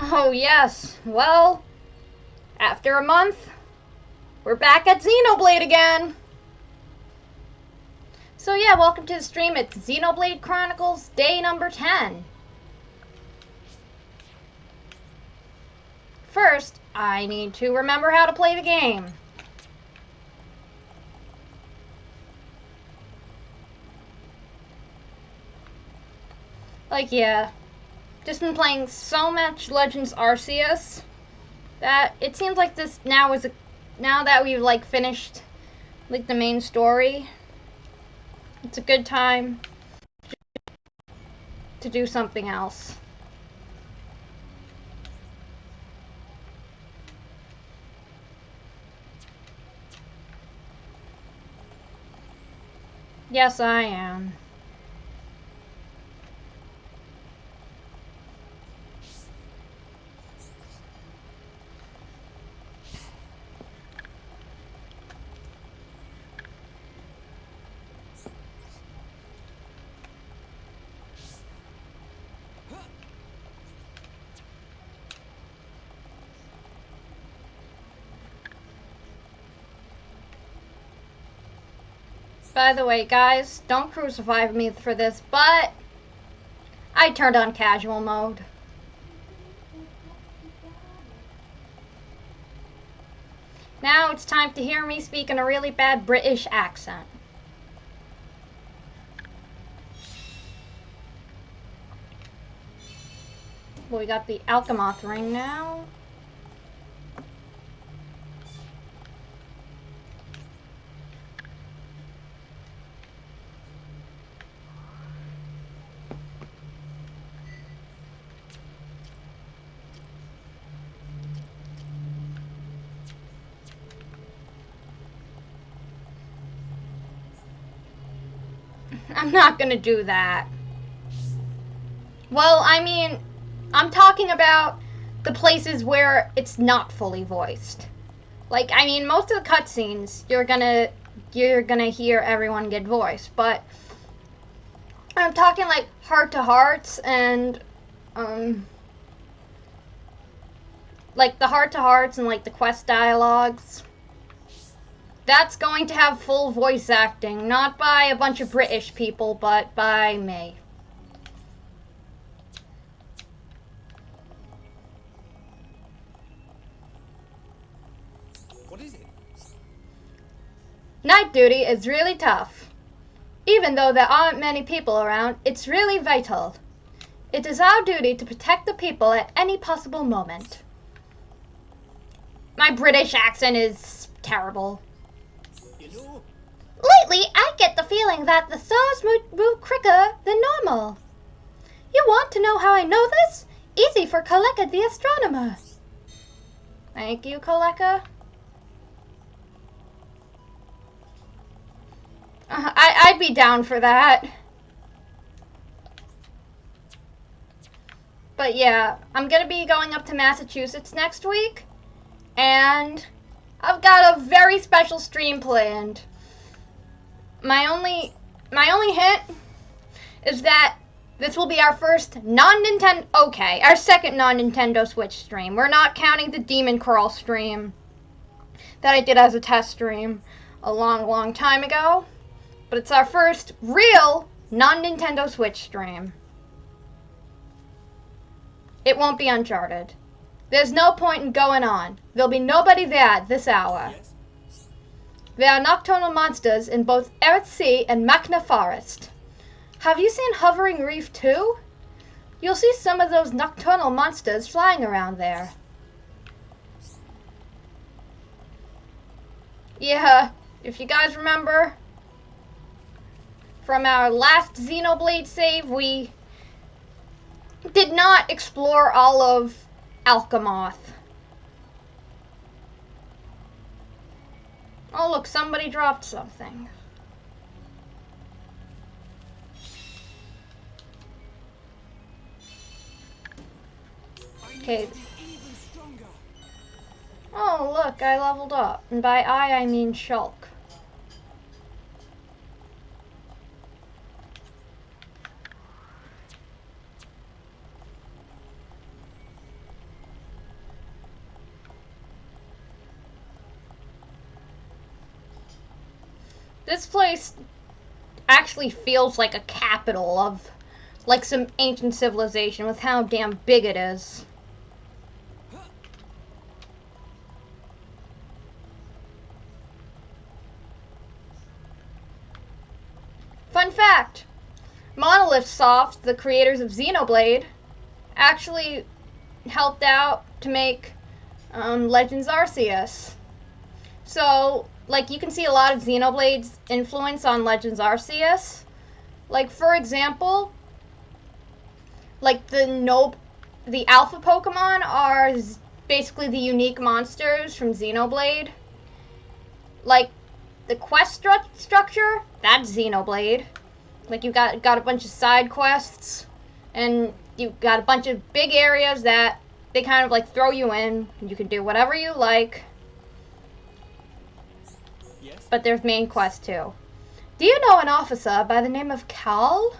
Oh yes, well, after a month, we're back at Xenoblade again! So yeah, welcome to the stream. It's Xenoblade Chronicles, day number 10. First, I need to remember how to play the game. Yeah, just been playing so much Legends Arceus that it seems like this now is now that we've finished the main story, it's a good time to do something else. Yes, I am. By the way, guys, don't crucify me for this, but I turned on casual mode. Now it's time to hear me speak in a really bad British accent. Well, we got the Alchemoth ring now. I'm not gonna do that. Well, I mean, I'm talking about the places where it's not fully voiced. I mean, most of the cutscenes, you're gonna hear everyone get voiced, but I'm talking heart to hearts and the heart to hearts and the quest dialogues. That's going to have full voice acting, not by a bunch of British people, but by me. What is it? Night duty is really tough. Even though there aren't many people around, it's really vital. It is our duty to protect the people at any possible moment. My British accent is terrible. Lately, I get the feeling that the stars move quicker than normal. You want to know how I know this? Easy for Kaleka the astronomer. Thank you, Kaleka. I'd be down for that. But yeah, I'm gonna be going up to Massachusetts next week, and I've got a very special stream planned. My only hint is that this will be our first our second non-Nintendo Switch stream. We're not counting the Demon Crawl stream that I did as a test stream a long time ago. But it's our first real non-Nintendo Switch stream. It won't be Uncharted. There's no point in going on. There'll be nobody there at this hour. There are nocturnal monsters in both Earthsea and Machna Forest. Have you seen Hovering Reef too? You'll see some of those nocturnal monsters flying around there. Yeah, if you guys remember from our last Xenoblade save, we did not explore all of Alchemoth. Oh look, somebody dropped something. Okay. Oh look, I leveled up. And by I mean Shulk. This place actually feels like a capital of, like, some ancient civilization with how damn big it is. Fun fact! Monolith Soft, the creators of Xenoblade, actually helped out to make Legends Arceus. So, like, you can see a lot of Xenoblade's influence on Legends Arceus. Like, for example, like, the alpha Pokemon are basically the unique monsters from Xenoblade. Like, the quest structure, that's Xenoblade. Like, you got a bunch of side quests, and you got a bunch of big areas that they kind of, like, throw you in, and you can do whatever you like. Yes? But there's main quest, too. Do you know an officer by the name of Cal?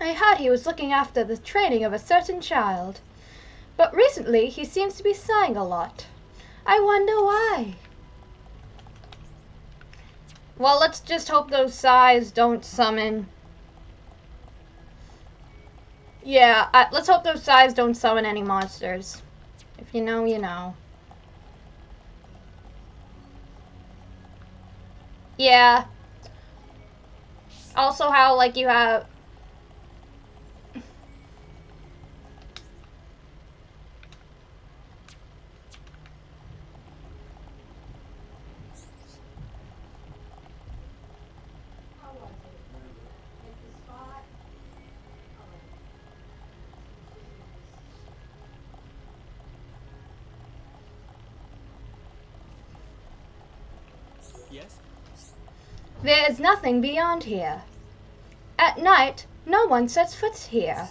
I heard he was looking after the training of a certain child. But recently, he seems to be sighing a lot. I wonder why. Well, let's just hope those sighs don't summon... Yeah, let's hope those sighs don't summon any monsters. If you know, you know. Yeah. Also how, like, you have... Yes? There is nothing beyond here. At night, no one sets foot here.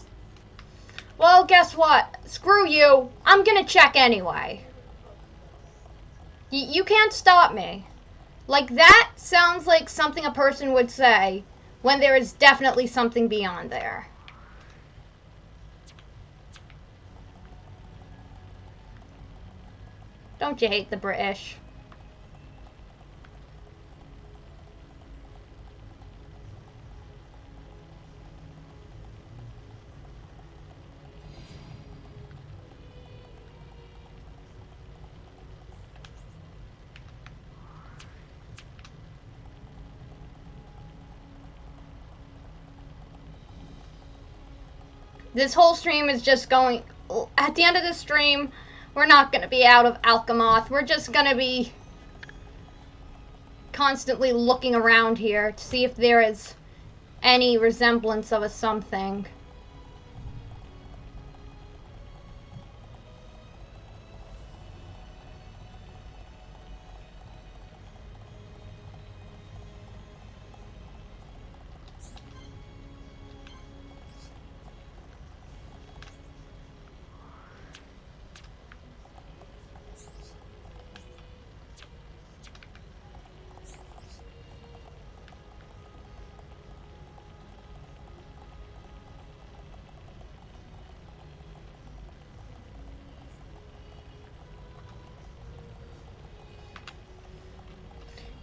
Well, guess what? Screw you. I'm gonna check anyway. You can't stop me. Like, that sounds like something a person would say when there is definitely something beyond there. Don't you hate the British? This whole stream is just going... At the end of the stream, we're not going to be out of Alchemoth. We're just going to be constantly looking around here to see if there is any resemblance of a something.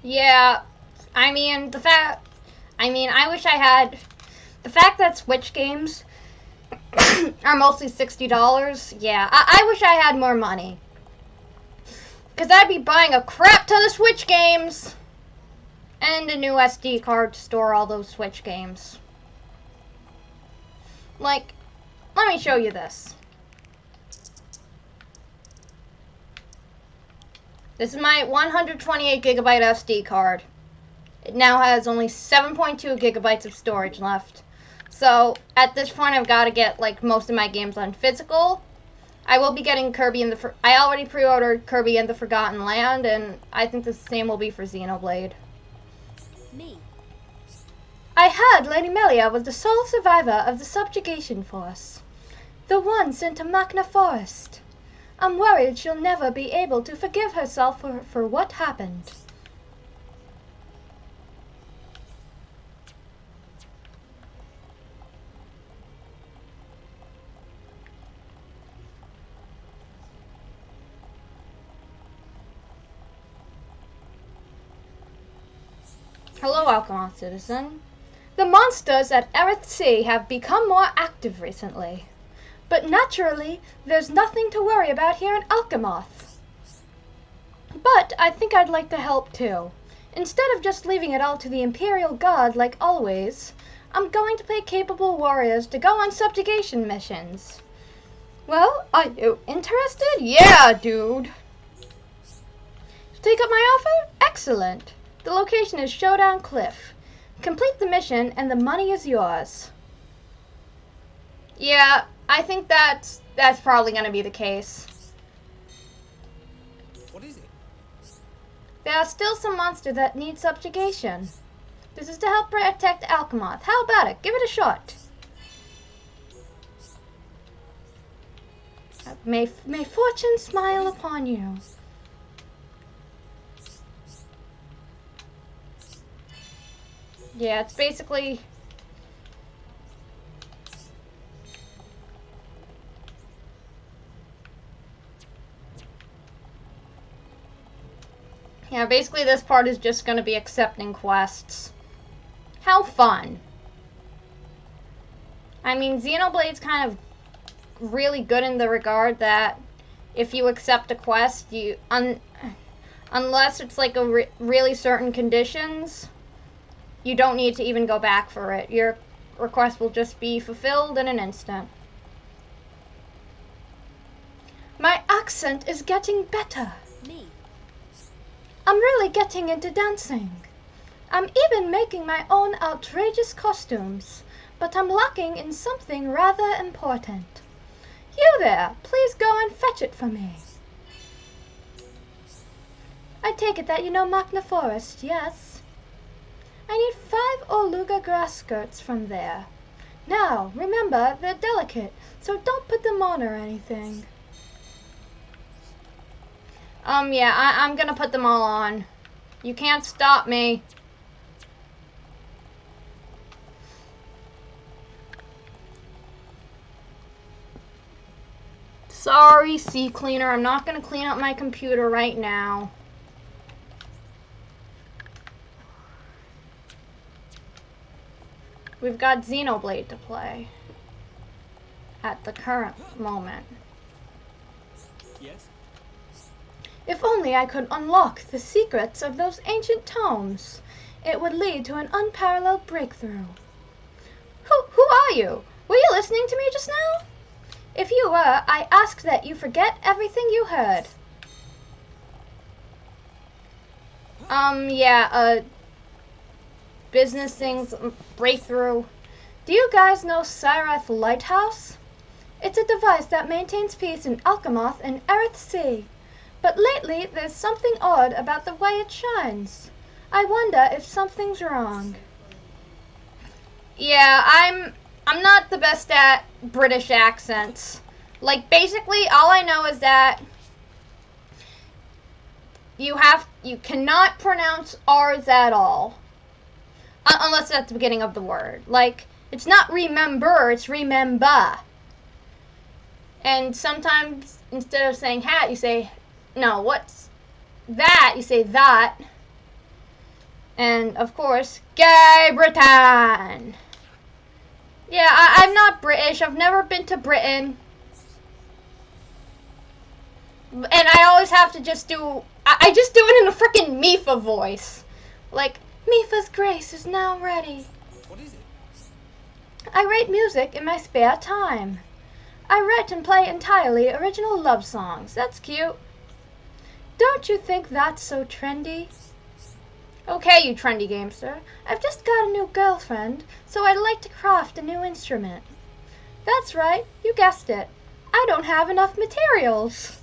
Yeah, I mean, I wish I had, the fact that Switch games are mostly $60, yeah, I wish I had more money. Because I'd be buying a crap ton of Switch games, and a new SD card to store all those Switch games. Like, let me show you this. This is my 128 gigabyte SD card. It now has only 7.2 gigabytes of storage left. So, at this point, I've got to get, like, most of my games on physical. I will be getting Kirby and I already pre-ordered Kirby and the Forgotten Land, and I think the same will be for Xenoblade. Me. I heard Lady Melia was the sole survivor of the subjugation force. The one sent to Machna Forest. I'm worried she'll never be able to forgive herself for what happened. Hello, Alchemist citizen. The monsters at Earthsea have become more active recently. But naturally, there's nothing to worry about here in Alchemoth. But I think I'd like to help too. Instead of just leaving it all to the Imperial Guard like always, I'm going to pay capable warriors to go on subjugation missions. Well, are you interested? Yeah, dude. Take up my offer? Excellent. The location is Showdown Cliff. Complete the mission and the money is yours. Yeah, I think that's probably going to be the case. What is it? There are still some monsters that need subjugation. This is to help protect Alchemoth. How about it? Give it a shot. May fortune smile upon you. Yeah, it's basically... Yeah, basically this part is just going to be accepting quests. How fun. I mean, Xenoblade's kind of really good in the regard that if you accept a quest, you... unless it's like a really certain conditions, you don't need to even go back for it. Your request will just be fulfilled in an instant. My accent is getting better. Me. I'm really getting into dancing. I'm even making my own outrageous costumes, but I'm lacking in something rather important. You there, please go and fetch it for me. I take it that you know Magna Forest, yes? I need 5 Oluga grass skirts from there. Now, remember, they're delicate, so don't put them on or anything. Yeah, I'm gonna put them all on. You can't stop me. Sorry, Sea Cleaner, I'm not gonna clean up my computer right now. We've got Xenoblade to play at the current moment. Yes? If only I could unlock the secrets of those ancient tomes, it would lead to an unparalleled breakthrough. Who are you? Were you listening to me just now? If you were, I ask that you forget everything you heard. Business things, breakthrough. Do you guys know Syreth Lighthouse? It's a device that maintains peace in Alchemoth and Earthsea. But lately, there's something odd about the way it shines. I wonder if something's wrong. Yeah, I'm not the best at British accents. Like, basically, all I know is that you cannot pronounce R's at all. Unless at the beginning of the word. Like, it's not remember, it's remember. And sometimes, instead of saying hat, you say, no, what's that? You say that. And, of course, Gay Britain. Yeah, I'm not British. I've never been to Britain. And I always have to just do... I just do it in a frickin' Mifa voice. Like, Mifa's grace is now ready. What is it? I write music in my spare time. I write and play entirely original love songs. That's cute. Don't you think that's so trendy? Okay, you trendy gamester. I've just got a new girlfriend, so I'd like to craft a new instrument. That's right, you guessed it. I don't have enough materials.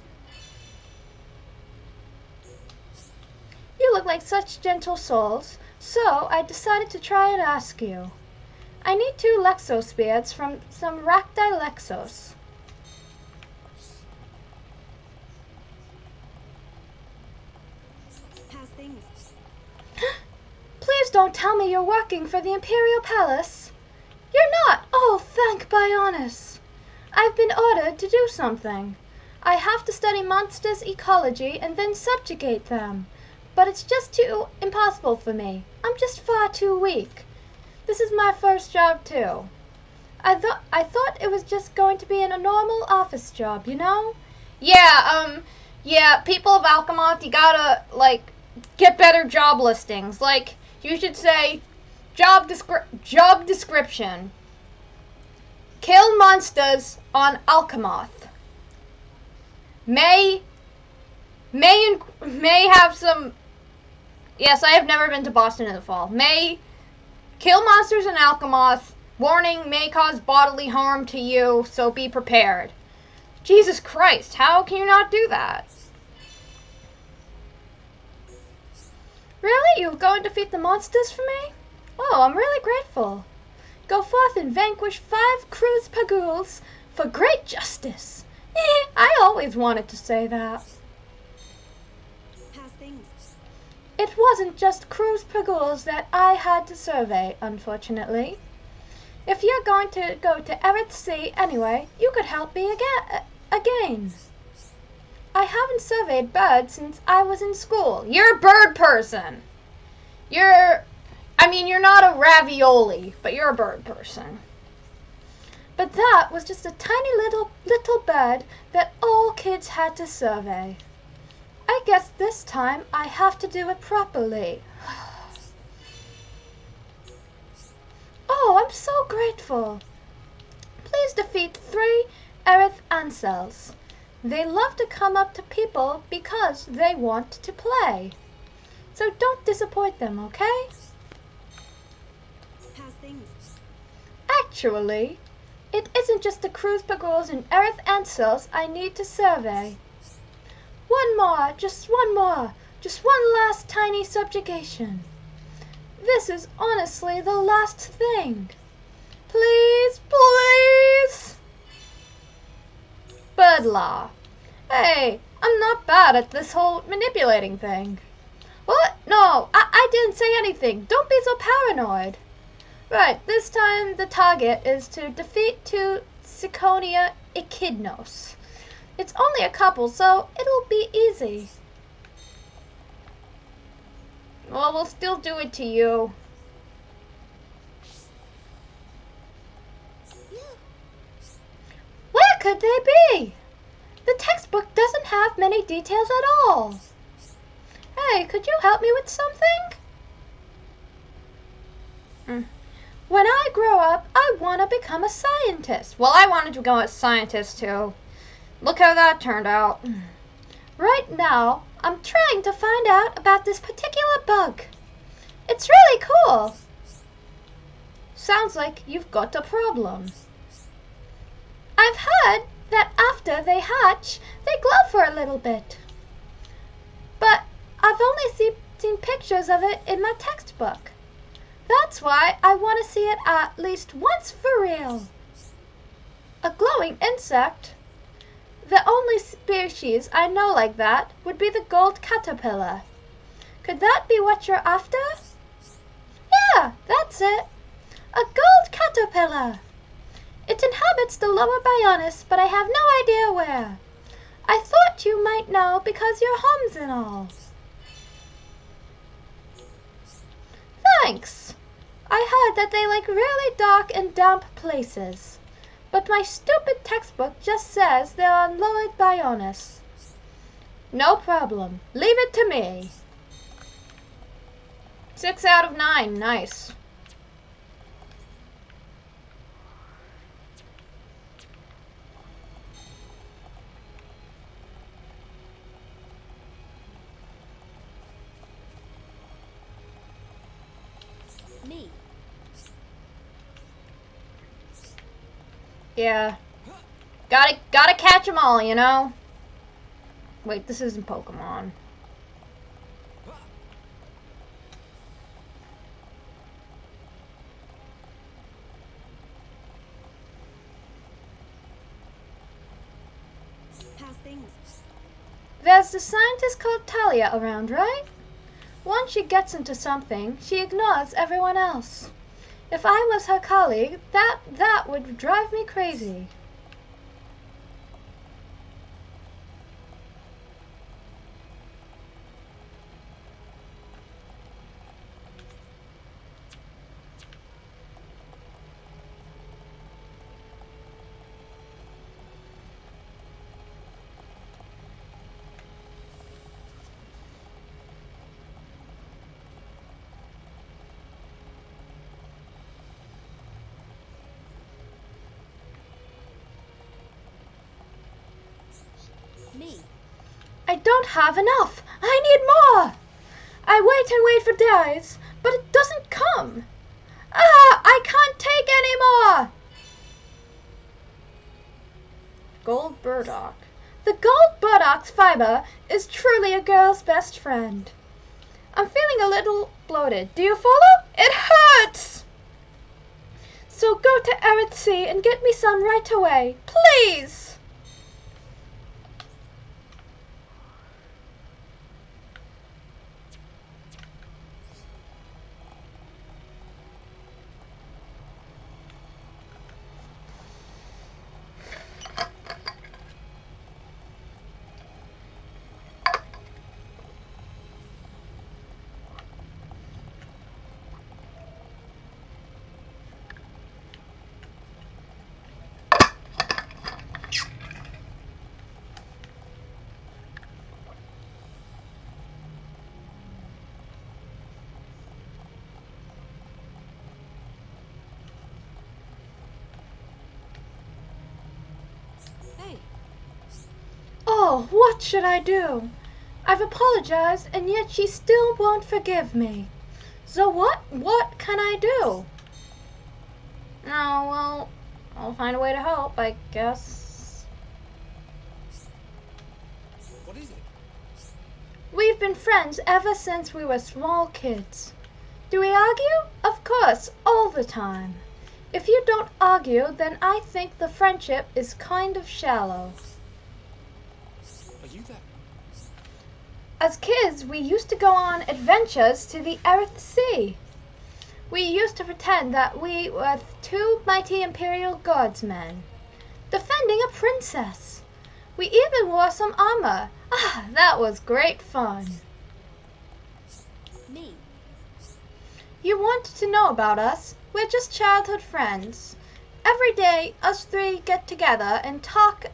You look like such gentle souls, so I decided to try and ask you. I need 2 Lexo spears from some Racti Lexos. How's things? Please don't tell me you're working for the Imperial Palace. You're not. Oh, thank Bionis. I've been ordered to do something. I have to study monsters' ecology and then subjugate them. but it's just too impossible for me. I'm just far too weak. This is my first job too. I thought it was just going to be in a normal office job, you know? Yeah, people of Alchemoth, you gotta, like, get better job listings. Like, you should say, job description. Kill monsters on Alchemoth. May have some... Yes, I have never been to Boston in the fall. May kill monsters in Alchemoth. Warning, may cause bodily harm to you, so be prepared. Jesus Christ, how can you not do that? Really? You'll go and defeat the monsters for me? Oh, I'm really grateful. Go forth and vanquish 5 Cruz Paguls for great justice. I always wanted to say that. How's things? It wasn't just Cruz Paguls that I had to survey, unfortunately. If you're going to go to Eretz Sea anyway, you could help me again. I haven't surveyed birds since I was in school. You're a bird person. You're not a ravioli, but you're a bird person. But that was just a tiny little bird that all kids had to survey. I guess this time I have to do it properly. Oh, I'm so grateful. Please defeat 3 Aerith Ancels. They love to come up to people because they want to play. So don't disappoint them, okay? How's things? Actually, it isn't just the Cruz Paguls and Aerith Ancels I need to survey. Just one last tiny subjugation. This is honestly the last thing. Please, please. Bird law. Hey, I'm not bad at this whole manipulating thing. What? No, I didn't say anything. Don't be so paranoid. Right, this time the target is to defeat 2 Siconia Echidnos. It's only a couple, so it'll be easy. Well, we'll still do it to you. Where could they be? The textbook doesn't have many details at all. Hey, could you help me with something? When I grow up, I want to become a scientist. Well, I wanted to become a scientist too. Look how that turned out. Right now, I'm trying to find out about this particular bug. It's really cool. Sounds like you've got a problem. I've heard that after they hatch, they glow for a little bit. But I've only seen pictures of it in my textbook. That's why I want to see it at least once for real. A glowing insect? The only species I know like that would be the gold caterpillar. Could that be what you're after? Yeah, that's it. A gold caterpillar. It inhabits the lower Bionis, but I have no idea where. I thought you might know because you're Homs and all. Thanks. I heard that they like really dark and damp places. But my stupid textbook just says they're on lower Bionis. No problem. Leave it to me. 6 out of 9. Nice. Me. Yeah. Gotta catch 'em all, you know? Wait, this isn't Pokemon. How's things? There's the scientist called Talia around, right? Once she gets into something, she ignores everyone else. If I was her colleague, that would drive me crazy. Me. I don't have enough. I need more. I wait and wait for days, but it doesn't come. Ah, I can't take any more. Gold burdock. The gold burdock's fiber is truly a girl's best friend. I'm feeling a little bloated. Do you follow? It hurts! So go to Arid Sea and get me some right away. Please! Hey. Oh, what should I do? I've apologized, and yet she still won't forgive me. So what can I do? Oh, well, I'll find a way to help, I guess. What is it? We've been friends ever since we were small kids. Do we argue? Of course, all the time. If you don't argue, then I think the friendship is kind of shallow. Are you that? As kids, we used to go on adventures to the Arid Sea. We used to pretend that we were two mighty Imperial Guardsmen, defending a princess. We even wore some armor. Ah, that was great fun. Me. You wanted to know about us? We're just childhood friends. Every day, us three get together and talk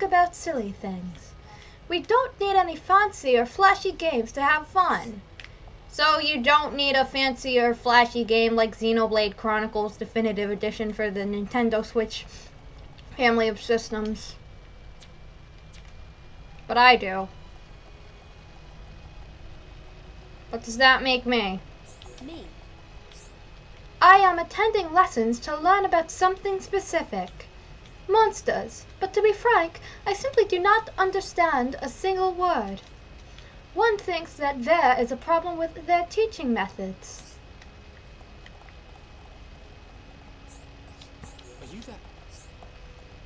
about silly things. We don't need any fancy or flashy games to have fun. So you don't need a fancy or flashy game like Xenoblade Chronicles Definitive Edition for the Nintendo Switch family of systems. But I do. What does that make me? Me. I am attending lessons to learn about something specific. Monsters. But to be frank, I simply do not understand a single word. One thinks that there is a problem with their teaching methods. Are you that?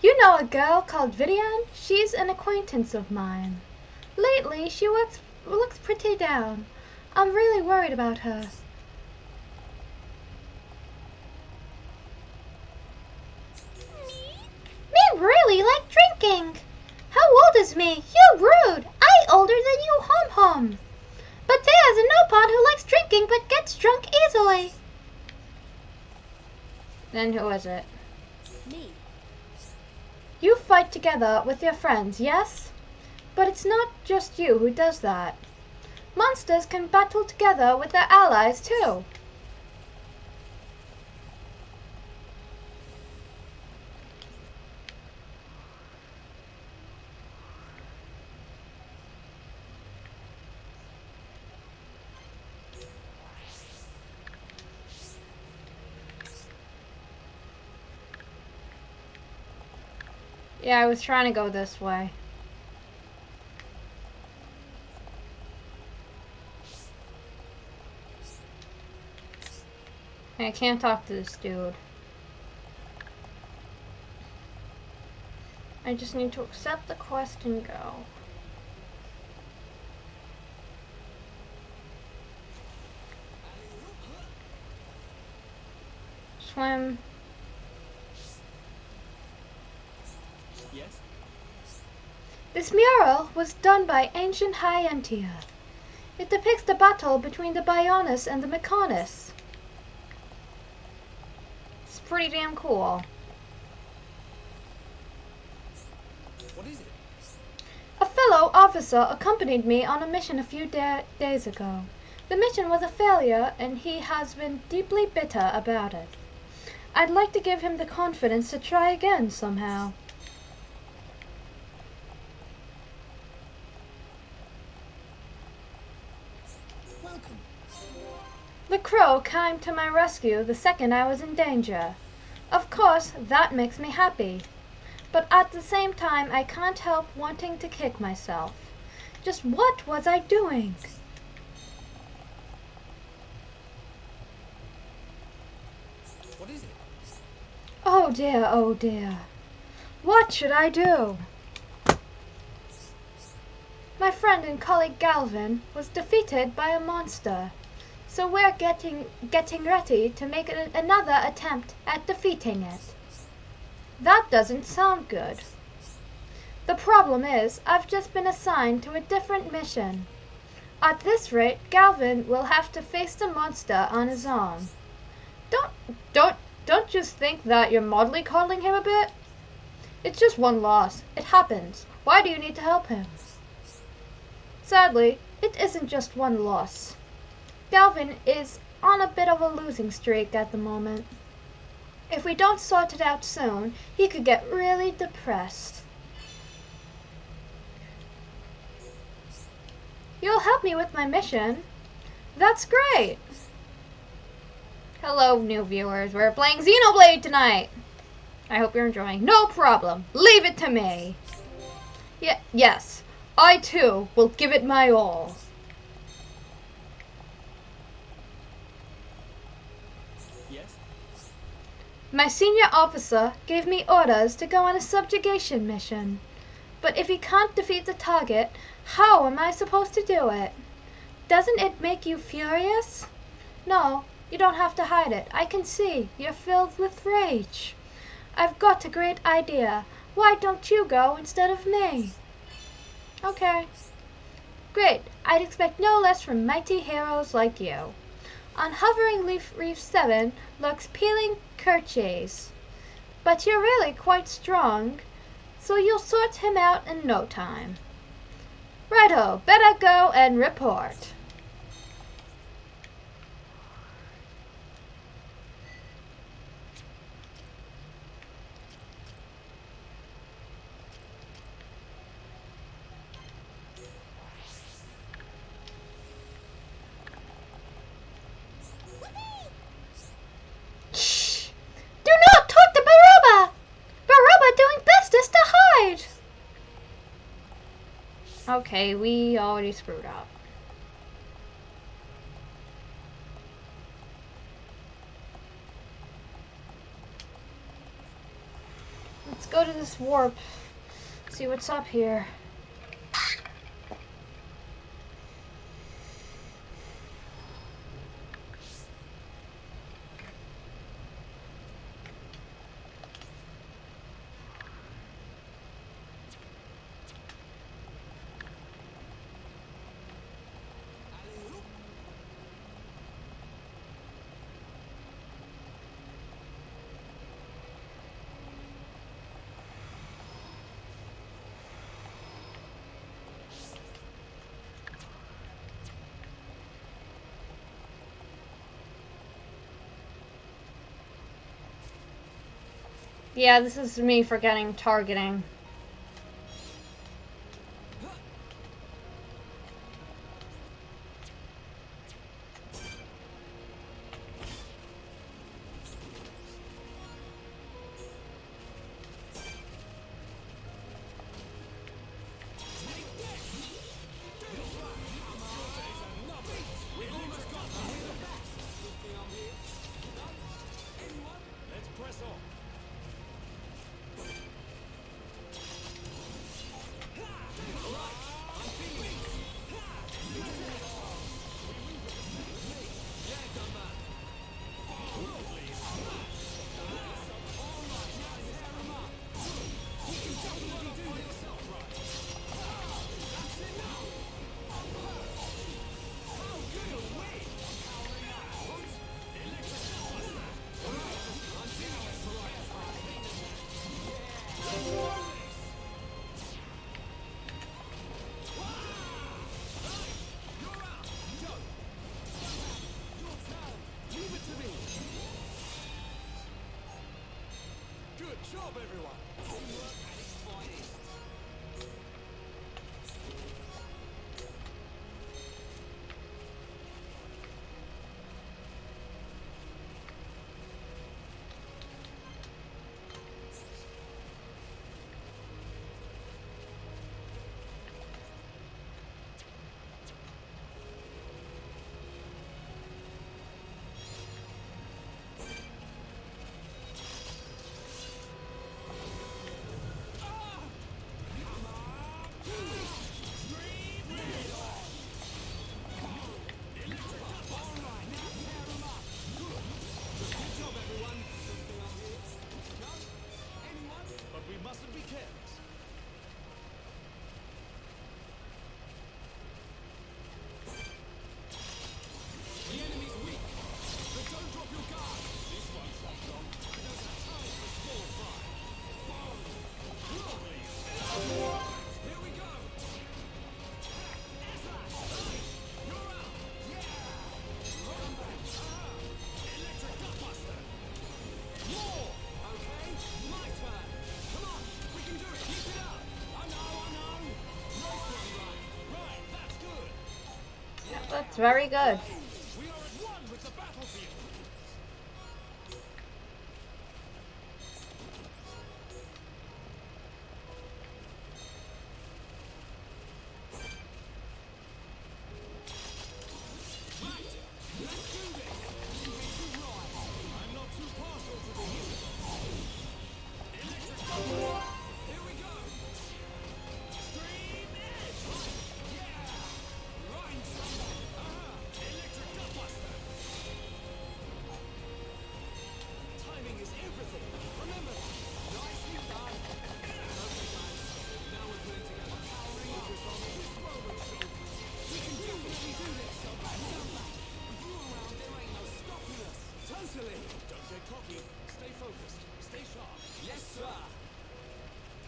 You know a girl called Vivian? She's an acquaintance of mine. Lately, she looks pretty down. I'm really worried about her. Me really like drinking. How old is me? You rude. I older than you, hum. But there's a no-pot who likes drinking but gets drunk easily. Then who is it? Me. You fight together with your friends, yes? But it's not just you who does that. Monsters can battle together with their allies too. Yeah, I was trying to go this way. I can't talk to this dude. I just need to accept the quest and go. Swim. Yes? This mural was done by ancient Hyantia. It depicts the battle between the Bionis and the Mechonis. It's pretty damn cool. What is it? A fellow officer accompanied me on a mission a few days ago. The mission was a failure, and he has been deeply bitter about it. I'd like to give him the confidence to try again somehow. welcome. The crow came to my rescue the second I was in danger. Of course, that makes me happy. But at the same time, I can't help wanting to kick myself. Just what was I doing? What is it? Oh dear, oh dear. What should I do? My friend and colleague Galvin was defeated by a monster, so we're getting ready to make another attempt at defeating it. That doesn't sound good. The problem is, I've just been assigned to a different mission. At this rate, Galvin will have to face the monster on his own. Don't just think that you're mollycoddling him a bit. It's just one loss. It happens. Why do you need to help him? Sadly, it isn't just one loss. Galvin is on a bit of a losing streak at the moment. If we don't sort it out soon, he could get really depressed. You'll help me with my mission? That's great! Hello, new viewers. We're playing Xenoblade tonight! I hope you're enjoying. No problem. Leave it to me. Yes, I too will give it my all. Yes? My senior officer gave me orders to go on a subjugation mission. But if he can't defeat the target, how am I supposed to do it? Doesn't it make you furious? No, you don't have to hide it. I can see you're filled with rage. I've got a great idea. Why don't you go instead of me? Okay. Great. I'd expect no less from mighty heroes like you. On hovering Reef 7 lurks peeling Kerches. But you're really quite strong, so you'll sort him out in no time. Righto, better go and report. Shh! Do not talk to Baruba! Baruba doing bestest to hide! Okay, we already screwed up. Let's go to this warp. See what's up here. Yeah, this is me forgetting targeting. It's very good. We are at one with the battlefield.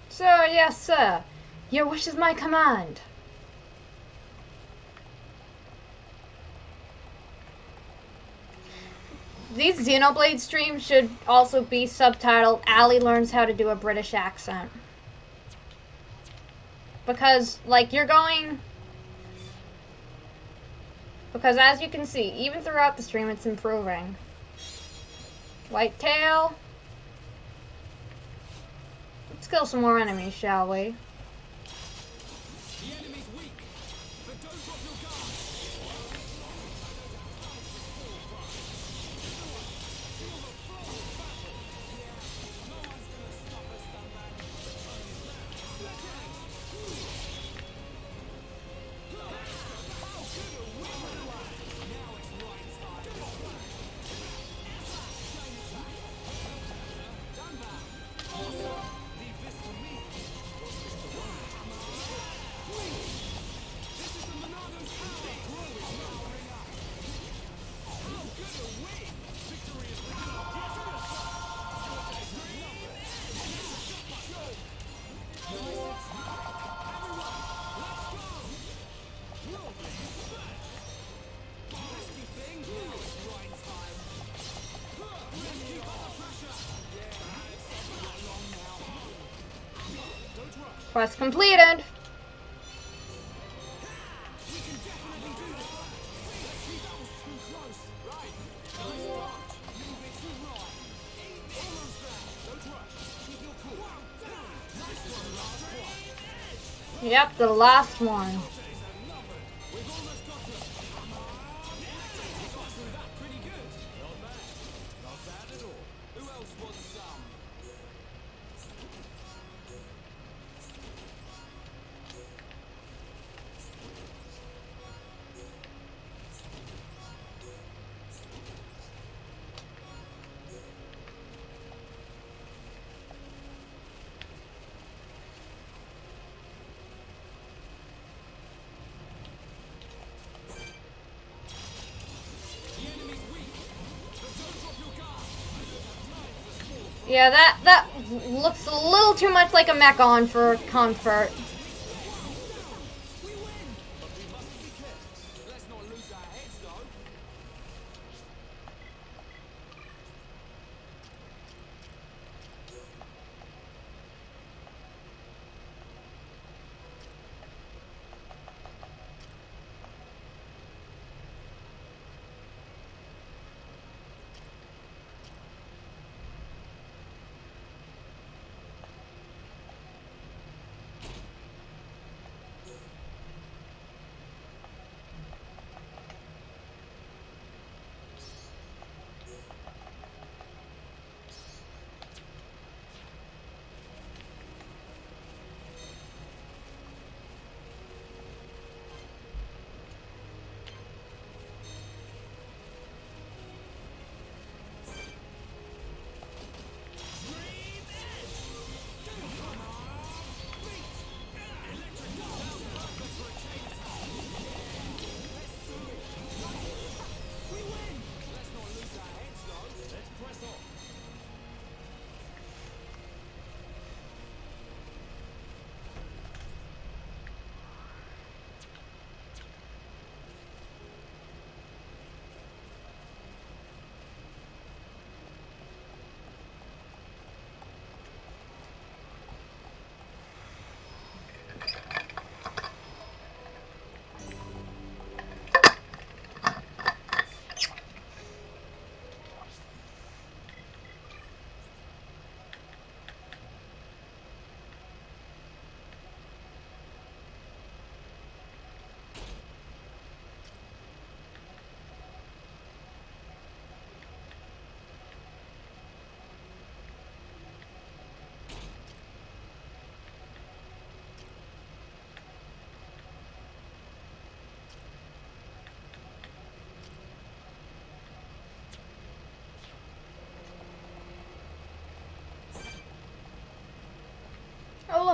Sir, yes, sir. Your wish is my command. These Xenoblade streams should also be subtitled Allie learns how to do a British accent. Because, like, you're going... Because as you can see, even throughout the stream, it's improving. Whitetail. Let's kill some more enemies, shall we? The enemy's weak, but don't drop your guard. Quest completed. Yep, the last one. Yeah, that looks a little too much like a mech-on for comfort.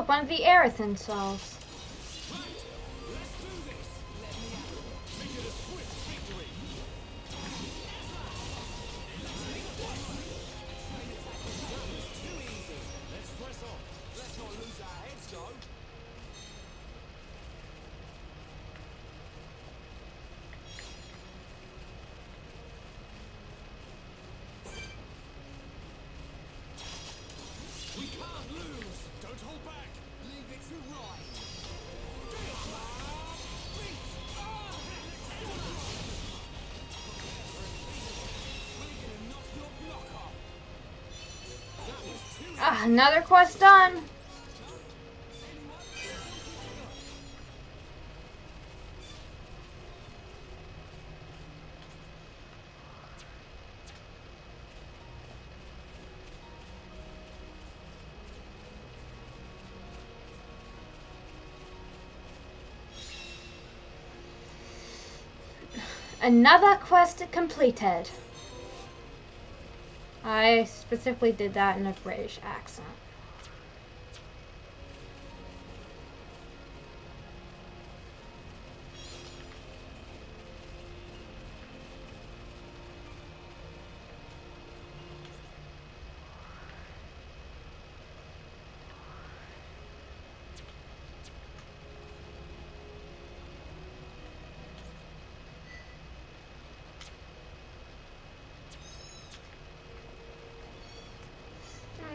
with one of the Erethan cells. Let's do this. Let me have it. Make it a swift victory. Too easy. Let's press on. Let's not lose our heads, though. We can't lose. Don't hold back. Leave it to right. We're gonna knock your block off. That was too Ah, another quest done. Another quest completed. I specifically did that in a British accent.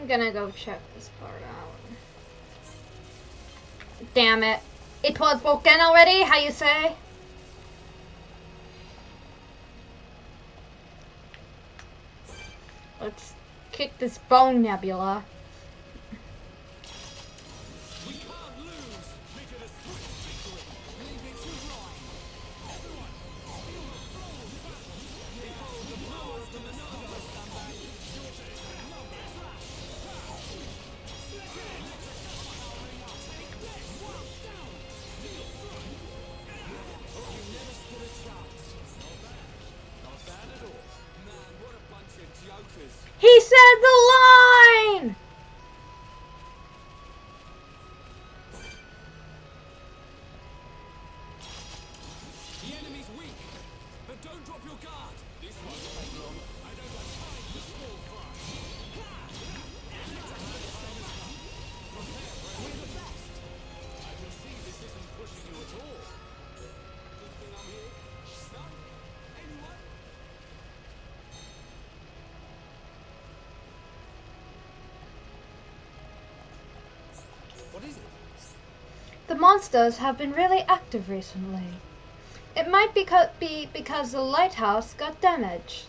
I'm gonna go check this part out. Damn it. It was broken already? How you say? Let's kick this bone nebula. We can't lose. Make it a swift victory. Leave it to right. Everyone, feel the flow of battle. Behold the powers of the numbers stand back. Your turn. Numbers. Split it. Take this. One down. Steel strike. Oh, you never stood a chance. Not bad. Not bad at all. Man, what a bunch of jokers. He said the line! The enemy's weak, but don't drop your guard. This won't take long. I don't have time for small fry. We're the best. I can see this isn't pushing you at all. Good thing I'm here. No? Anyone? What is it? The monsters have been really active recently. It might be because the lighthouse got damaged.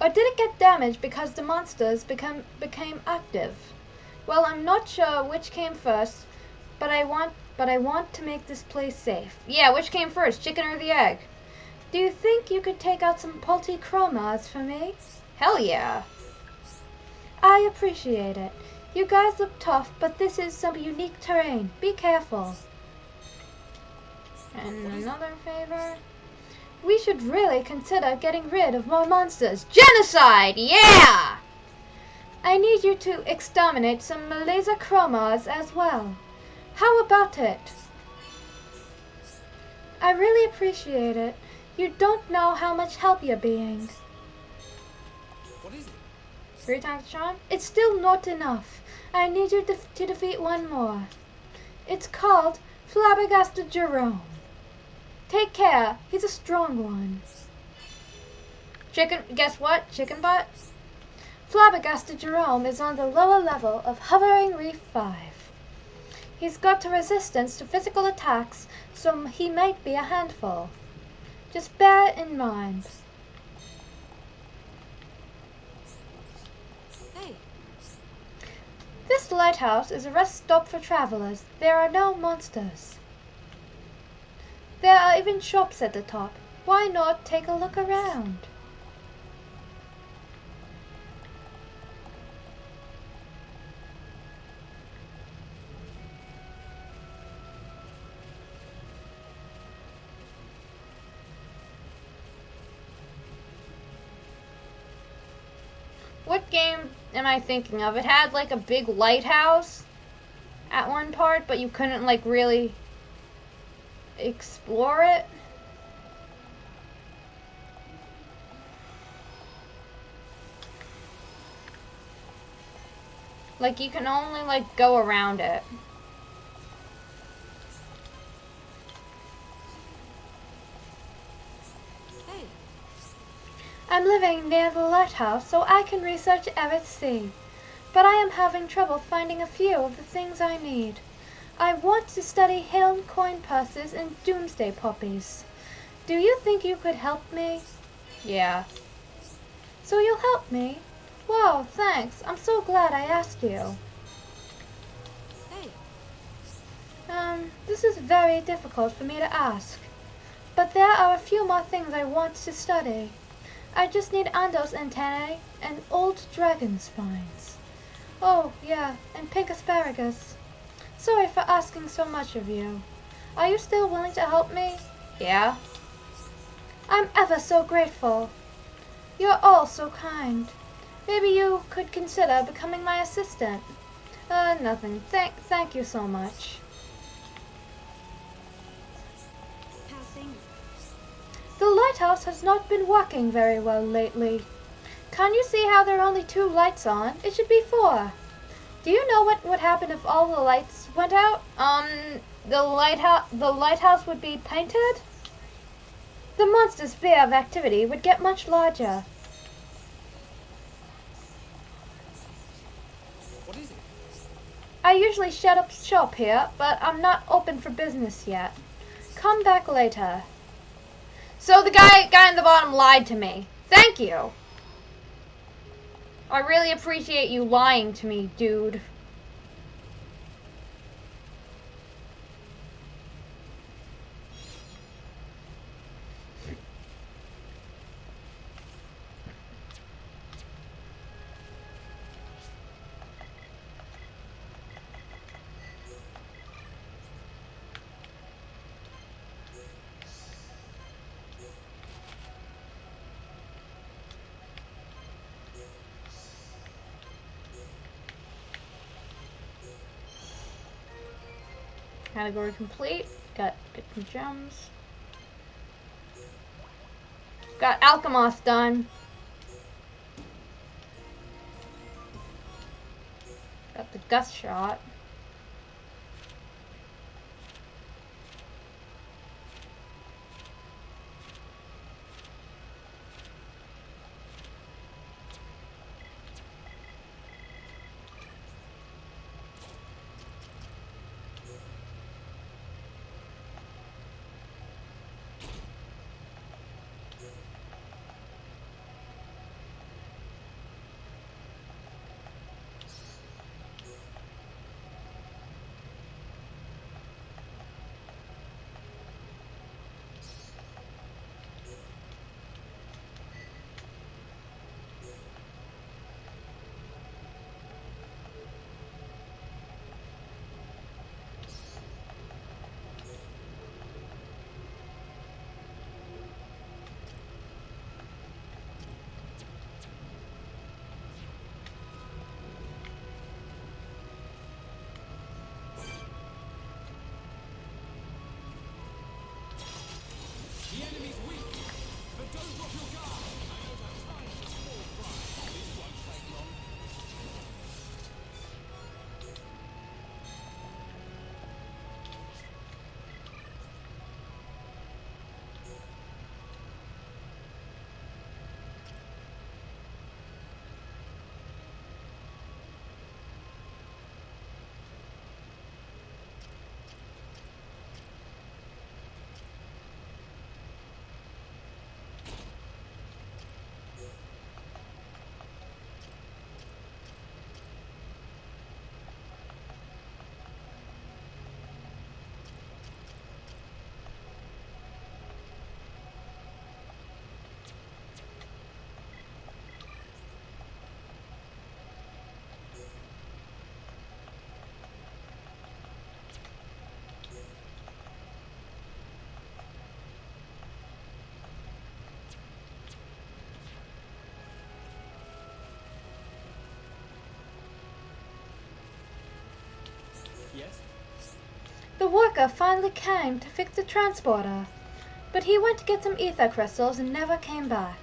Or did it get damaged because the monsters became active? Well, I'm not sure which came first, but I want to make this place safe. Yeah, which came first, chicken or the egg? Do you think you could take out some chromas for me? Hell yeah. I appreciate it. You guys look tough, but this is some unique terrain. Be careful. And another favor? We should really consider getting rid of more monsters. Genocide! Yeah! I need you to exterminate some Malaysia chromas as well. How about it? I really appreciate it. You don't know how much help you're being. What is it? 3 times charm? It's still not enough. I need you to defeat one more. It's called Flabbergasted Jerome. Take care. He's a strong one. Guess what? Chicken butt? Flabbergasted Jerome is on the lower level of Hovering Reef 5. He's got a resistance to physical attacks, so he might be a handful. Just bear it in mind. Hey, This lighthouse is a rest stop for travelers. There are no monsters. There are even shops at the top. Why not take a look around? What game am I thinking of? It had like a big lighthouse. at one part, but you couldn't like really explore it. Like you can only like go around it. Hey, I'm living near the lighthouse so I can research Eret's Sea, but I am having trouble finding a few of the things I need. I want to study Helm coin purses and doomsday poppies. Do you think you could help me? Yeah. So you'll help me? Wow, thanks. I'm so glad I asked you. hey, This is very difficult for me to ask. But there are a few more things I want to study. I just need Ando's antennae and old dragon spines. Oh, yeah, and pink asparagus. Sorry for asking so much of you. Are you still willing to help me? Yeah. I'm ever so grateful. You're all so kind. Maybe you could consider becoming my assistant. Nothing. Thank you so much. how's things? The lighthouse has not been working very well lately. Can't you see how there are only 2 lights on? It should be 4. Do you know what would happen if all the lights went out? The lighthouse would be painted? The monster's sphere of activity would get much larger. What is it? I usually shut up shop here, but I'm not open for business yet. Come back later. So the guy in the bottom lied to me. Thank you. I really appreciate you lying to me, dude. Category complete. Get some gems. Got Alchemos done. Got the gust shot. The enemy's weak, but don't drop your guard. I know that time is small fry. This won't take long. worker finally came to fix the transporter, but he went to get some ether crystals and never came back.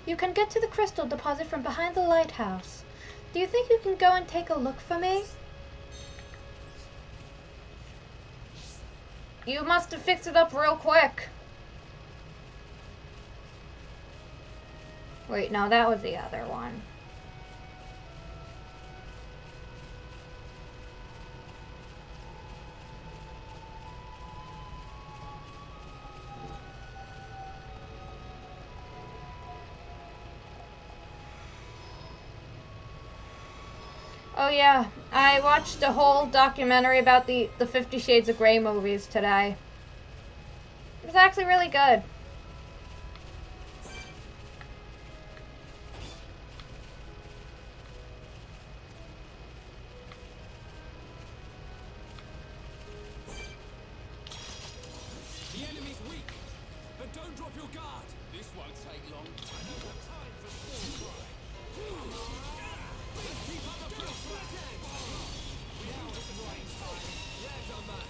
You can get to the crystal deposit from behind the lighthouse. Do you think you can go and take a look for me? You must have fixed it up real quick. Wait, no, that was the other one. Oh yeah, I watched a whole documentary about the 50 Shades of Grey movies today. It was actually really good. The enemy's weak, but don't drop your guard. This won't take long. I don't have time for small cry. Let's keep up the pressure. Now is the right time. Well done, man.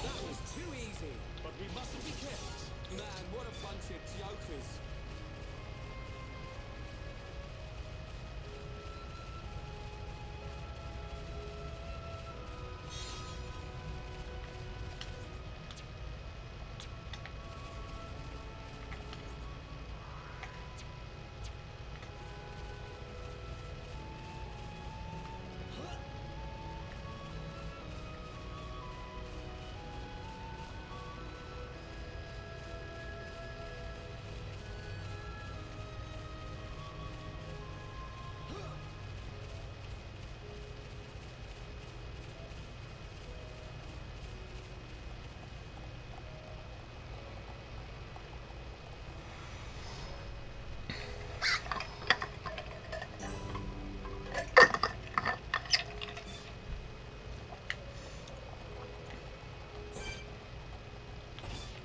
That was too easy, but we mustn't be kept. Man, what a bunch of jokers.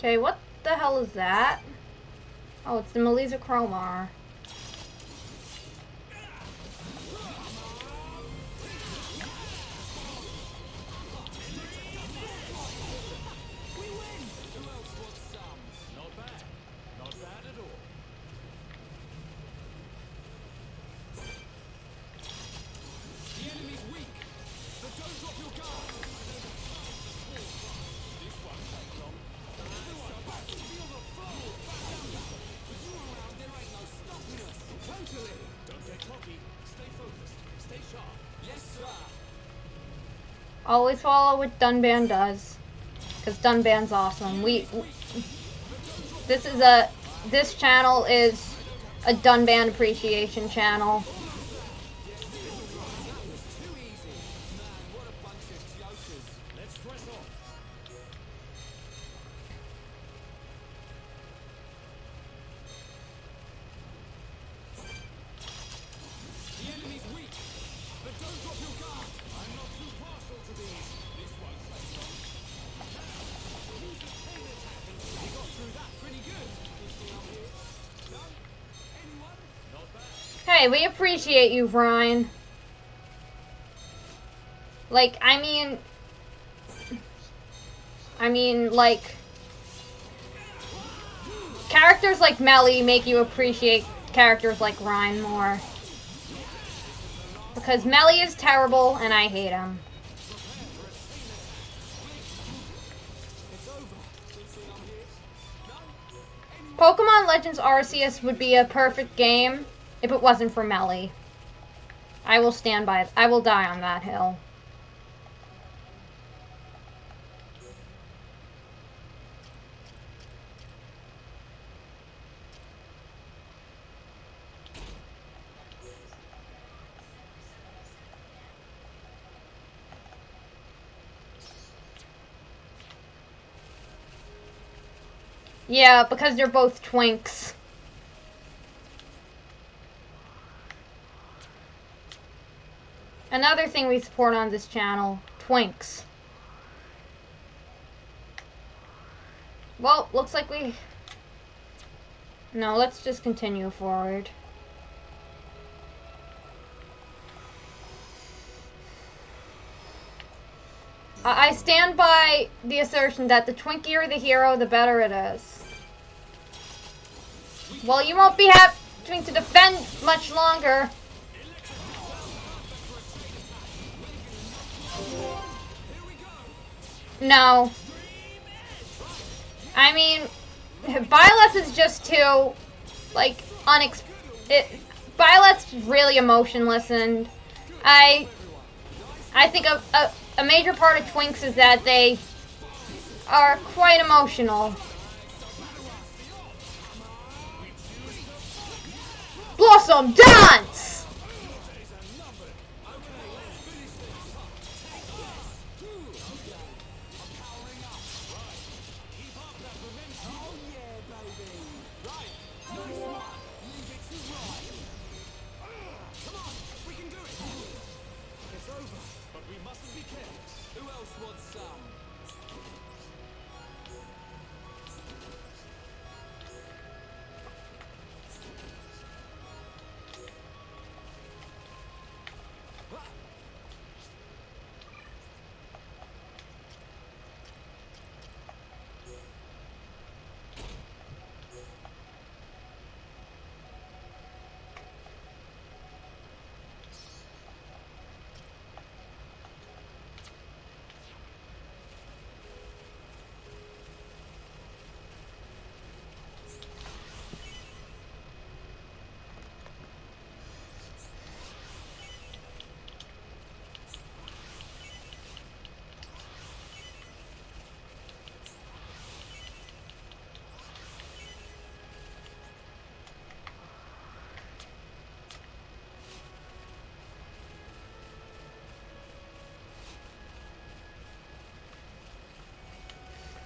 Okay, what the hell is that? Oh, it's the Melissa Cromar. Not bad. Not bad at all. The enemy's weak, but don't drop your guard. This won't take long. Everyone back, feel the flow. With you around, there ain't no stopping us. Totally. Don't get cocky. Stay focused. Stay sharp. Yes, sir. Always follow what Dunban does, because Dunban's awesome. This channel is a Dunban appreciation channel. Too easy. Man, what a bunch of jokers. Let's press on. The enemy's weak, but don't drop your guard. I'm not too partial to these. This won't take long. Use the chain attack and we got through that pretty good. Anything up here? No? Anyone? Not bad. Hey, we appreciate you, Ryan. Like, I mean, like, characters like Melly make you appreciate characters like Ryan more. Because Melly is terrible, and I hate him. Pokemon Legends Arceus would be a perfect game if it wasn't for Melly. I will stand by it. I will die on that hill. Yeah, because they're both twinks. Another thing we support on this channel, twinks. Well, looks like we... No, let's just continue forward. I stand by the assertion that the twinkier the hero, the better it is. Well, you won't be having to defend much longer. No. I mean, Violet's is just too, like, Violet's really emotionless, and I think a major part of Twinks is that they are quite emotional. Blossom dance!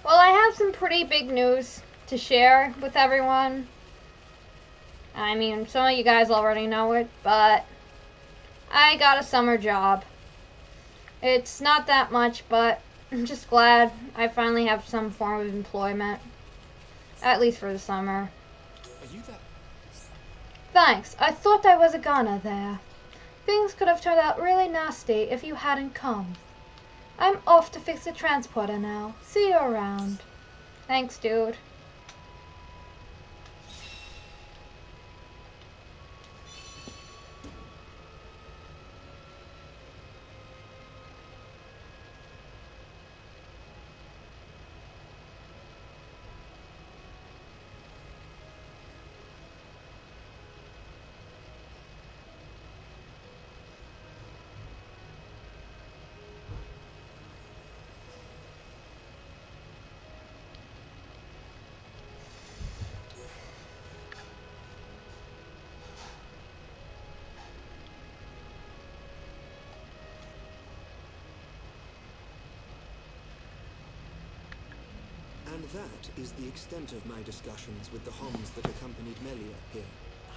Well, I have some pretty big news to share with everyone. I mean, some of you guys already know it, but I got a summer job. It's not that much, but I'm just glad I finally have some form of employment. At least for the summer. Are you that? Thanks. I thought I was a goner there. Things could have turned out really nasty if you hadn't come. I'm off to fix the transporter now. See you around. Thanks, dude. And that is the extent of my discussions with the Homs that accompanied Melia here.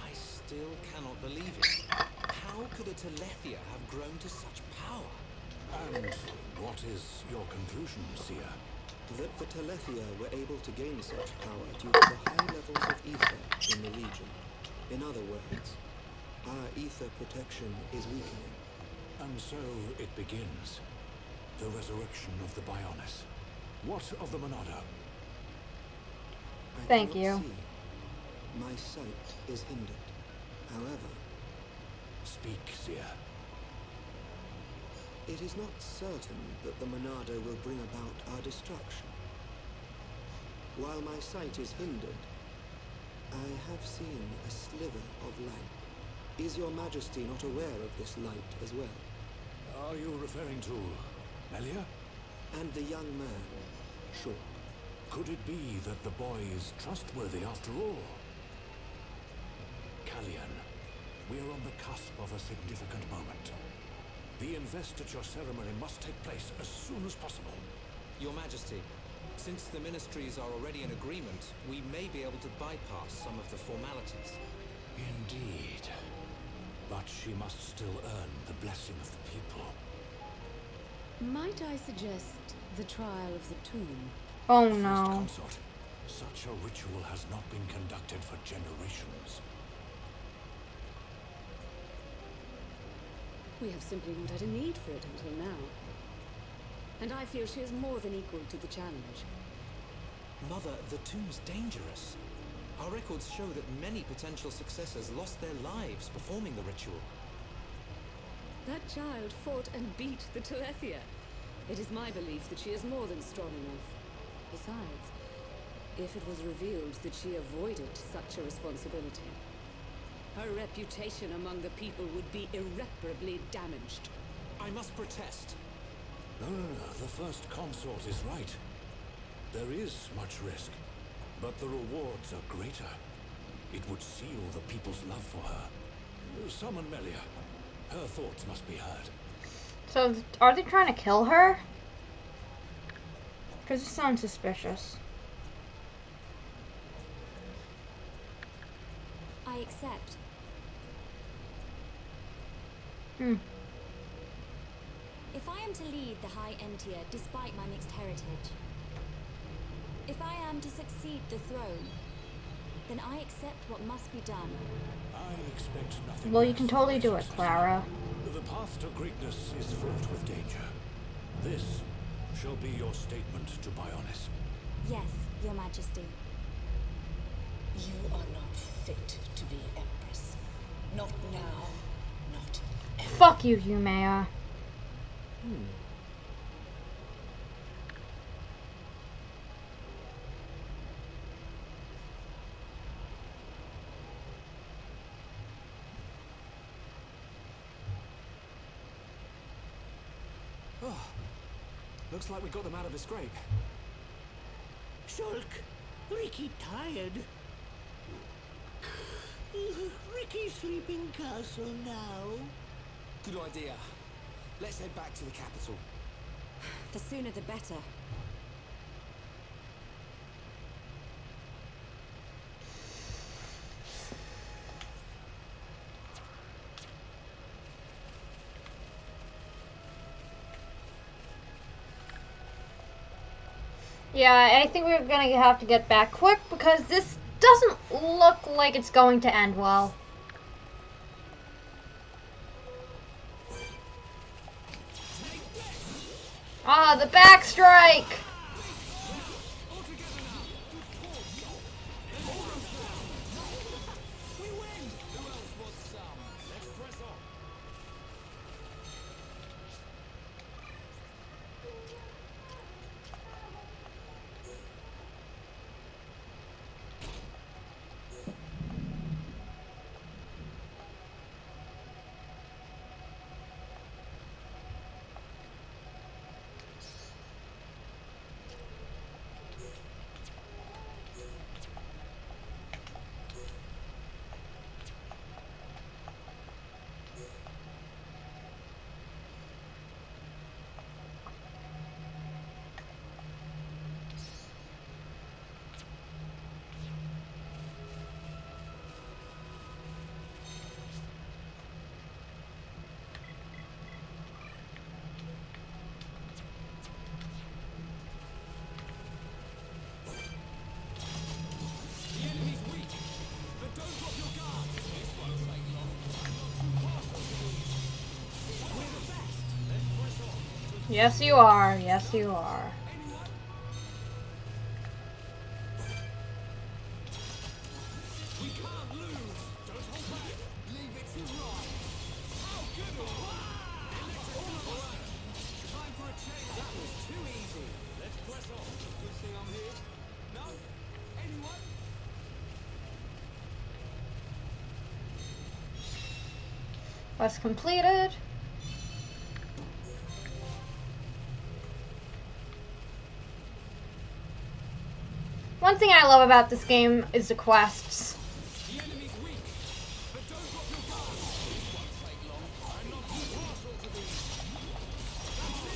I still cannot believe it. How could a Telethia have grown to such power? And what is your conclusion, Seer? That the Telethia were able to gain such power due to the high levels of ether in the region. In other words, our ether protection is weakening. And so it begins. The resurrection of the Bionis. What of the Monado? I Thank cannot you. see. My sight is hindered. However, Speak, Seer. it is not certain that the Monado will bring about our destruction. While my sight is hindered, I have seen a sliver of light. Is your Majesty not aware of this light as well? Are you referring to Melia? And the young man, Short. Could it be that the boy is trustworthy after all? Callian, we're on the cusp of a significant moment. The investiture ceremony must take place as soon as possible. Your Majesty, since the ministries are already in agreement, we may be able to bypass some of the formalities. Indeed. But she must still earn the blessing of the people. Might I suggest the trial of the tomb? Oh First no. consort, such a ritual has not been conducted for generations. We have simply not had a need for it until now. and I feel she is more than equal to the challenge. Mother, the tomb's dangerous. Our records show that many potential successors lost their lives performing the ritual. That child fought and beat the Telethia. It is my belief that she is more than strong enough. Besides, if it was revealed that she avoided such a responsibility, her reputation among the people would be irreparably damaged. I must protest. No, the first consort is right. There is much risk, but the rewards are greater. It would seal the people's love for her. Summon Melia. Her thoughts must be heard. So, are they trying to kill her? Because it sounds suspicious. I accept. If I am to lead the High Entia despite my mixed heritage, if I am to succeed the throne, then I accept what must be done. I expect nothing. Well, you less can of totally my do it, successor. Clara. The path to greatness is fraught with danger. This shall be your statement to Bionis. Yes, Your Majesty. You are not fit to be Empress. Not now, not ever. Fuck you, Yumea. Oh, looks like we got them out of a scrape. Shulk, Ricky tired. Ricky's sleeping castle now. Good idea. Let's head back to the capital. The sooner the better. Yeah, I think we're gonna have to get back quick because this doesn't look like it's going to end well. Ah, the backstrike! Yes, you are. Yes, you are. Quest completed. One thing I love about this game is the quests.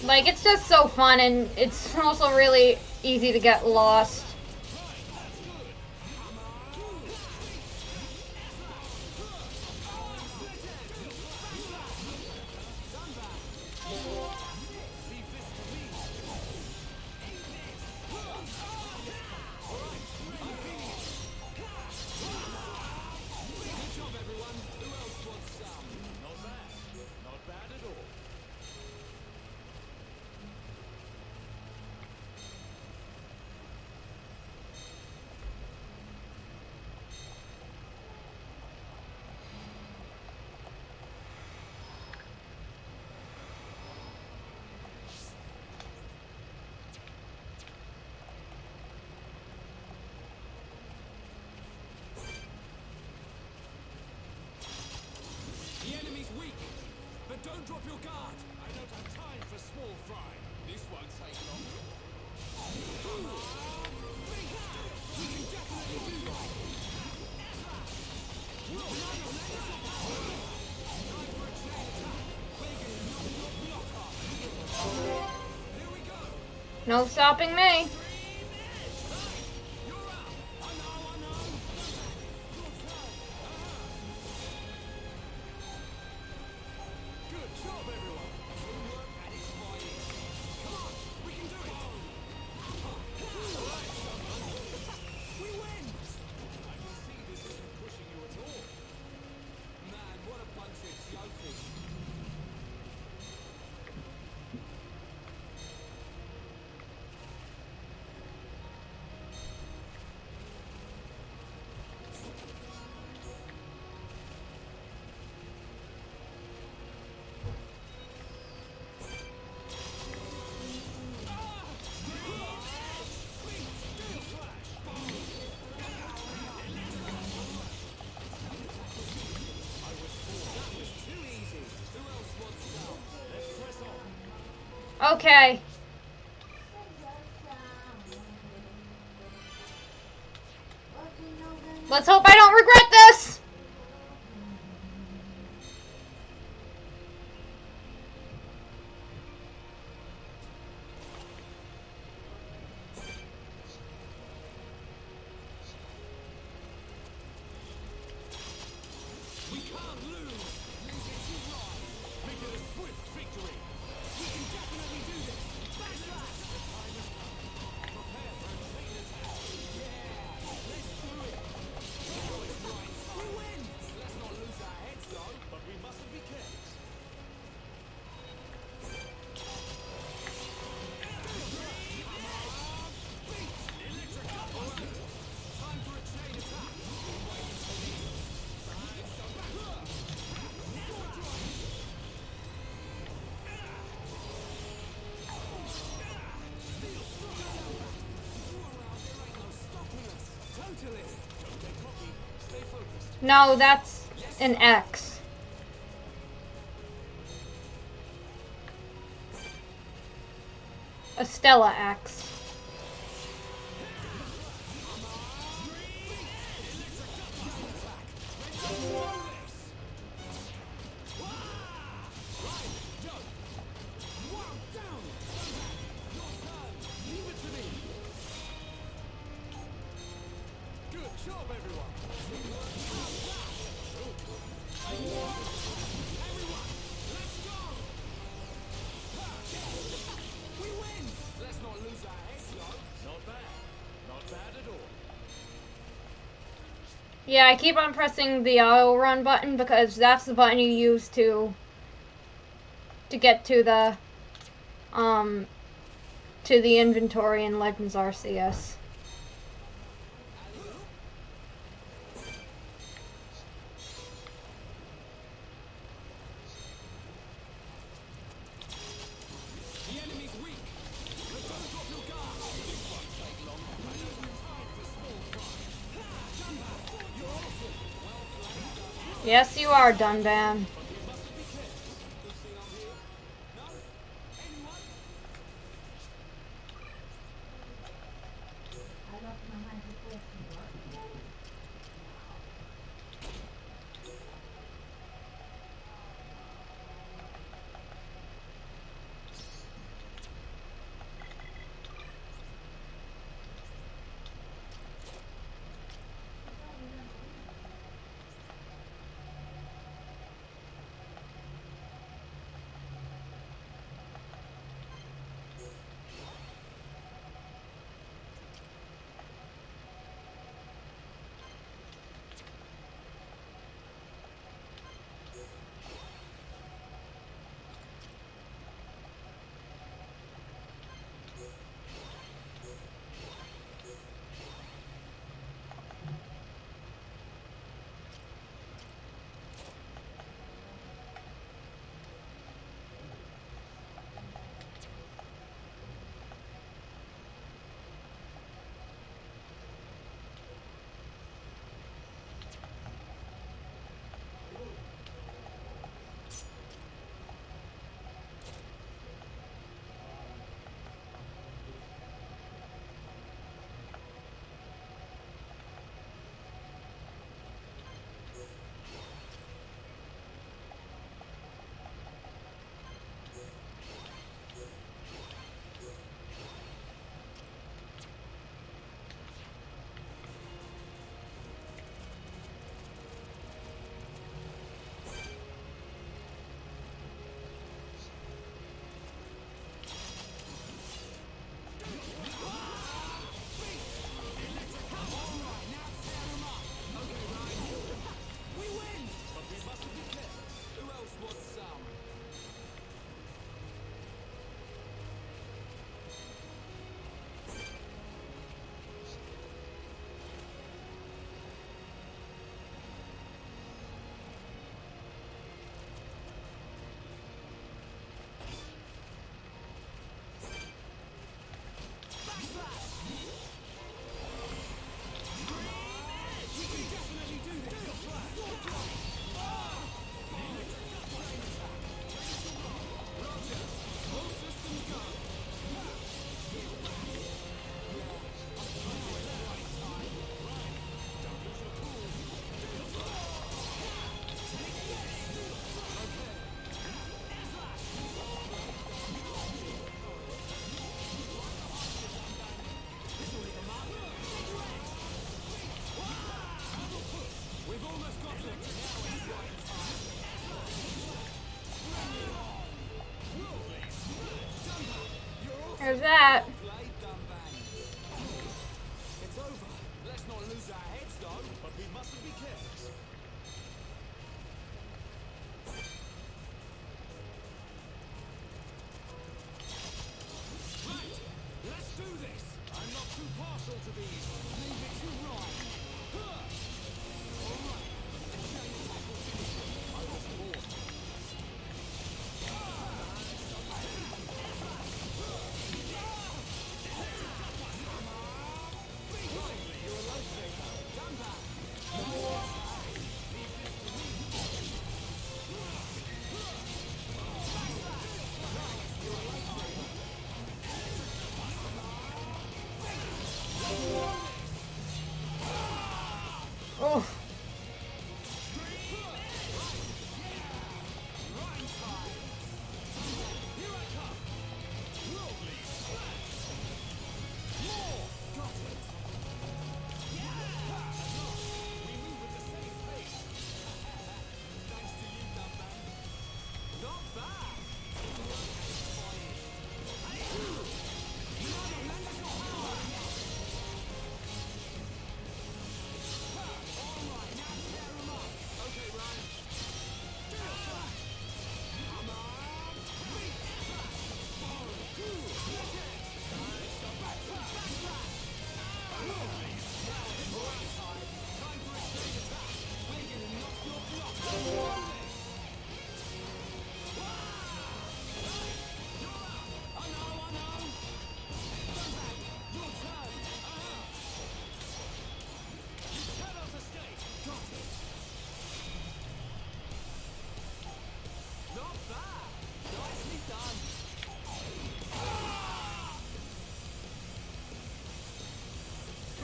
Like, it's just so fun, and it's also really easy to get lost. No stopping me. Good job, everyone. Teamwork at its finest. Come on, we can do it. We win. I can see this isn't pushing you at all. Man, what a bunch of jokers. Okay. Let's hope I don't regret this. We can't lose. Use it to rise. Make it a swift victory. We can definitely do this. Bash that. The time has come. Prepare for a chain attack. Yeah, let's do it. We win. Let's not lose our heads though. But we mustn't be careless. Time for a chain attack. Totally. Don't get cocky. Stay focused. No, that's an X. A Stella X. Good job, everyone. Let's go. We win. Let's not lose our heads, though. Not bad. Not bad at all. Yeah, I keep on pressing the auto run button because that's the button you use to get to the inventory in Legends Arceus. The enemy's weak, but don't drop your guard. This won't take long. I know we're time for small fun. You're awesome. Well played. Yes, you are, Dunban. But we mustn't be careless. Good thing I'm here. No? Anyone? There's that. Played, Dunban. It's over. Let's not lose our heads, though. But we mustn't be careless. Right. Let's do this. I'm not too partial to these. Leave it to right. Huh. All right. Exchange tackle finisher. I was bored. Oh.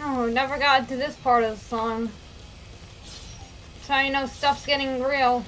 Oh, never got to this part of the song. That's how you know stuff's getting real.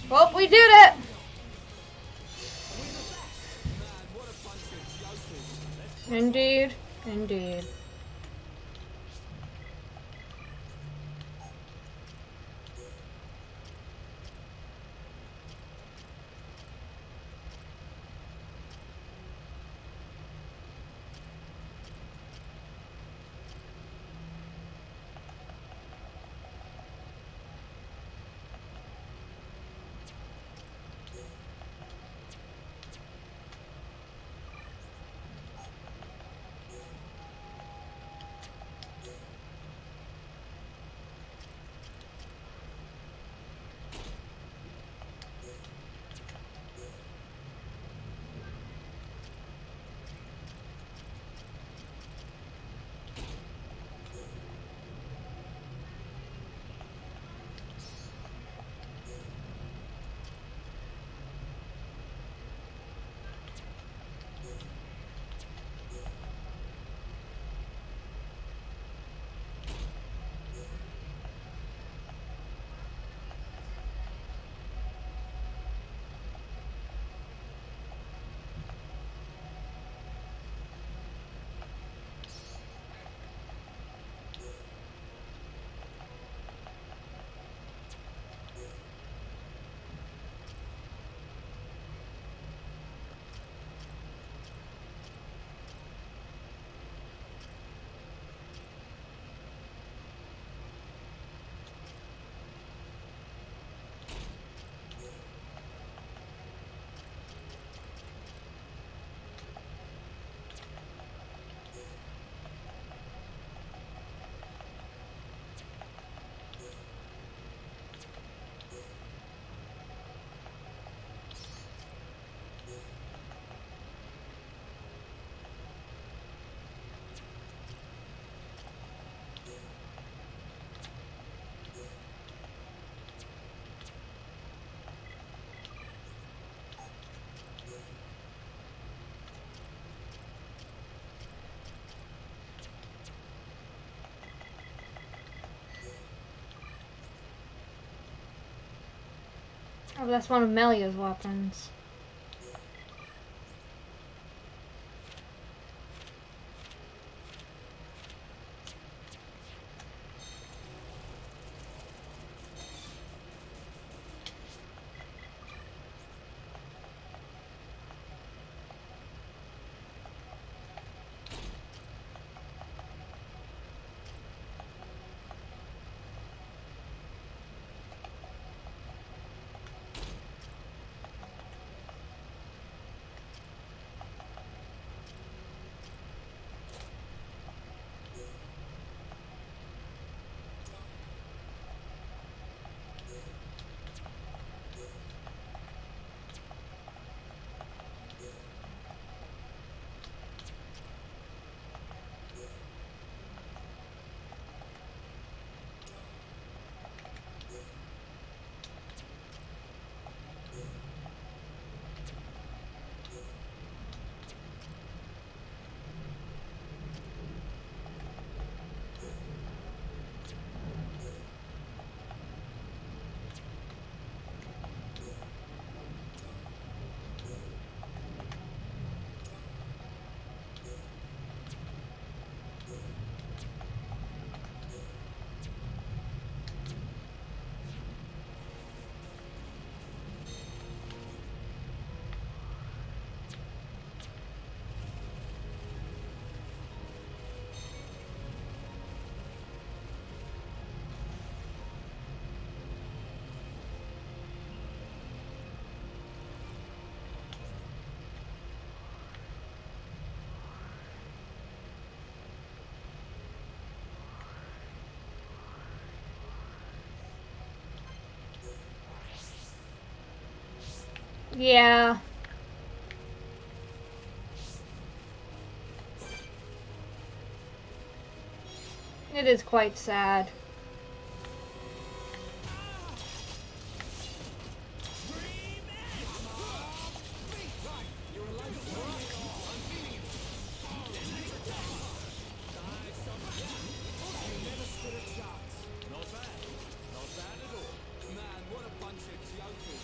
Well, we did it! Indeed, indeed. Oh, that's one of Melia's weapons. Yeah. It is quite sad. Not bad. Not bad at all. Man, what a bunch of jokers.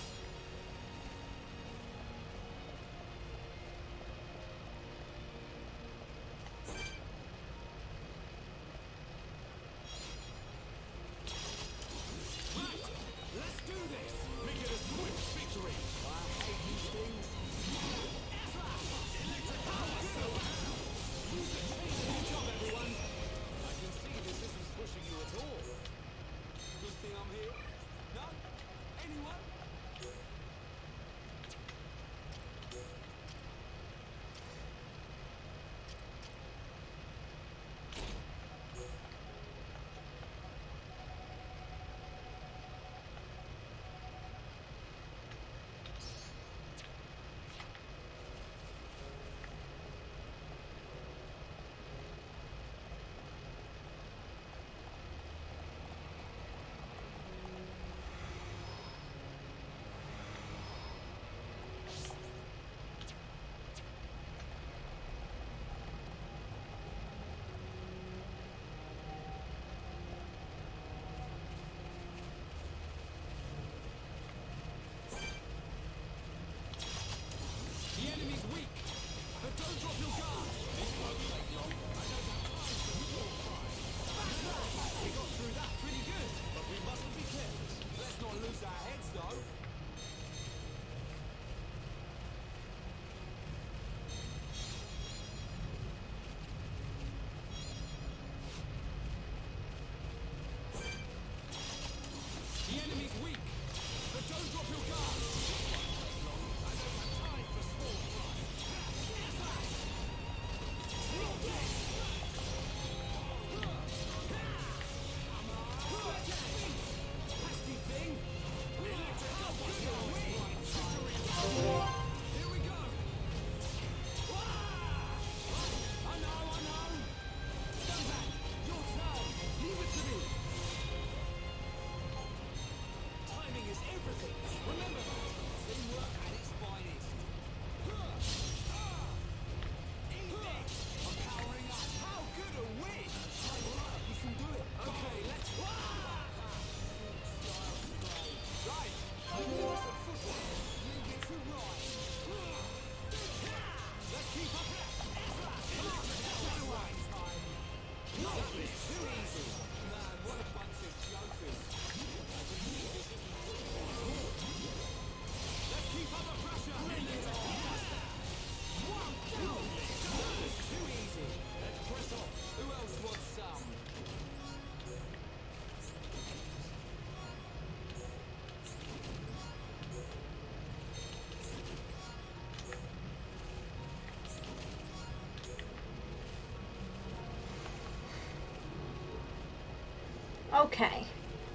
Okay,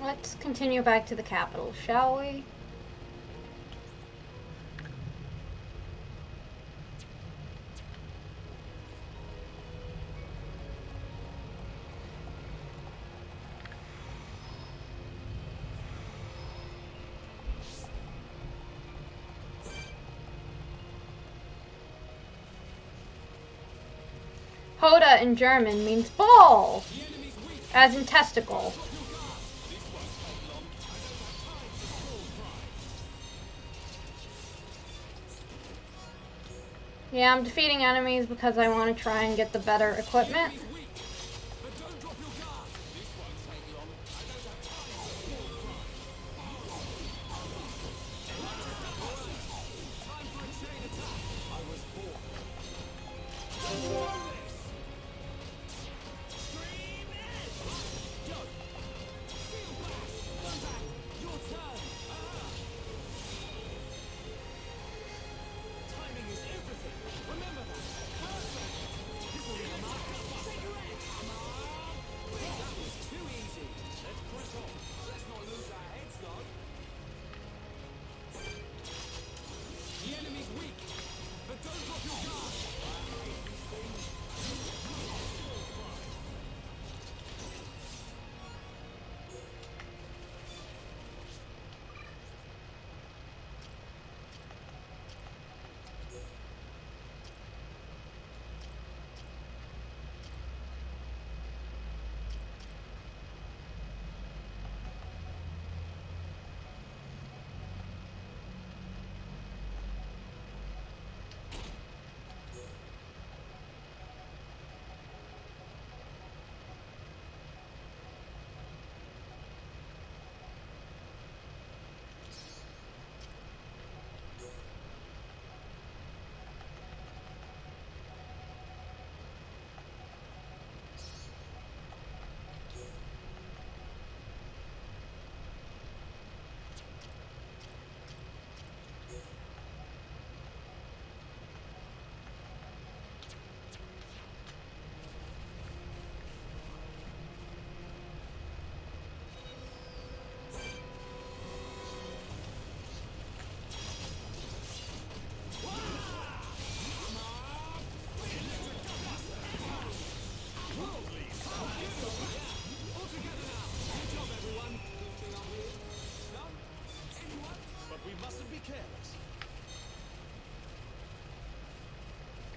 let's continue back to the capital, shall we? Hoda in German means ball, as in testicle. Yeah, I'm defeating enemies because I want to try and get the better equipment.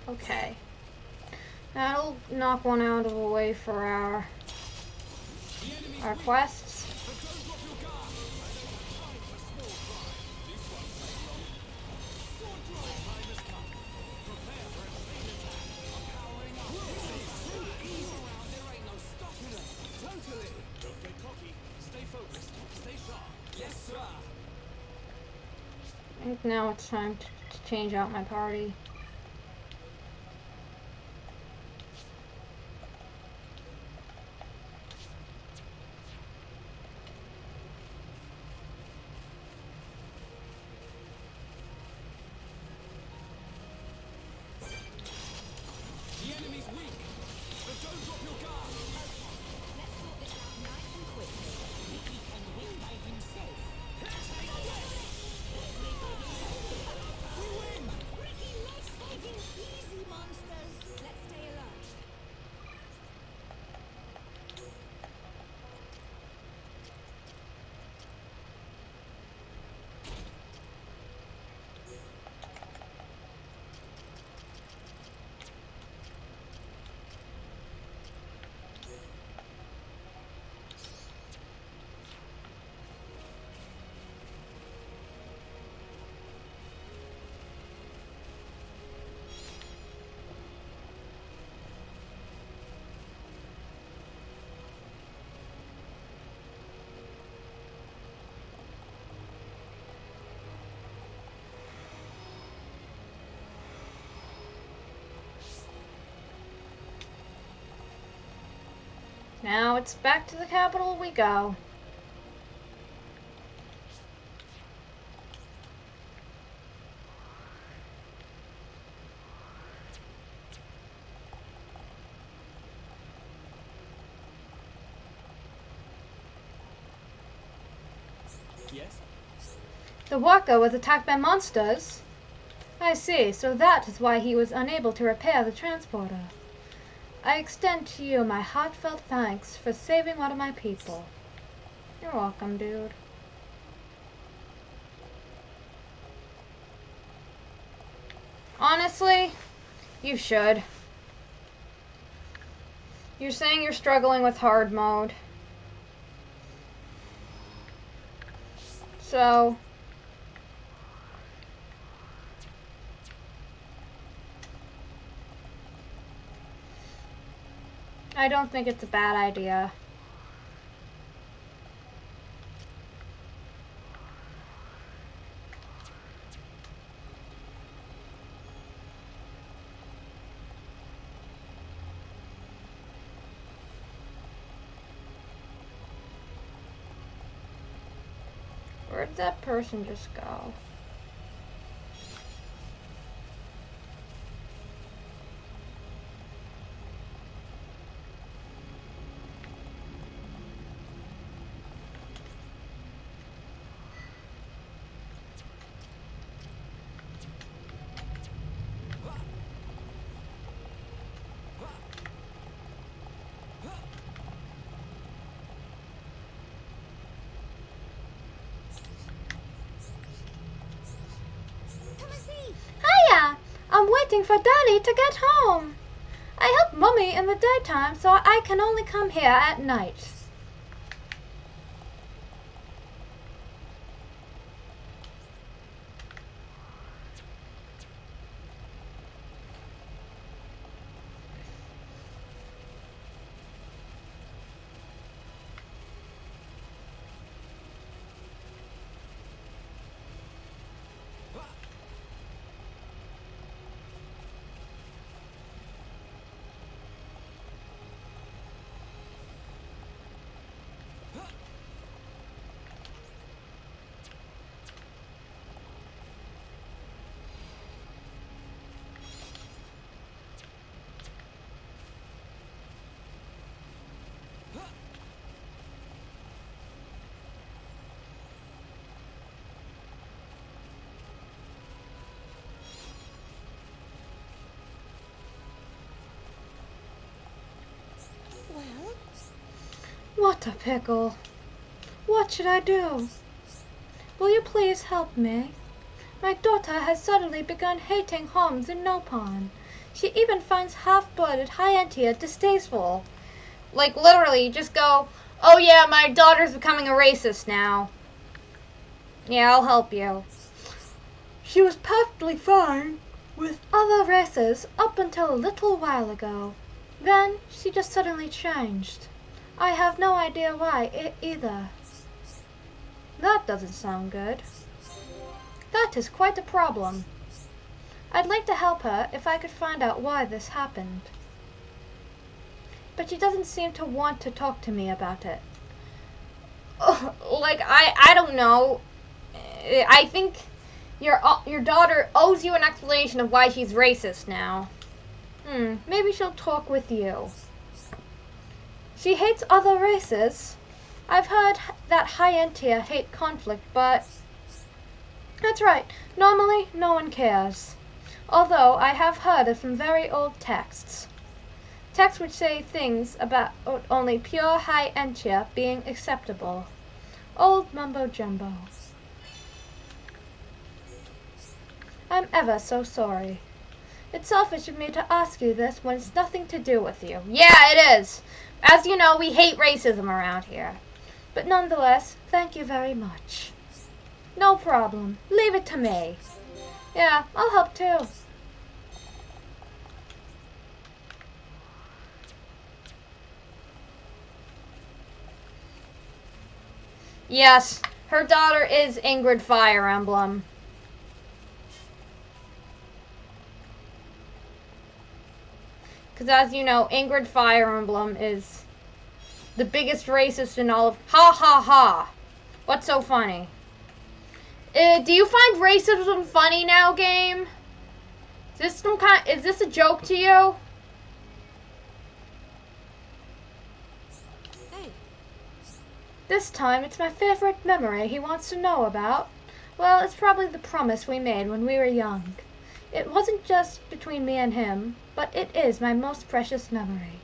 Okay. That'll knock one out of the way for our quests. I think now it's time to change out my party. Now it's back to the capital we go. Yes? The walker was attacked by monsters? I see, so that is why he was unable to repair the transporter. I extend to you my heartfelt thanks for saving one of my people. You're welcome, dude. Honestly, you should. You're saying you're struggling with hard mode. So, I don't think it's a bad idea. Where'd that person just go? Hiya! I'm waiting for Daddy to get home. I help Mummy in the daytime, so I can only come here at night. Well, What a pickle. What should I do? Will you please help me? My daughter has suddenly begun hating Homs in Nopon. She even finds half-blooded Hyentia distasteful. Like, literally, just go, oh yeah, my daughter's becoming a racist now. Yeah, I'll help you. She was perfectly fine with other races up until a little while ago. Then, she just suddenly changed. I have no idea why either. That doesn't sound good. That is quite a problem. I'd like to help her if I could find out why this happened. But she doesn't seem to want to talk to me about it. Like, I don't know. I think your daughter owes you an explanation of why she's racist now. Maybe she'll talk with you. She hates other races. I've heard that Hyentia hate conflict, but that's right. Normally, no one cares. Although I have heard of some very old texts. Texts which say things about only pure Hyentia being acceptable. Old mumbo-jumbo. I'm ever so sorry. It's selfish of me to ask you this when it's nothing to do with you. Yeah, it is. As you know, we hate racism around here. But nonetheless, thank you very much. No problem. Leave it to me. Yeah, I'll help too. Yes, her daughter is Ingrid Fire Emblem. Because as you know, Ingrid Fire Emblem is the biggest racist in all of... Ha ha ha! What's so funny? Do you find racism funny now, game? Is this a joke to you? Hey, This time it's my favorite memory he wants to know about. Well, it's probably the promise we made when we were young. It wasn't just between me and him, but it is my most precious memory.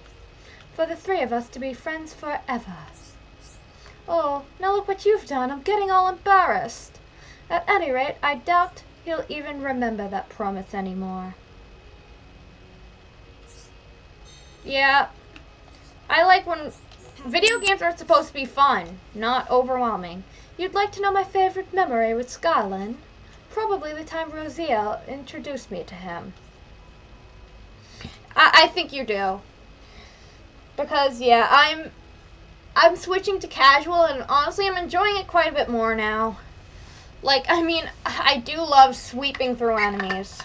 For the three of us to be friends forever. Oh, now look what you've done. I'm getting all embarrassed. At any rate, I doubt he'll even remember that promise anymore. Yeah, I like when video games are supposed to be fun, not overwhelming. You'd like to know my favorite memory with Skylan? Probably the time Rosiel introduced me to him. I think you do. Because, yeah, I'm switching to casual, and honestly, I'm enjoying it quite a bit more now. Like, I mean, I do love sweeping through enemies.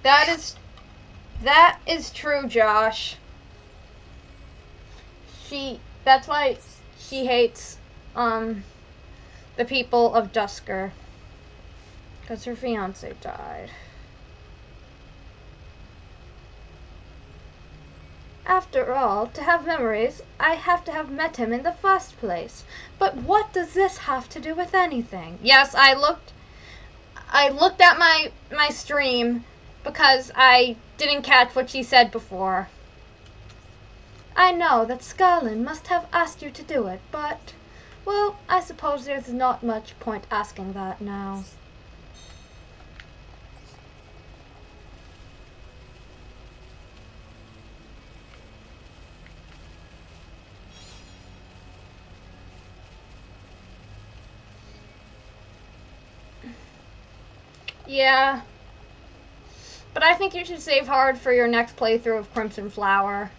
That is true, Josh. That's why she hates, the people of Dusker. Because her fiance died. After all, to have memories, I have to have met him in the first place. But what does this have to do with anything? Yes, I looked at my stream because I didn't catch what she said before. I know that Scarlin must have asked you to do it, but, well, I suppose there's not much point asking that now. Yeah. But I think you should save hard for your next playthrough of Crimson Flower.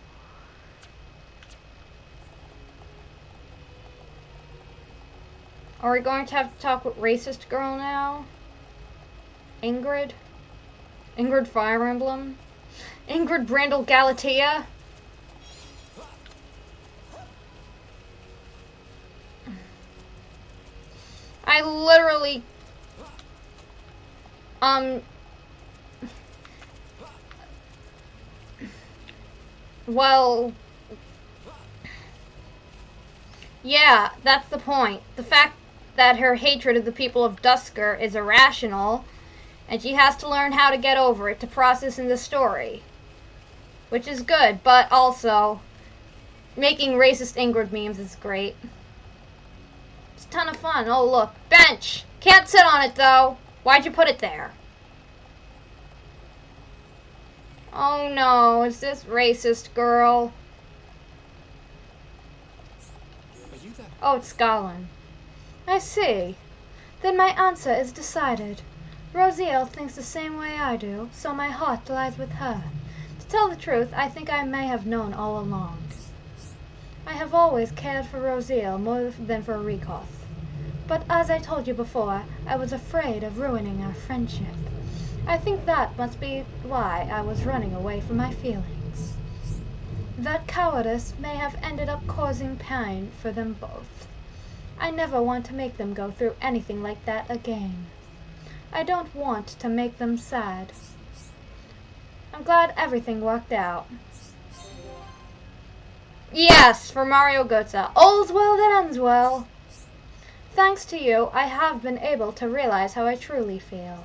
Are we going to have to talk with Racist Girl now? Ingrid? Ingrid Fire Emblem? Ingrid Brandel Galatea? I literally... Well... Yeah, that's the point. The fact that her hatred of the people of Dusker is irrational, and she has to learn how to get over it to process in the story. Which is good, but also, making racist Ingrid memes is great. It's a ton of fun. Oh, look. Bench! Can't sit on it, though. Why'd you put it there? Oh, no. Is this racist girl? Are you there? Oh, it's Scotland. I see. Then my answer is decided. Rosiel thinks the same way I do, so my heart lies with her. To tell the truth, I think I may have known all along. I have always cared for Rosiel more than for Rikoth. But as I told you before, I was afraid of ruining our friendship. I think that must be why I was running away from my feelings. That cowardice may have ended up causing pain for them both. I never want to make them go through anything like that again. I don't want to make them sad. I'm glad everything worked out. Yes, for Mario Gotza. All's well that ends well. Thanks to you, I have been able to realize how I truly feel.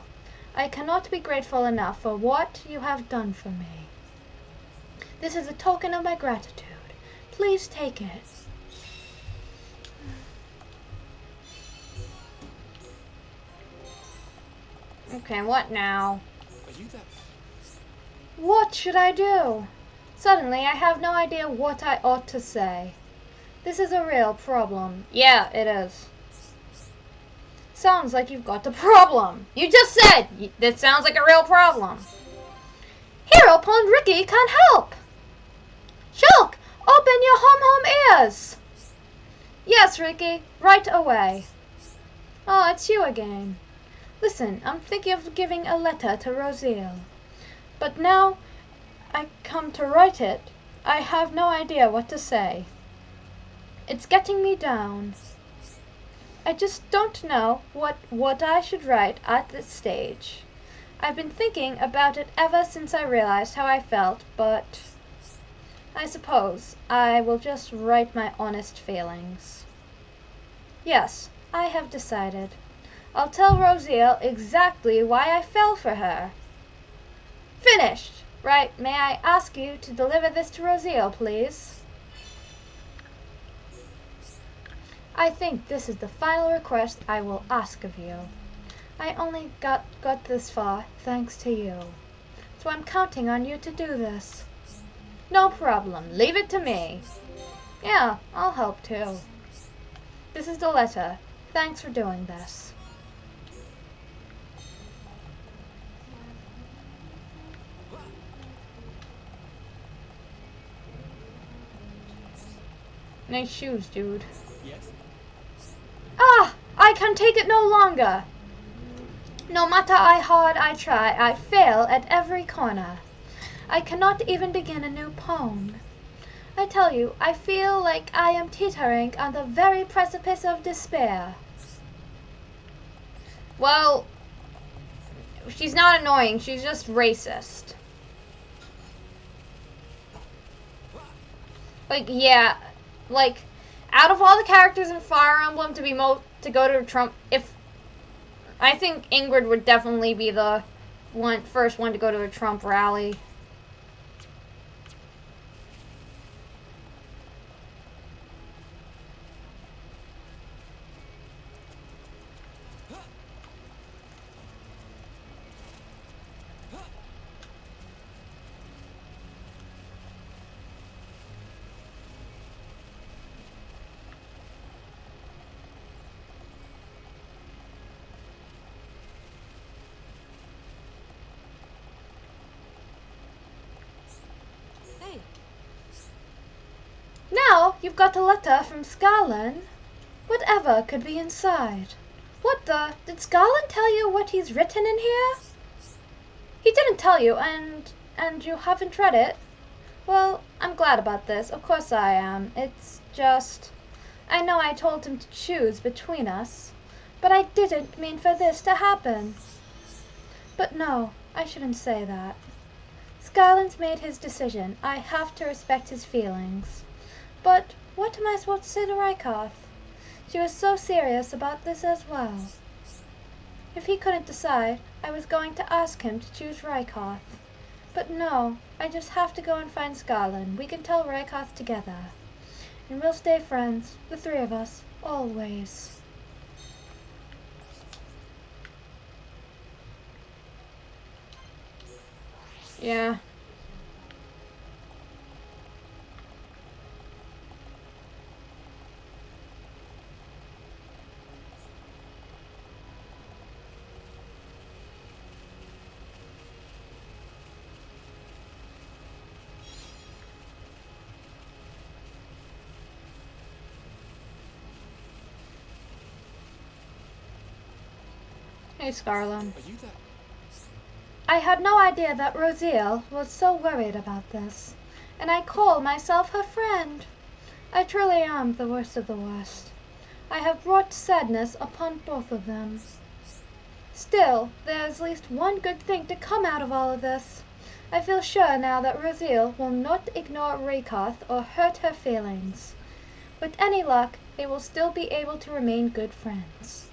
I cannot be grateful enough for what you have done for me. This is a token of my gratitude. Please take it. Okay, what now? Are you there? What should I do? Suddenly, I have no idea what I ought to say. This is a real problem. Yeah, it is. Sounds like you've got a problem. You just said that sounds like a real problem. Hereupon Ricky can help. Shulk, open your hum ears. Yes, Ricky, right away. Oh, it's you again. Listen, I'm thinking of giving a letter to Rosiel. But now I come to write it, I have no idea what to say. It's getting me down. I just don't know what I should write at this stage. I've been thinking about it ever since I realized how I felt, but I suppose I will just write my honest feelings. Yes, I have decided. I'll tell Rosiel exactly why I fell for her. Finished! Right, may I ask you to deliver this to Rosiel, please? I think this is the final request I will ask of you. I only got this far thanks to you. So I'm counting on you to do this. No problem. Leave it to me. Yeah, I'll help too. This is the letter. Thanks for doing this. Nice shoes, dude. Yes? Ah! I can take it no longer! No matter how hard I try, I fail at every corner. I cannot even begin a new poem. I tell you, I feel like I am teetering on the very precipice of despair. Well, she's not annoying, she's just racist. Like, yeah, like, out of all the characters in Fire Emblem to go to Trump, I think Ingrid would definitely be the first one to go to a Trump rally. Hey, Now you've got a letter from Scarlin. Whatever could be inside? What the? Did Scarlin tell you what he's written in here? He didn't tell you, and you haven't read it? Well, I'm glad about this. Of course I am. It's just, I know I told him to choose between us, but I didn't mean for this to happen. But no, I shouldn't say that. Scarlin's made his decision. I have to respect his feelings. But what am I supposed to say to Rykard? She was so serious about this as well. If he couldn't decide, I was going to ask him to choose Rykard. But no, I just have to go and find Scarlin. We can tell Rykard together. And we'll stay friends, the three of us, always. Yeah. Hey, Scarlin. Are you that? I had no idea that Rosiel was so worried about this, and I call myself her friend. I truly am the worst of the worst. I have brought sadness upon both of them. Still, there is at least one good thing to come out of all of this. I feel sure now that Rosiel will not ignore Rykard or hurt her feelings. With any luck, they will still be able to remain good friends.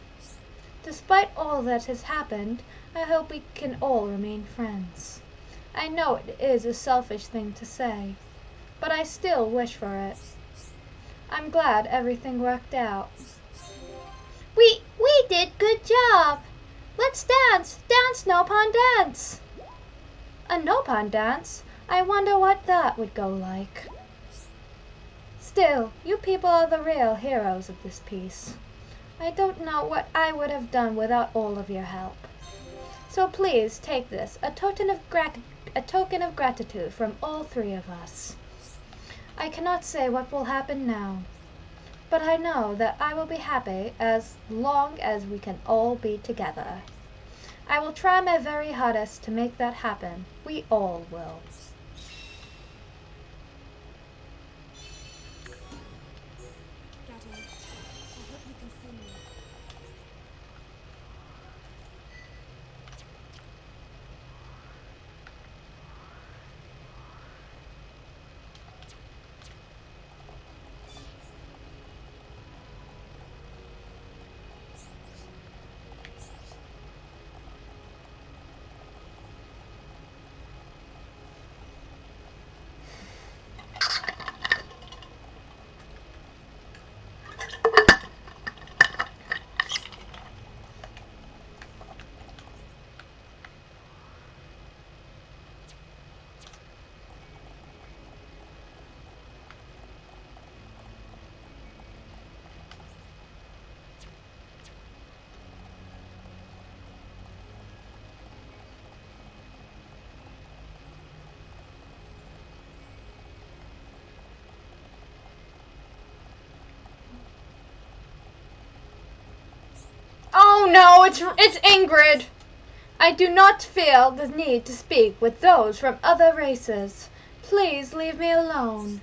Despite all that has happened, I hope we can all remain friends. I know it is a selfish thing to say, but I still wish for it. I'm glad everything worked out. We did good job. Let's dance. Dance, Nopon, dance. A Nopon dance? I wonder what that would go like. Still, you people are the real heroes of this piece. I don't know what I would have done without all of your help. So please take this, a token of gratitude from all three of us. I cannot say what will happen now, but I know that I will be happy as long as we can all be together. I will try my very hardest to make that happen. We all will. Daddy, I hope you can see me. Oh no, it's Ingrid. I do not feel the need to speak with those from other races. Please leave me alone.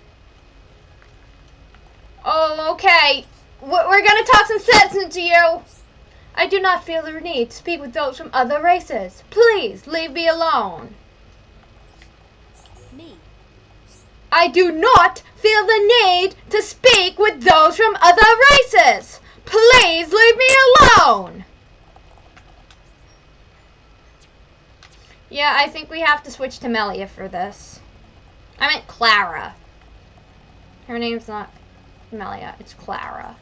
Oh, okay. We're gonna talk some sense into you. I do not feel the need to speak with those from other races. Please leave me alone. Me. I do not feel the need to speak with those from other races. Please leave me alone. Yeah, I think we have to switch to Melia for this. I meant Clara. Her name's not Melia, it's Clara.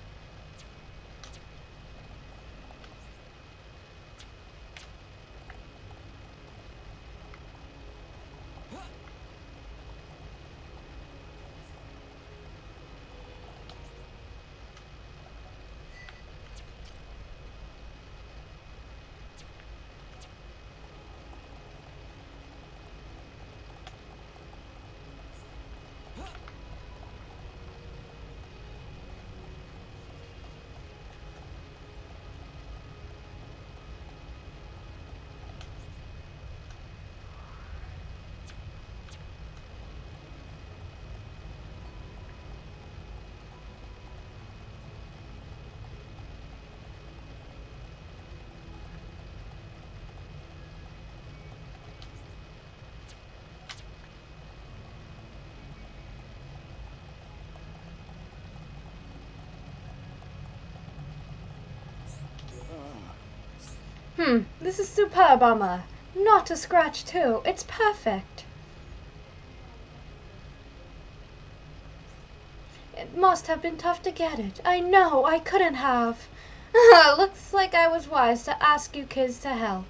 This is superb armor. Not a scratch too. It's perfect. It must have been tough to get it. I know, I couldn't have. Looks like I was wise to ask you kids to help.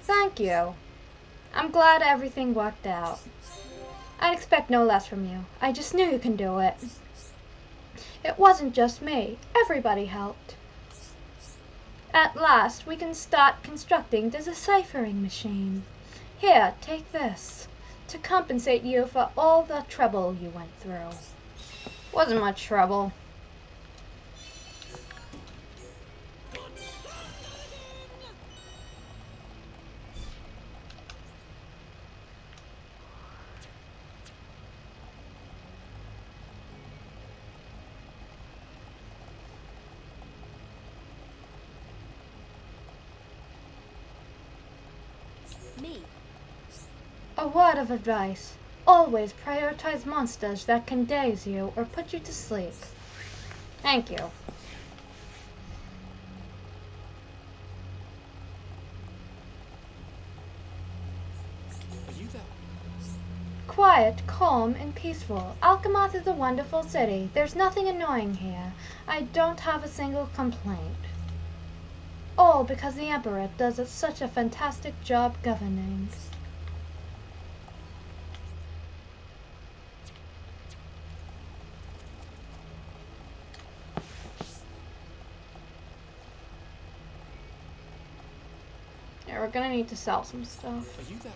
Thank you. I'm glad everything worked out. I'd expect no less from you. I just knew you can do it. It wasn't just me. Everybody helped. At last, we can start constructing the deciphering machine. Here, take this, to compensate you for all the trouble you went through. Wasn't much trouble. Me. A word of advice. Always prioritize monsters that can daze you or put you to sleep. Thank you. Are you there? Quiet, calm, and peaceful. Alchemath is a wonderful city. There's nothing annoying here. I don't have a single complaint. All because the Emperor does such a fantastic job governing. Yeah, we're gonna need to sell some stuff. Are you there?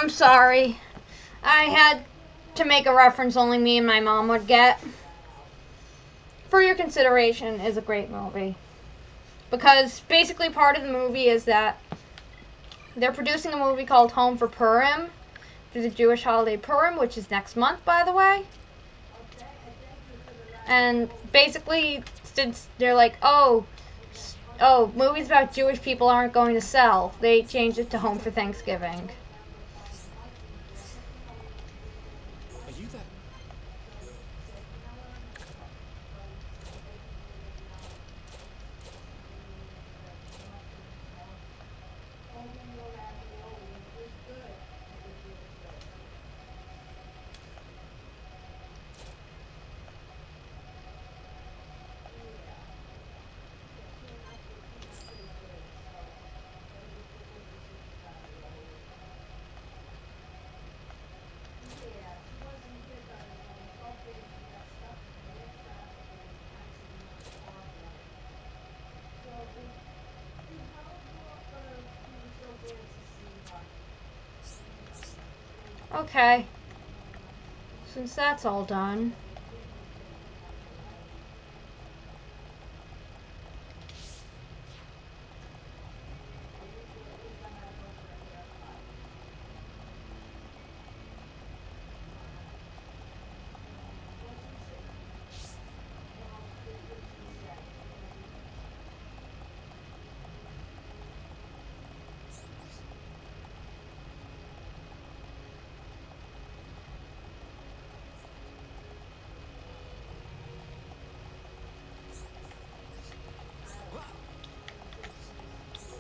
I'm sorry. I had to make a reference only me and my mom would get. For Your Consideration is a great movie. Because basically part of the movie is that they're producing a movie called Home for Purim, for the Jewish holiday Purim, which is next month, by the way. And basically, since they're like, oh, movies about Jewish people aren't going to sell, they changed it to Home for Thanksgiving. Are you that? Okay. Since that's all done.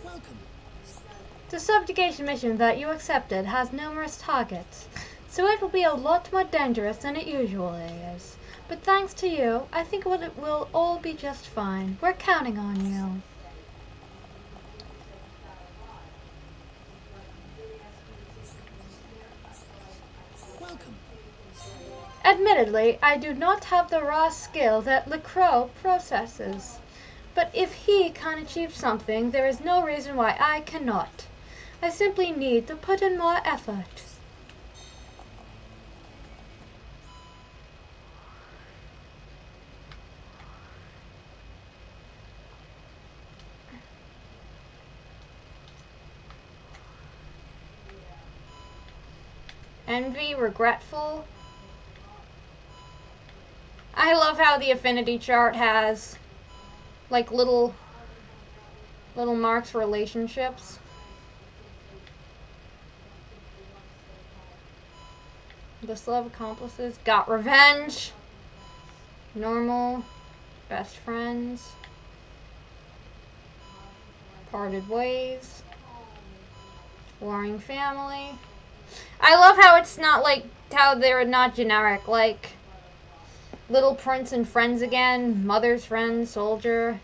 Welcome. The subjugation mission that you accepted has numerous targets, so it will be a lot more dangerous than it usually is. But thanks to you, I think it will all be just fine. We're counting on you. Welcome. Admittedly, I do not have the raw skill that LeCroix possesses. But if he can achieve something, there is no reason why I cannot. I simply need to put in more effort. Envy, regretful. I love how the affinity chart has like little marks for relationships. This love accomplices. Got revenge. Normal. Best friends. Parted ways. Warring family. I love how it's not like how they're not generic, like Little Prince and Friends again, Mother's Friend, Soldier.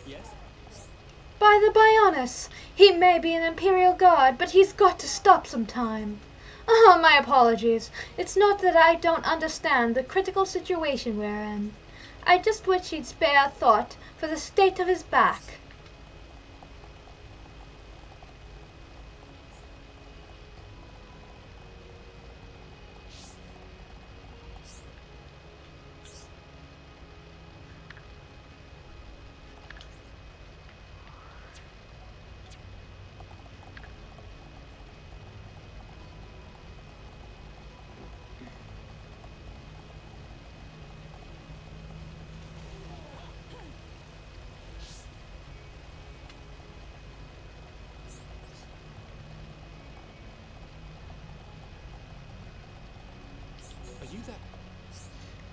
Yes? By the Bionis, he may be an Imperial Guard, but he's got to stop sometime. Oh, my apologies. It's not that I don't understand the critical situation we're in. I just wish he'd spare a thought for the state of his back. Are you that?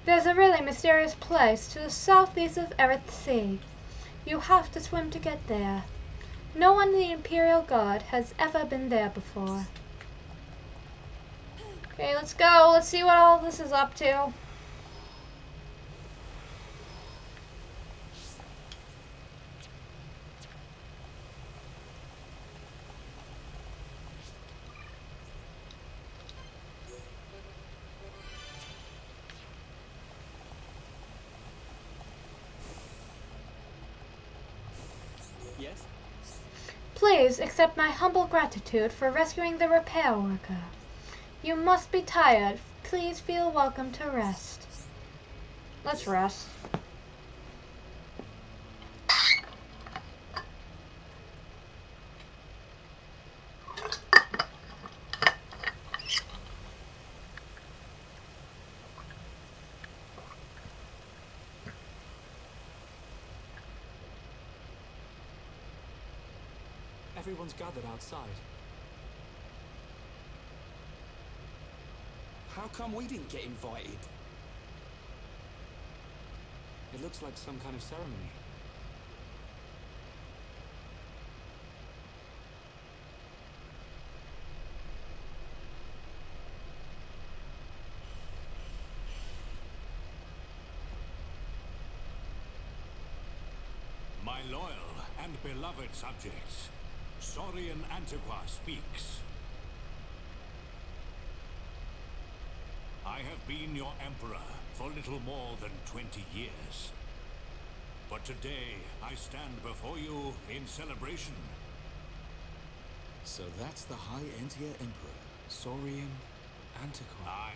There's a really mysterious place to the southeast of Earth Sea. You have to swim to get there. No one in the Imperial Guard has ever been there before. Okay, let's go. Let's see what all this is up to. Yes? Please accept my humble gratitude for rescuing the repair worker. You must be tired. Please feel welcome to rest. Let's rest. Everyone's gathered outside. How come we didn't get invited? It looks like some kind of ceremony. My loyal and beloved subjects, Saurian Antiqua speaks. I have been your emperor for little more than 20 years. But today, I stand before you in celebration. So that's the High Entia Emperor, Saurian Antiqua. I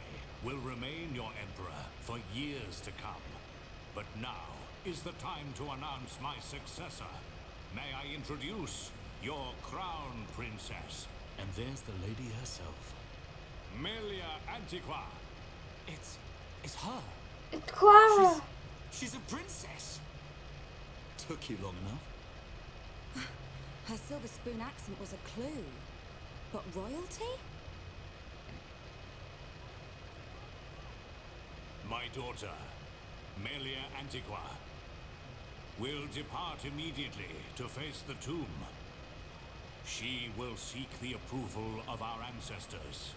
will remain your emperor for years to come. But now is the time to announce my successor. May I introduce your crown princess? And there's the lady herself. Melia Antiqua. It's her. It's Clara. She's a princess. Took you long enough. Her silver spoon accent was a clue. But royalty? My daughter, Melia Antiqua, will depart immediately to face the tomb. She will seek the approval of our ancestors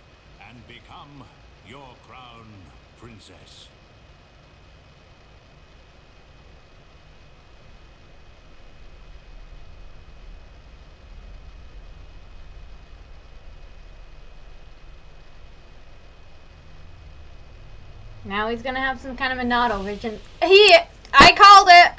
and become your crown princess. Now he's gonna have some kind of Minato vision. I called it!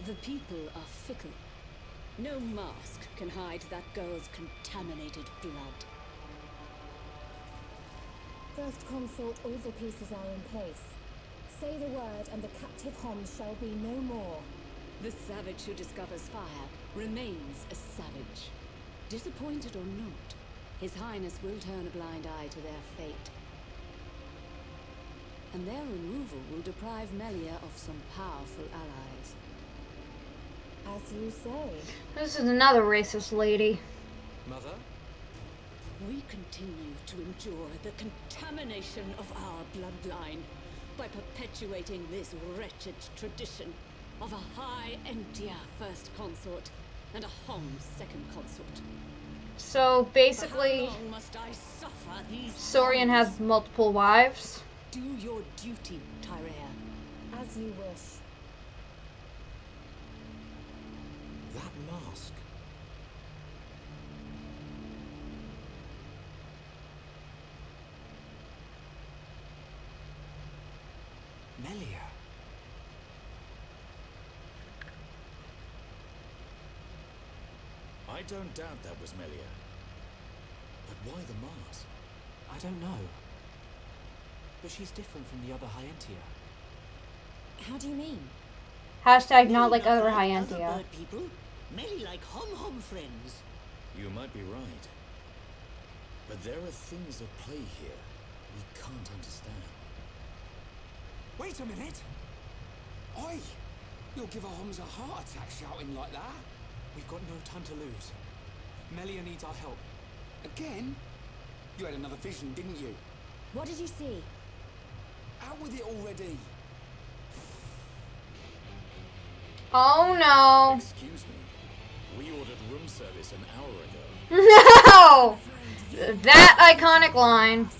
The people are fickle. No mask can hide that girl's contaminated blood. First Consort, all the pieces are in place. Say the word and the captive Homs shall be no more. The savage who discovers fire remains a savage. Disappointed or not, His Highness will turn a blind eye to their fate. And their removal will deprive Melia of some powerful allies. As you say. This is another racist lady. Mother? We continue to endure the contamination of our bloodline by perpetuating this wretched tradition of a High Entia first consort and a Homs second consort. So basically, For how long must I suffer these Saurian wrongs? has multiple wives. Do your duty, Tyrea. As you wish. That mask. Melia. I don't doubt that was Melia. But why the mask? I don't know. But she's different from the other High Entia. How do you mean? Hashtag not like other Other Hyantia. bird people. Many like hom friends. You might be right. But there are things at play here we can't understand. Wait a minute! Oi! You'll give our Homs a heart attack shouting like that. We've got no time to lose. Melia needs our help. Again? You had another vision, didn't you? What did you see? Out with it already! Oh no. Excuse me. We ordered room service an hour ago. No! That iconic line.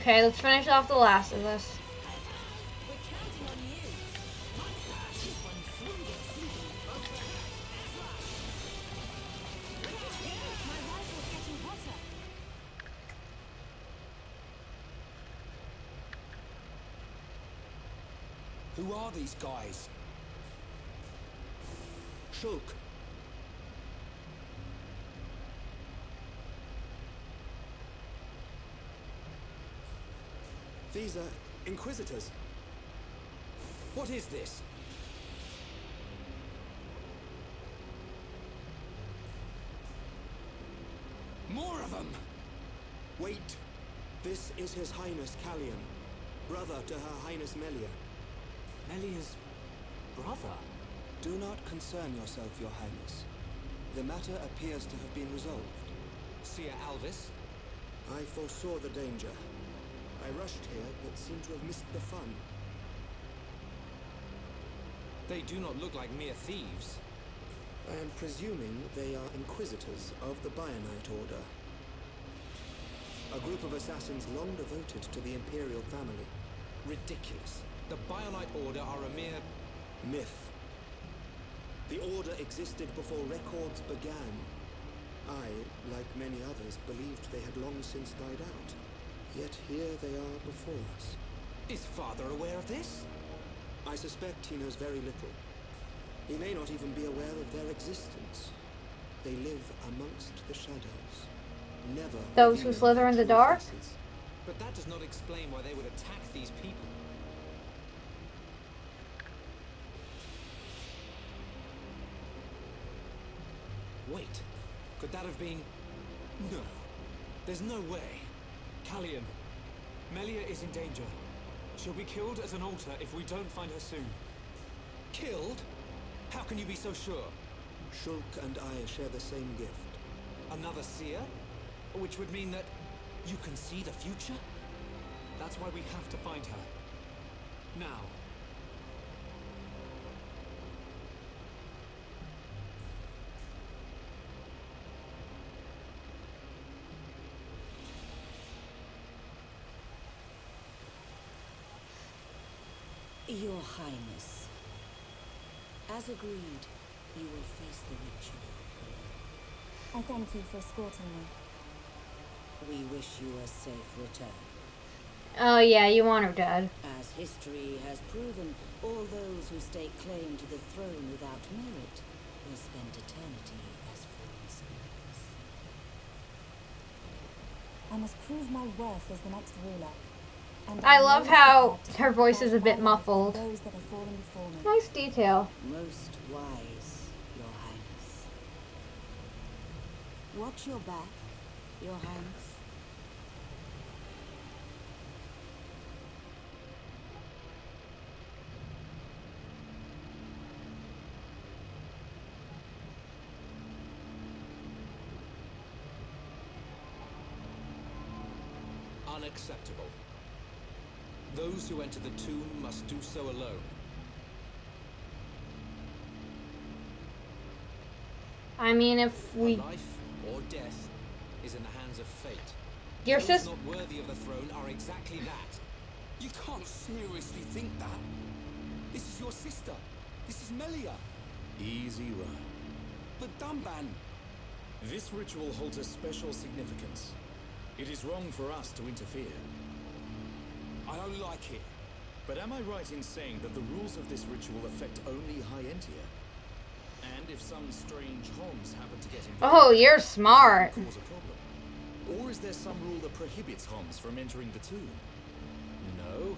Okay, let's finish off the last of this. Who are these guys? Shulk. These are Inquisitors. What is this? More of them! Wait. This is His Highness Callian, brother to Her Highness Melia. Melia's brother? Do not concern yourself, Your Highness. The matter appears to have been resolved. Seer Alvis? I foresaw the danger. I rushed here, but seem to have missed the fun. They do not look like mere thieves. I am presuming they are Inquisitors of the Bionite Order. A group of assassins long devoted to the Imperial family. Ridiculous. The Bionite Order are a mere... myth. The Order existed before records began. I, like many others, believed they had long since died out. Yet here they are before us. Is Father aware of this? I suspect he knows very little. He may not even be aware of their existence. They live amongst the shadows. Never Those who revealing slither in the their true dark? faces. But that does not explain why they would attack these people. Wait, could that have been... No. There's no way. Callian, Melia is in danger. She'll be killed at an altar if we don't find her soon. Killed? How can you be so sure? Shulk and I share the same gift. Another seer? Which would mean that you can see the future? That's why we have to find her. Now. Your Highness, as agreed, you will face the ritual. I thank you for escorting me. We wish you a safe return. Oh yeah, you want her dead. As history has proven, all those who stake claim to the throne without merit will spend eternity as fallen spirits. I must prove my worth as the next ruler. And I am love always how prepared to her voice is a bit sacrifice my life for muffled. those that have fallen before me. Nice detail. Most wise, Your Highness. Watch your back, Your Highness. Unacceptable. Those who enter the tomb must do so alone. I mean, if we... Life or death is in the hands of fate. Your Those sis... not worthy of the throne are exactly that. You can't seriously think that. This is your sister. This is Melia. Easy ride. But Dunban. This ritual holds a special significance. It is wrong for us to interfere. I don't like it. But am I right in saying that the rules of this ritual affect only High Entia? And if some strange Homs happen to get involved... Oh, you're smart. ...it will cause a problem? Or is there some rule that prohibits Homs from entering the tomb? No?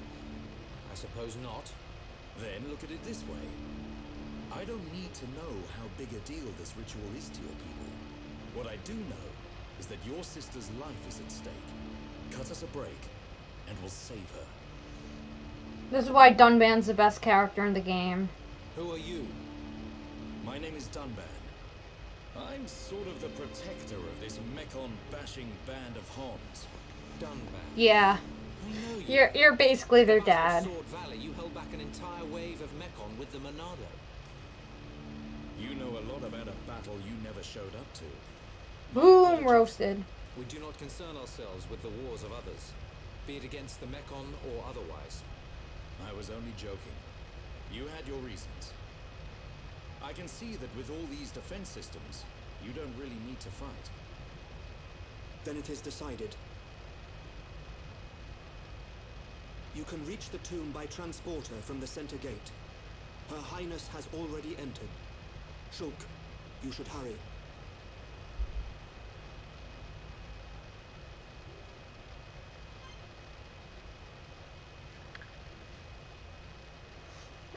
I suppose not. Then look at it this way. I don't need to know how big a deal this ritual is to your people. What I do know is that your sister's life is at stake. Cut us a break, and we'll save her. This is why Dunban's the best character in the game. Who are you? My name is Dunban. I'm sort of the protector of this Mekon-bashing band of Homs. Dunban. Yeah. I know you. You're basically their At the Battle dad. of Sword Valley, you held back an entire wave of Mekon with the Monado. You know a lot about a battle you never showed up to. Boom, roasted. We do not concern ourselves with the wars of others, be it against the Mekon or otherwise. I was only joking. You had your reasons. I can see that with all these defense systems, you don't really need to fight. Then it is decided. You can reach the tomb by transporter from the center gate. Her Highness has already entered. Shulk, you should hurry.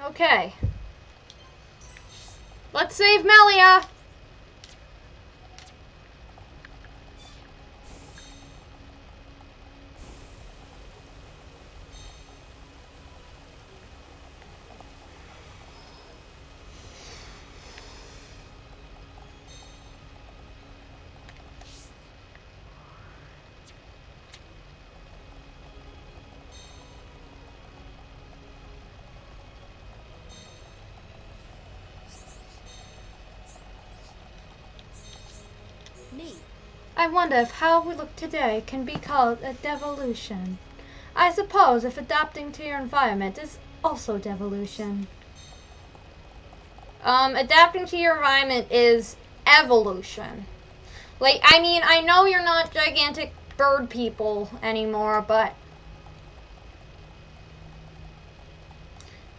Okay. Let's save Melia. Me. I wonder if how we look today can be called a devolution. I suppose if adapting to your environment is also devolution. Adapting to your environment is evolution. Like, I mean, I know you're not gigantic bird people anymore, but...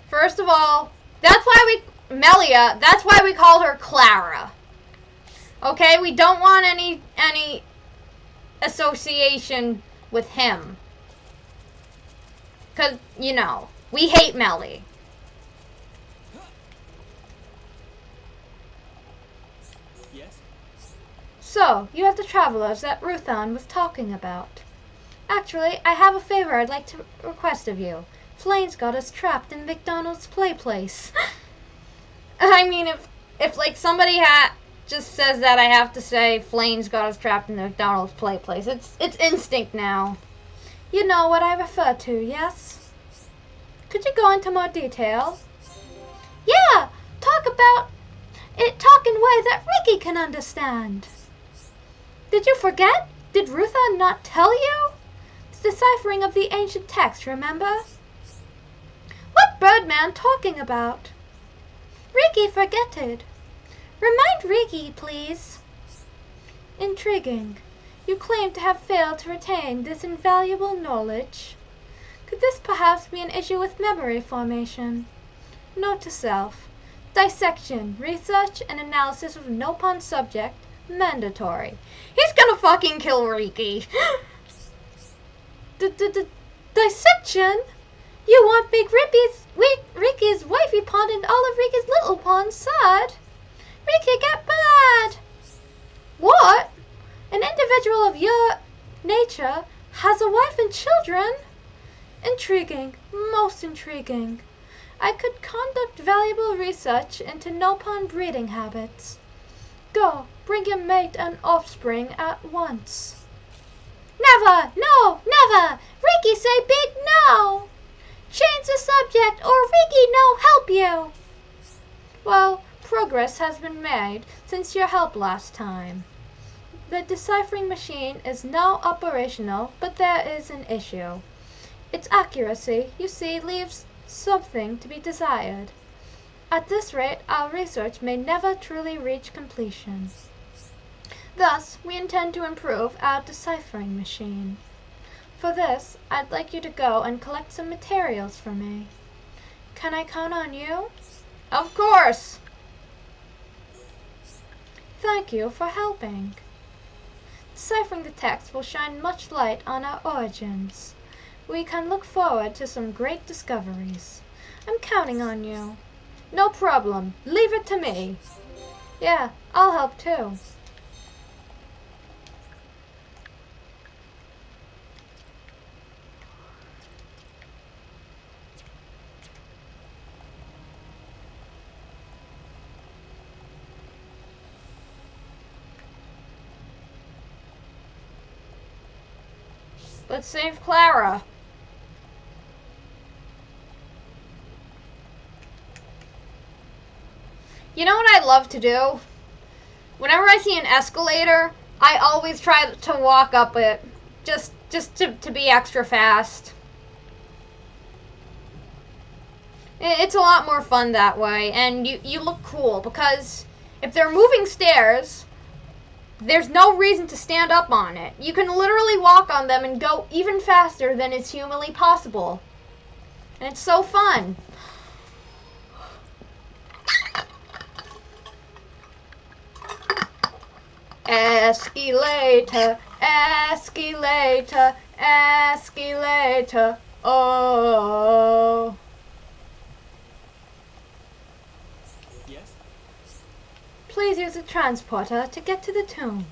First of all, that's why Melia, that's why we called her Clara. Okay, we don't want any association with him. Because, you know, we hate Melly. Yes? So, you have the travelers that Ruthan was talking about. Actually, I have a favor I'd like to request of you. Flames got us trapped in McDonald's play place. I mean, if like somebody just says that, I have to say Flames got us trapped in the McDonald's play place. It's instinct now. You know what I refer to, yes? Could you go into more detail? Yeah, talk in ways that Ricky can understand. Did you forget? Did Rutha not tell you? It's deciphering of the ancient text, remember? What Birdman talking about? Ricky forgetted. Remind Ricky, please. Intriguing. You claim to have failed to retain this invaluable knowledge. Could this perhaps be an issue with memory formation? Note to self. Dissection, research, and analysis of Nopon subject mandatory. He's gonna fucking kill Riki. Dissection? You want Big Ricky's wifey pond and all of Ricky's little pond side? Ricky, get bad! What? An individual of your nature has a wife and children? Intriguing, most intriguing. I could conduct valuable research into no-pond breeding habits. Go, bring your mate and offspring at once. Never! No! Never! Ricky say big no! Change the subject or Ricky no help you! Well, progress has been made since your help last time. The deciphering machine is now operational, but there is an issue. Its accuracy, you see, leaves something to be desired. At this rate, our research may never truly reach completion. Thus, we intend to improve our deciphering machine. For this, I'd like you to go and collect some materials for me. Can I count on you? Of course! Thank you for helping. Deciphering the text will shine much light on our origins. We can look forward to some great discoveries. I'm counting on you. No problem. Leave it to me. Yeah, I'll help too. Let's save Clara. You know what I love to do? Whenever I see an escalator, I always try to walk up it. Just to be extra fast. It's a lot more fun that way, and you look cool, because if they're moving stairs, there's no reason to stand up on it. You can literally walk on them and go even faster than is humanly possible. And it's so fun. Escalator, escalator, escalator, oh. Yes? Please use a transporter to get to the tomb.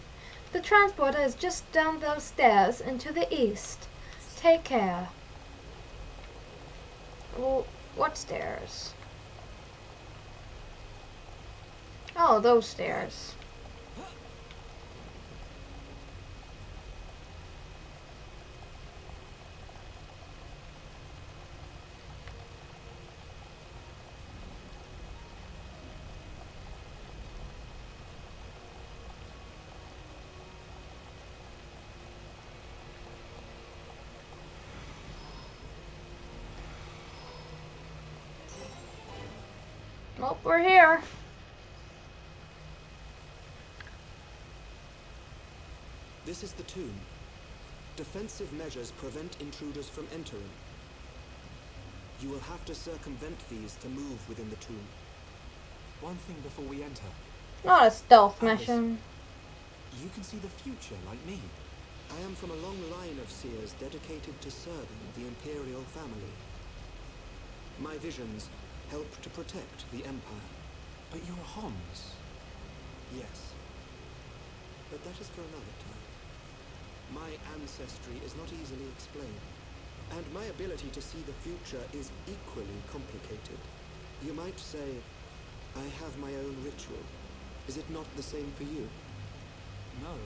The transporter is just down those stairs and to the east. Take care. Well, what stairs? Oh, those stairs. Well, we're here. This is the tomb. Defensive measures prevent intruders from entering. You will have to circumvent these to move within the tomb. One thing before we enter. Not a stealth Alice. mission. You can see the future like me. I am from a long line of seers dedicated to serving the Imperial family. My visions help to protect the Empire. But you're Hans. Yes. But that is for another time. My ancestry is not easily explained, and my ability to see the future is equally complicated. You might say, I have my own ritual. Is it not the same for you? No.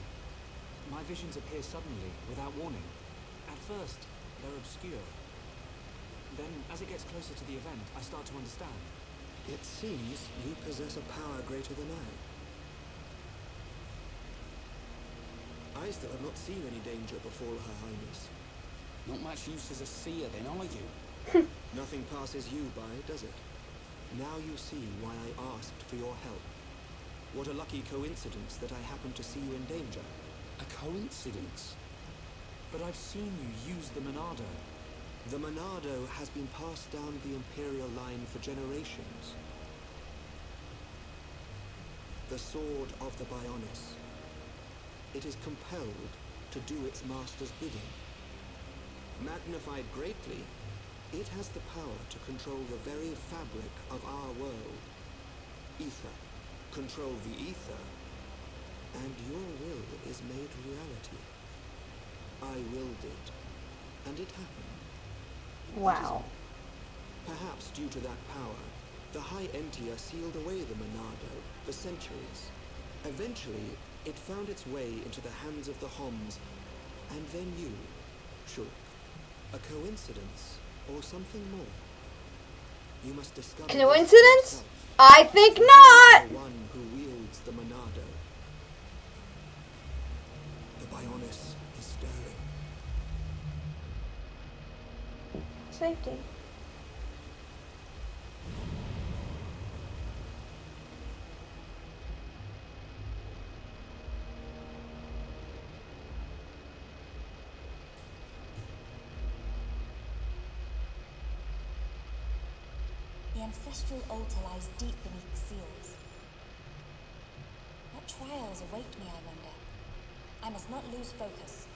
My visions appear suddenly, without warning. At first, they're obscure. Then, as it gets closer to the event, I start to understand. It seems you possess a power greater than I still have not seen any danger befall Her Highness. Not much use as a seer then, are you? Nothing passes you by, does it? Now you see why I asked for your help. What a lucky coincidence that I happened to see you in danger. A coincidence? But I've seen you use the Monado. The Monado has been passed down the Imperial line for generations. The sword of the Bionis. It is compelled to do its master's bidding. Magnified greatly, it has the power to control the very fabric of our world. Ether. Control the ether, and your will is made reality. I willed it, and it happened. Wow. Perhaps due to that power, the High Entia sealed away the Monado for centuries. Eventually, it found its way into the hands of the Homs, and then you, Shulk. A coincidence, or something more? You must discover this for Coincidence? yourself. I think You not! are the one who wields the Monado. The Bionis is stirring. Safety. The ancestral altar lies deep beneath the seals. What trials await me, I wonder? I must not lose focus.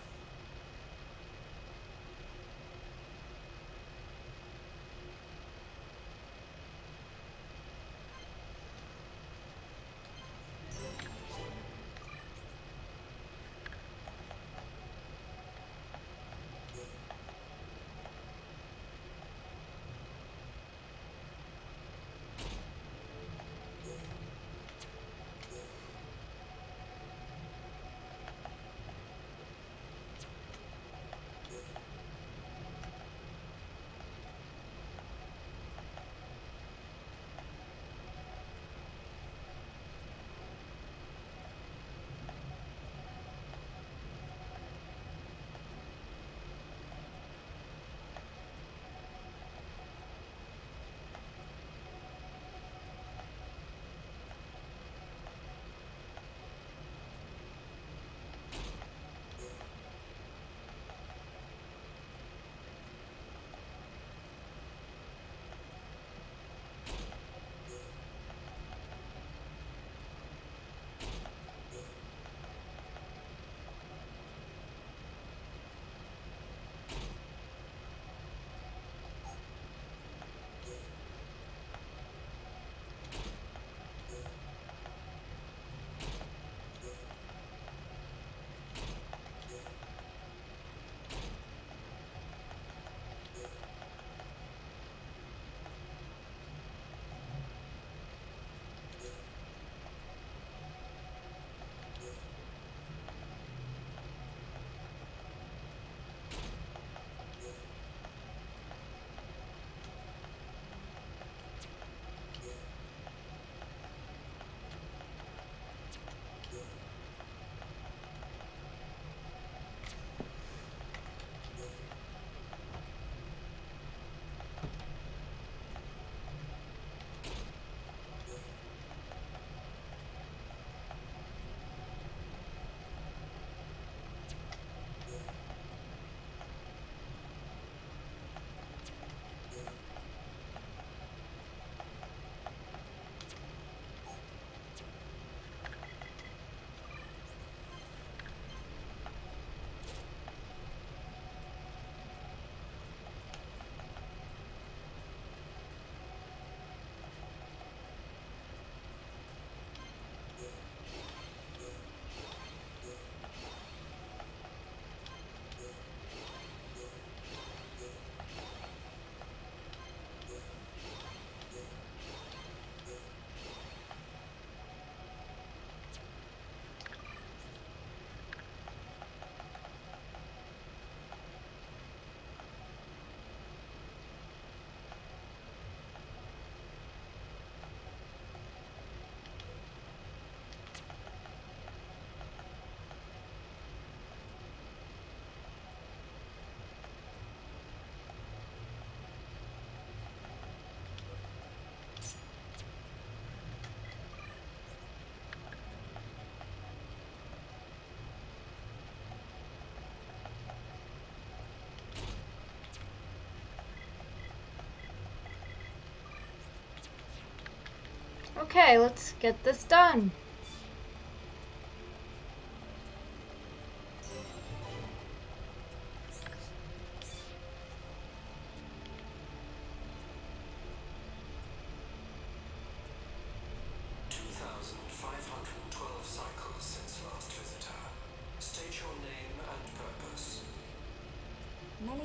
Okay, let's get this done.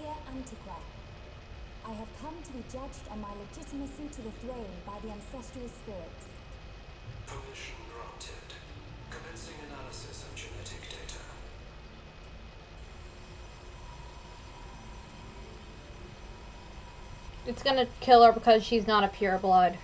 Via Antiqua. I have come to be judged on my legitimacy to the throne by the ancestral spirits. Permission granted. Commencing analysis of genetic data. It's gonna kill her because she's not a pureblood.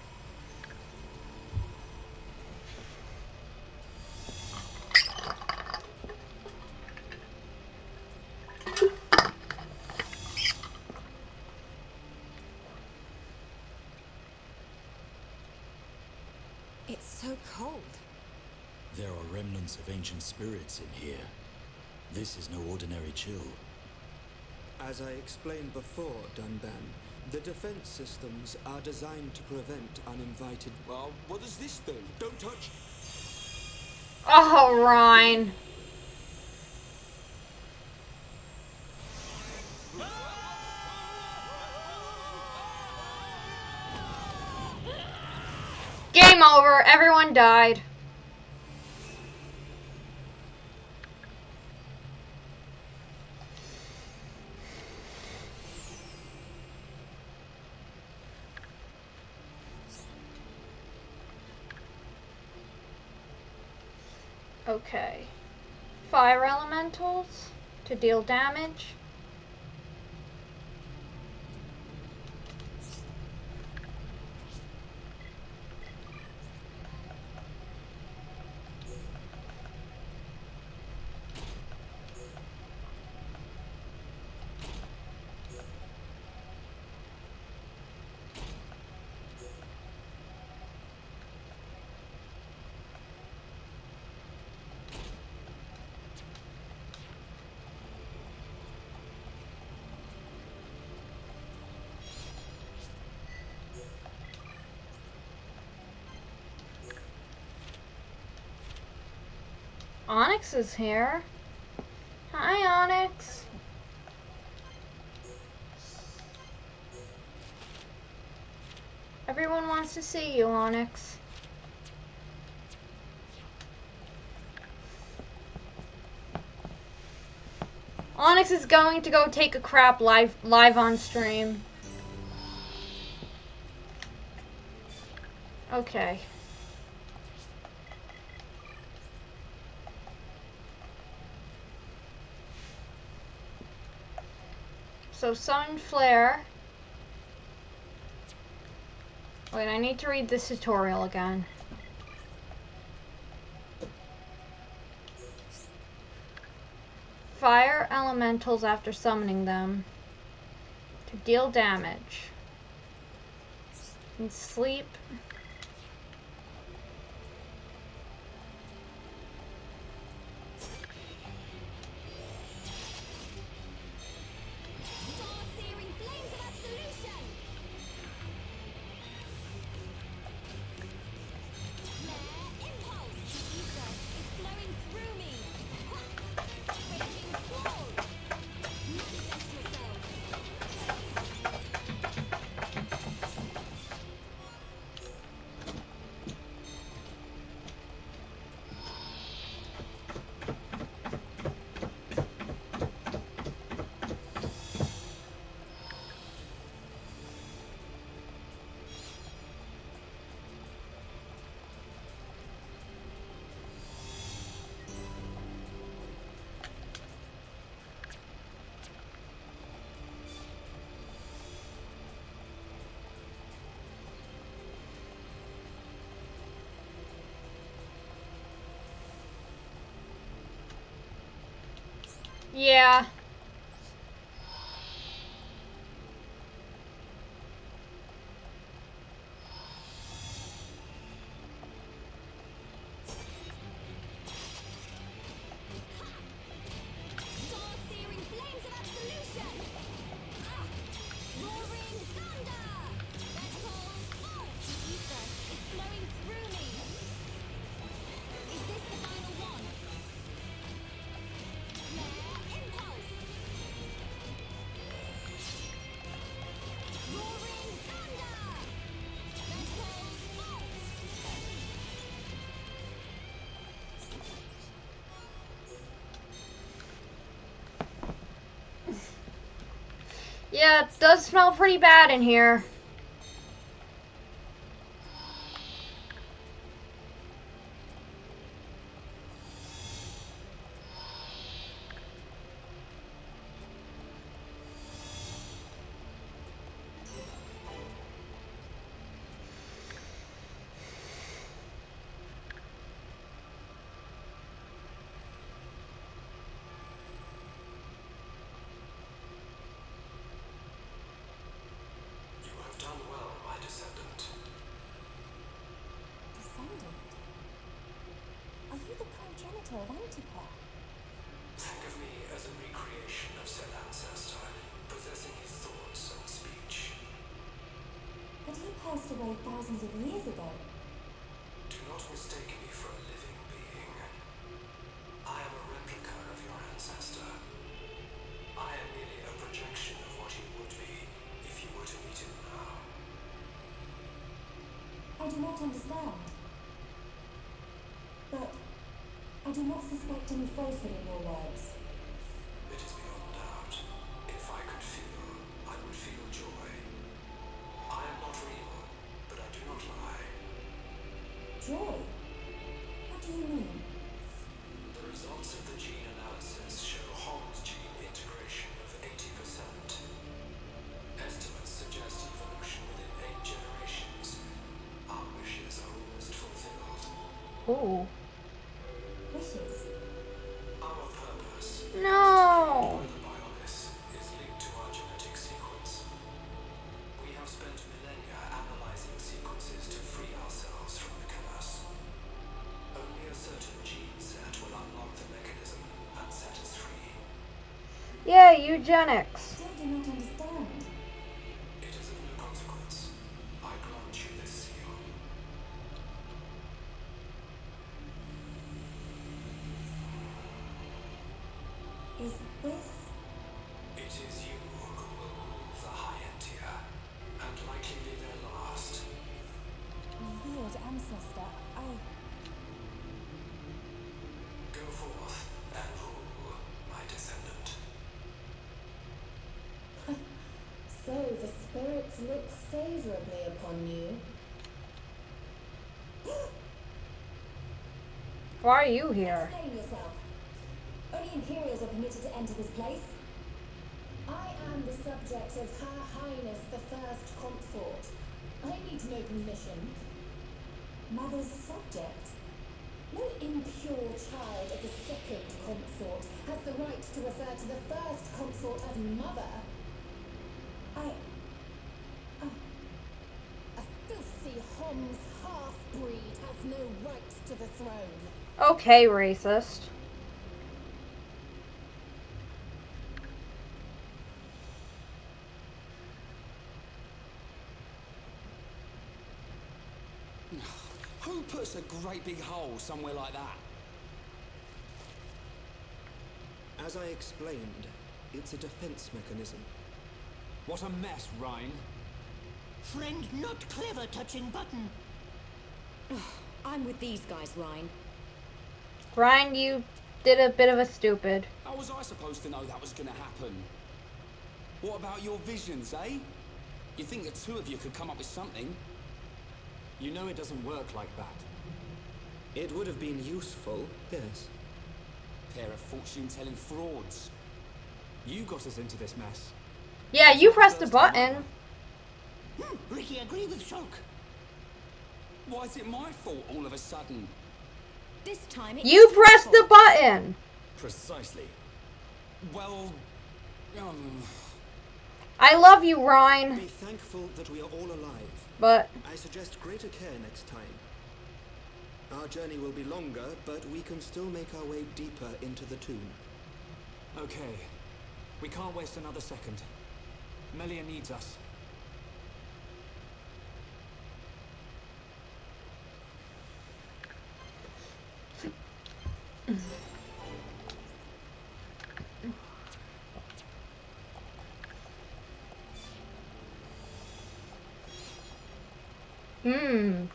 It's so cold. There are remnants of ancient spirits in here. This is no ordinary chill. As I explained before, Dunban, the defense systems are designed to prevent uninvited... Well, what does this do? Don't touch. Oh, Ryan. Game over. Everyone died. Okay. Fire elementals to deal damage. Onyx is here. Hi, Onyx. Everyone wants to see you, Onyx. Onyx is going to go take a crap live on stream. Okay. So summon flare. Wait, I need to read this tutorial again. Fire elementals after summoning them to deal damage. And sleep. Yeah. Yeah, it does smell pretty bad in here. You have done well, my descendant. Descendant? Are you the progenitor of Antiqua? Think of me as a recreation of said ancestor, possessing his thoughts and speech. But he passed away thousands of years ago. Do not mistake me for a living being. I am a replica of your ancestor. I am merely a projection of what he would be if you were to meet him now. I do not understand. But I do not suspect any falsehood in your words. It is beyond doubt. If I could feel, I would feel joy. I am not real, but I do not lie. Joy? What do you mean? The results of the gene analysis show Holmes gene integration of 80%. Estimates suggest evolution within 8 generations. Our wishes are almost fulfilled. Ooh. Wishes? Our purpose, No. by the Bionis, is linked to our genetic sequence. We have spent millennia analyzing sequences to free ourselves from the curse. Only a certain gene set will unlock the mechanism and set us free. Yeah, eugenics. Still do not understand. It is of no consequence. I grant you this seal. Is this? It is you who will rule the High Entia, and likely be their last. Revered ancestor, Go forth and rule, my descendant. So the spirits look favorably upon you. Why are you here? Explain yourself. Only Imperials are permitted to enter this place. I am the subject of Her Highness the First Consort. I need no permission. Mother's subject? No impure child of the Second Consort has the right to refer to the First Consort as mother. A filthy Homs half-breed has no right to the throne. Okay, racist. Who puts a great big hole somewhere like that? As I explained, it's a defense mechanism. What a mess, Rhine. Friend not clever touching button. I'm with these guys, Rhine. Ryan, you did a bit of a stupid. How was I supposed to know that was gonna happen? What about your visions, eh? You think the two of you could come up with something? You know it doesn't work like that. It would have been useful, yes. Pair of fortune-telling frauds. You got us into this mess. Yeah, you pressed the button. Ricky, agree with Shulk. Why is it my fault all of a sudden? This time it You is your pressed the fault. button. Precisely. Well, I love you, Ryan. Be thankful that we are all alive. But I suggest greater care next time. Our journey will be longer, but we can still make our way deeper into the tomb. Okay. We can't waste another second. Melia needs us.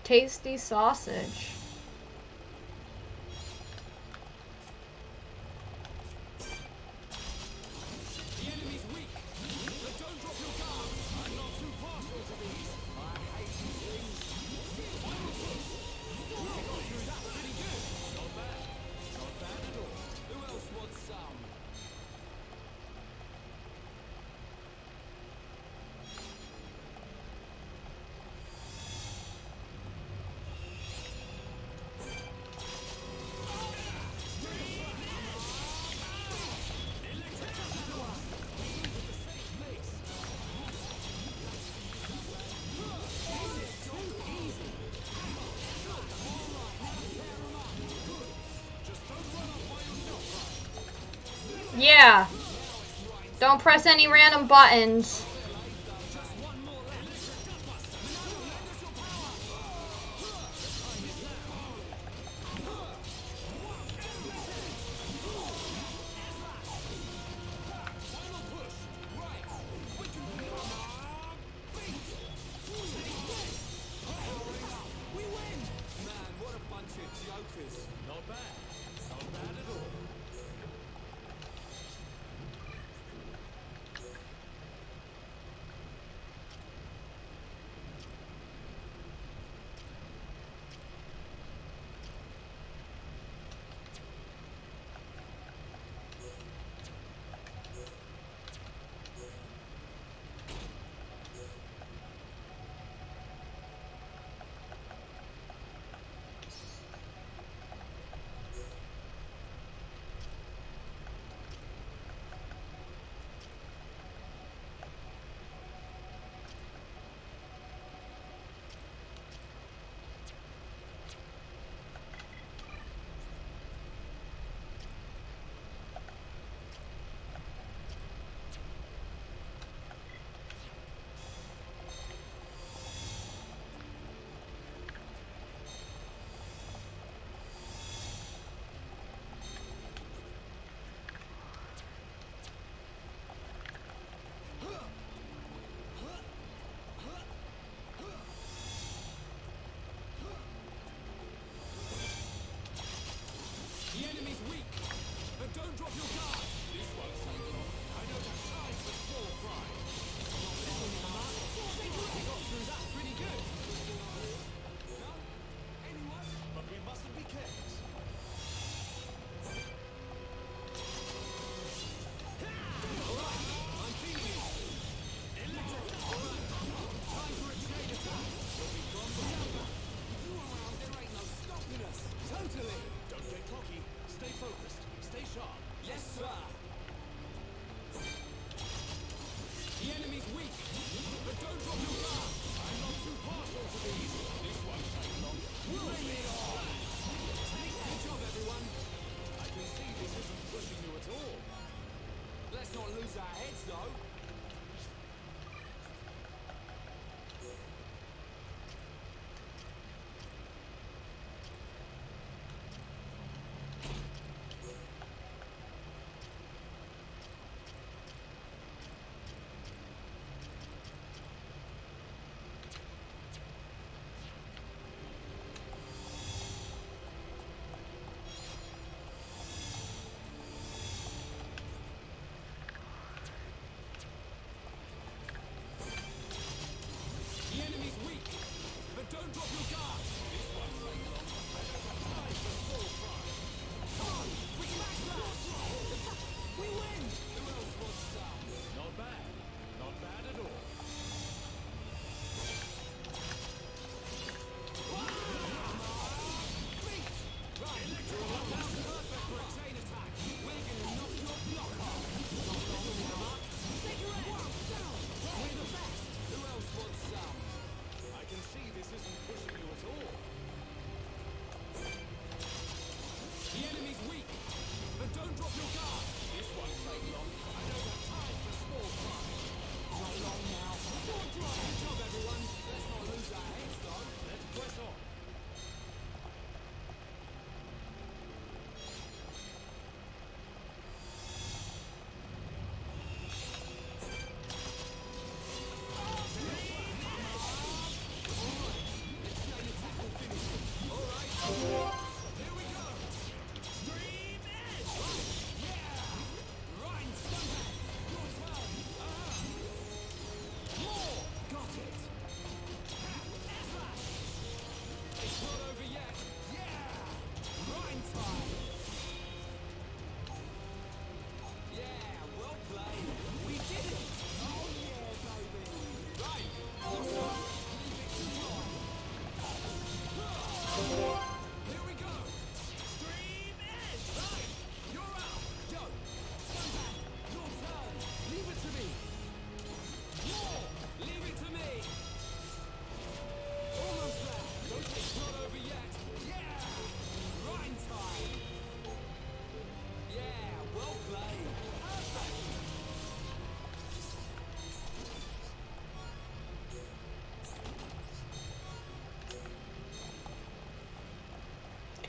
Tasty sausage. the enemy's weak. But don't drop Yeah. Don't press any random buttons.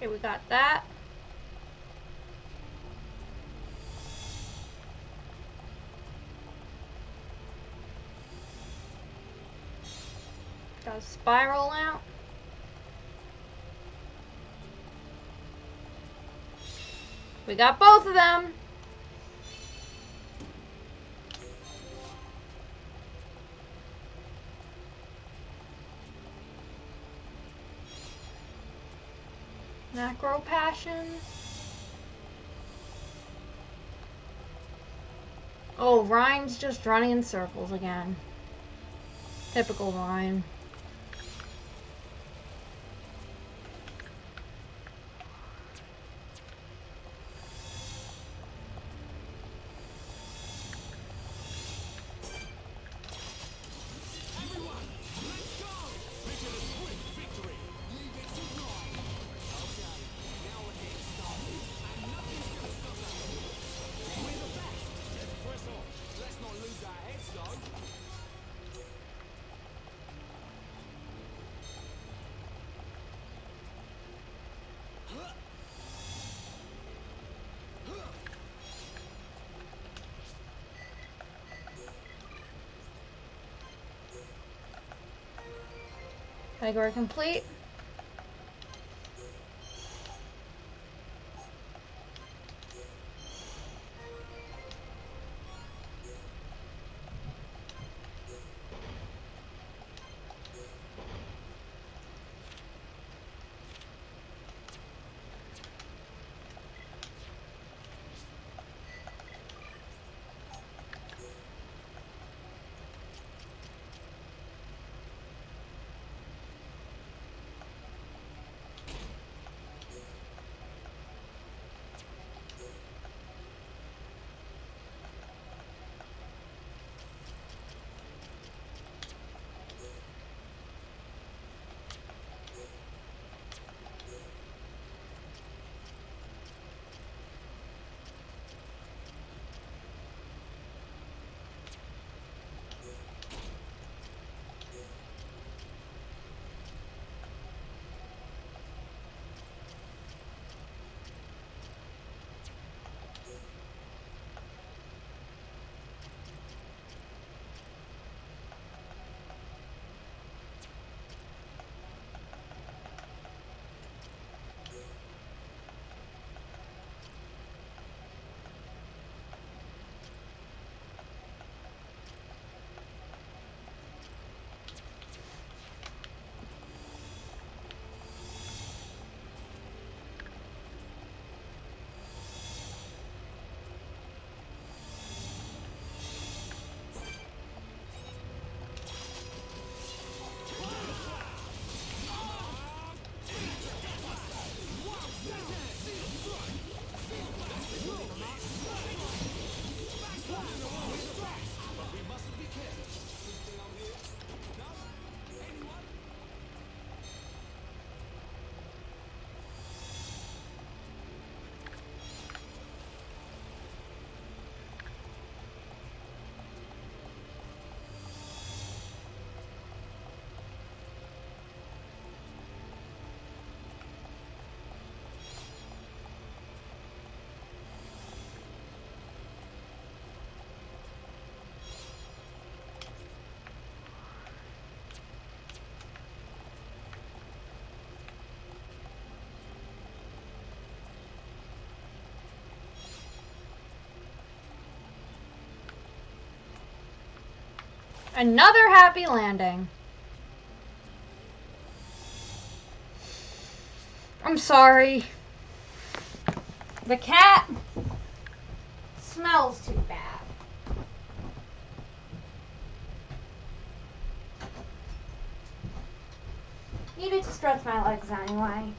Okay, we got that. Got a spiral out. We got both of them. Macro passion. Oh, Ryan's just running in circles again. Typical Ryan. Category complete. Another happy landing. I'm sorry. The cat smells too bad. Needed to stretch my legs anyway.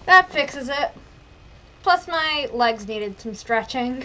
That fixes it. Plus my legs needed some stretching.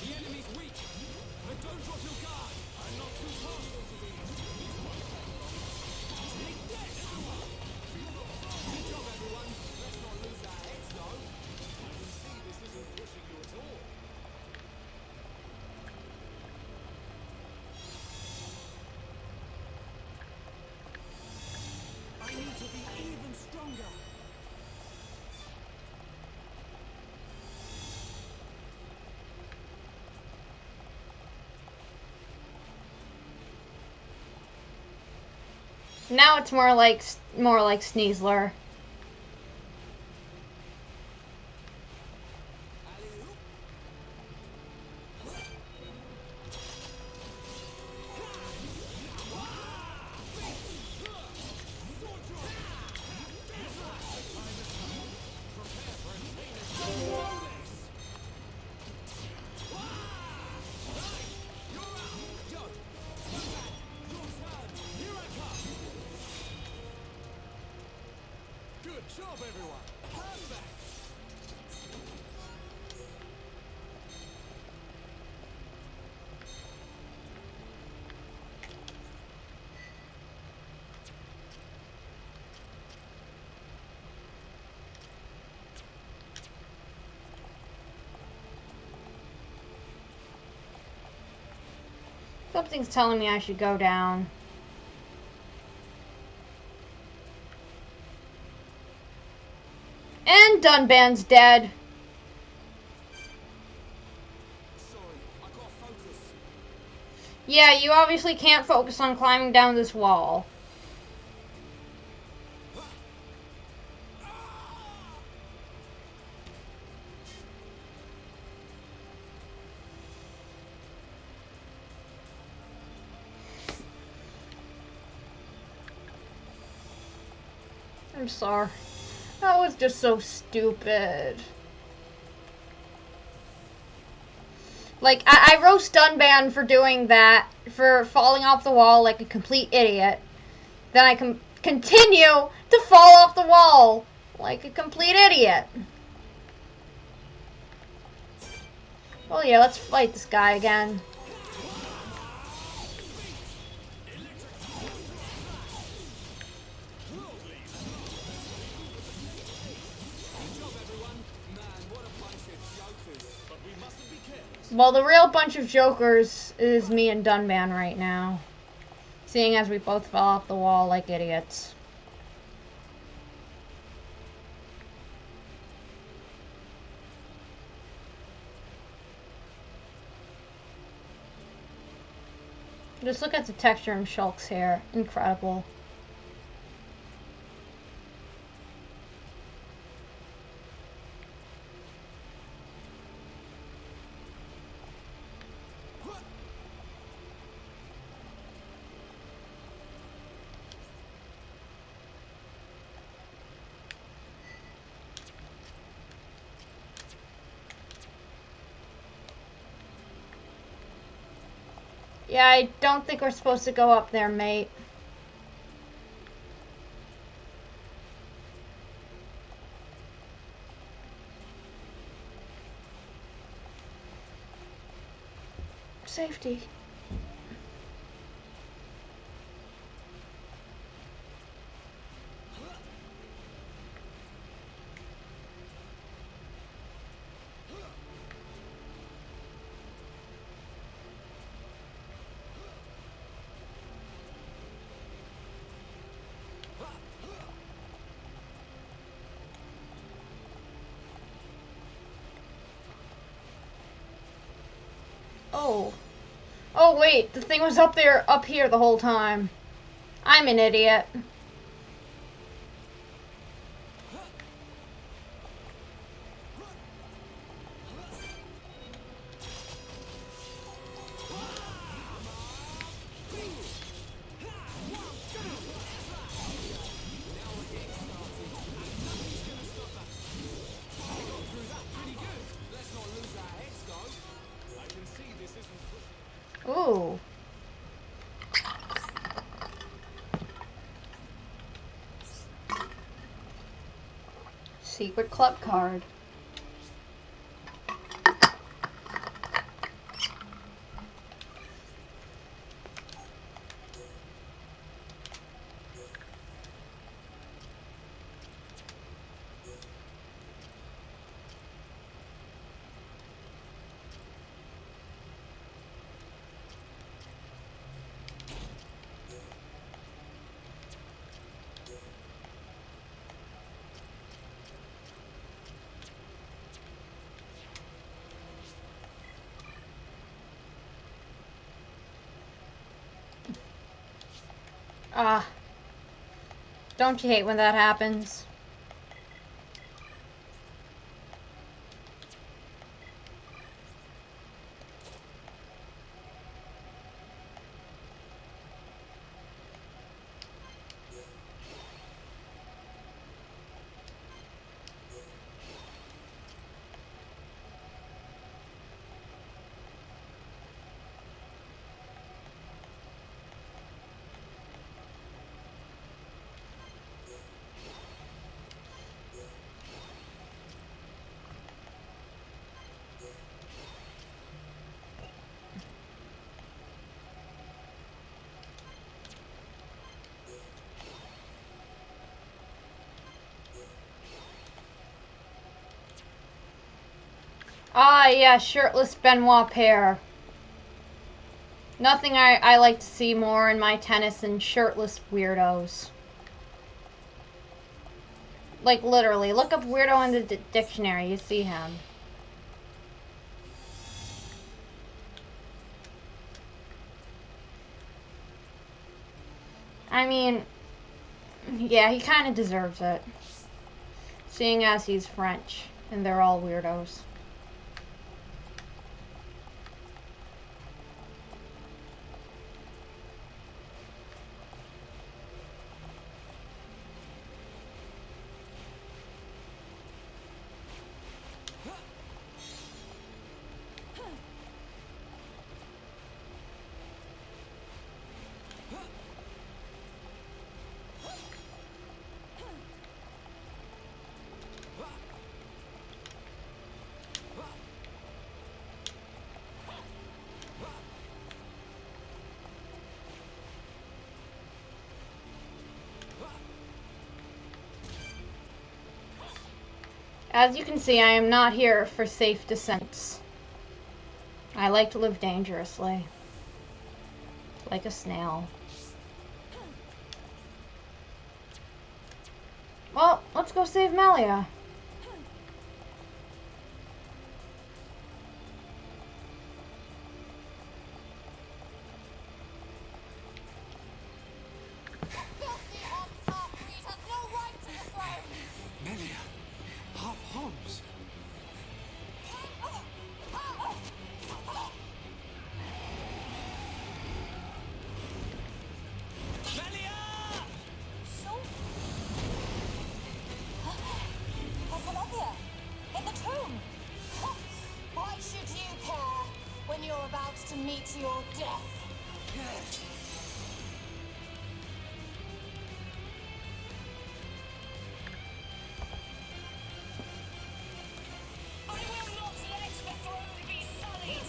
The enemy's weak, but don't drop your guard. I'm not too partial to these. Take this! Good job, everyone. Let's not lose our heads, though. I can see this isn't pushing you at all. I need to be even stronger. Now it's more like Sneasler. Good job, everyone. Perfect. Something's telling me I should go down. And Dunban's dead. Sorry, I gotta focus. Yeah, you obviously can't focus on climbing down this wall. I'm sorry. That was just so stupid. Like, I roast Dunban for doing that, for falling off the wall like a complete idiot. Then I can continue to fall off the wall like a complete idiot. Well, yeah, let's fight this guy again. Well, the real bunch of jokers is me and Dunban right now. Seeing as we both fell off the wall like idiots. Just look at the texture in Shulk's hair. Incredible. Yeah, I don't think we're supposed to go up there, mate. Safety. Oh. Oh, wait. The thing was up here the whole time. I'm an idiot. Ooh. Secret club card. Ah. Don't you hate when that happens? Ah, yeah, shirtless Benoit pair. Nothing I like to see more in my tennis than shirtless weirdos. Like, literally. Look up weirdo in the dictionary. You see him. I mean, yeah, he kind of deserves it. Seeing as he's French, and they're all weirdos. As you can see, I am not here for safe descents. I like to live dangerously. Like a snail. Well, let's go save Melia. To meet your death. Yes. I will not let the throne be sullied.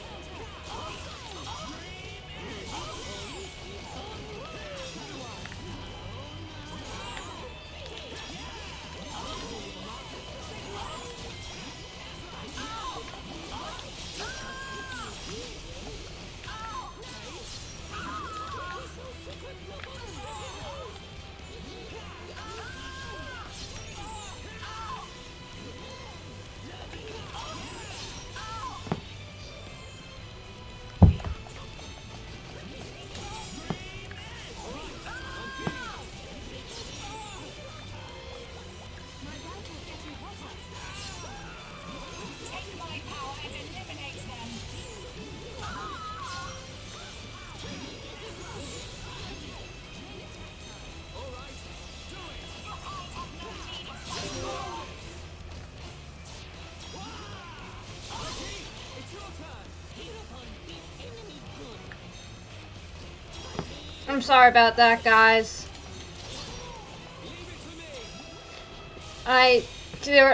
I'm sorry about that, guys.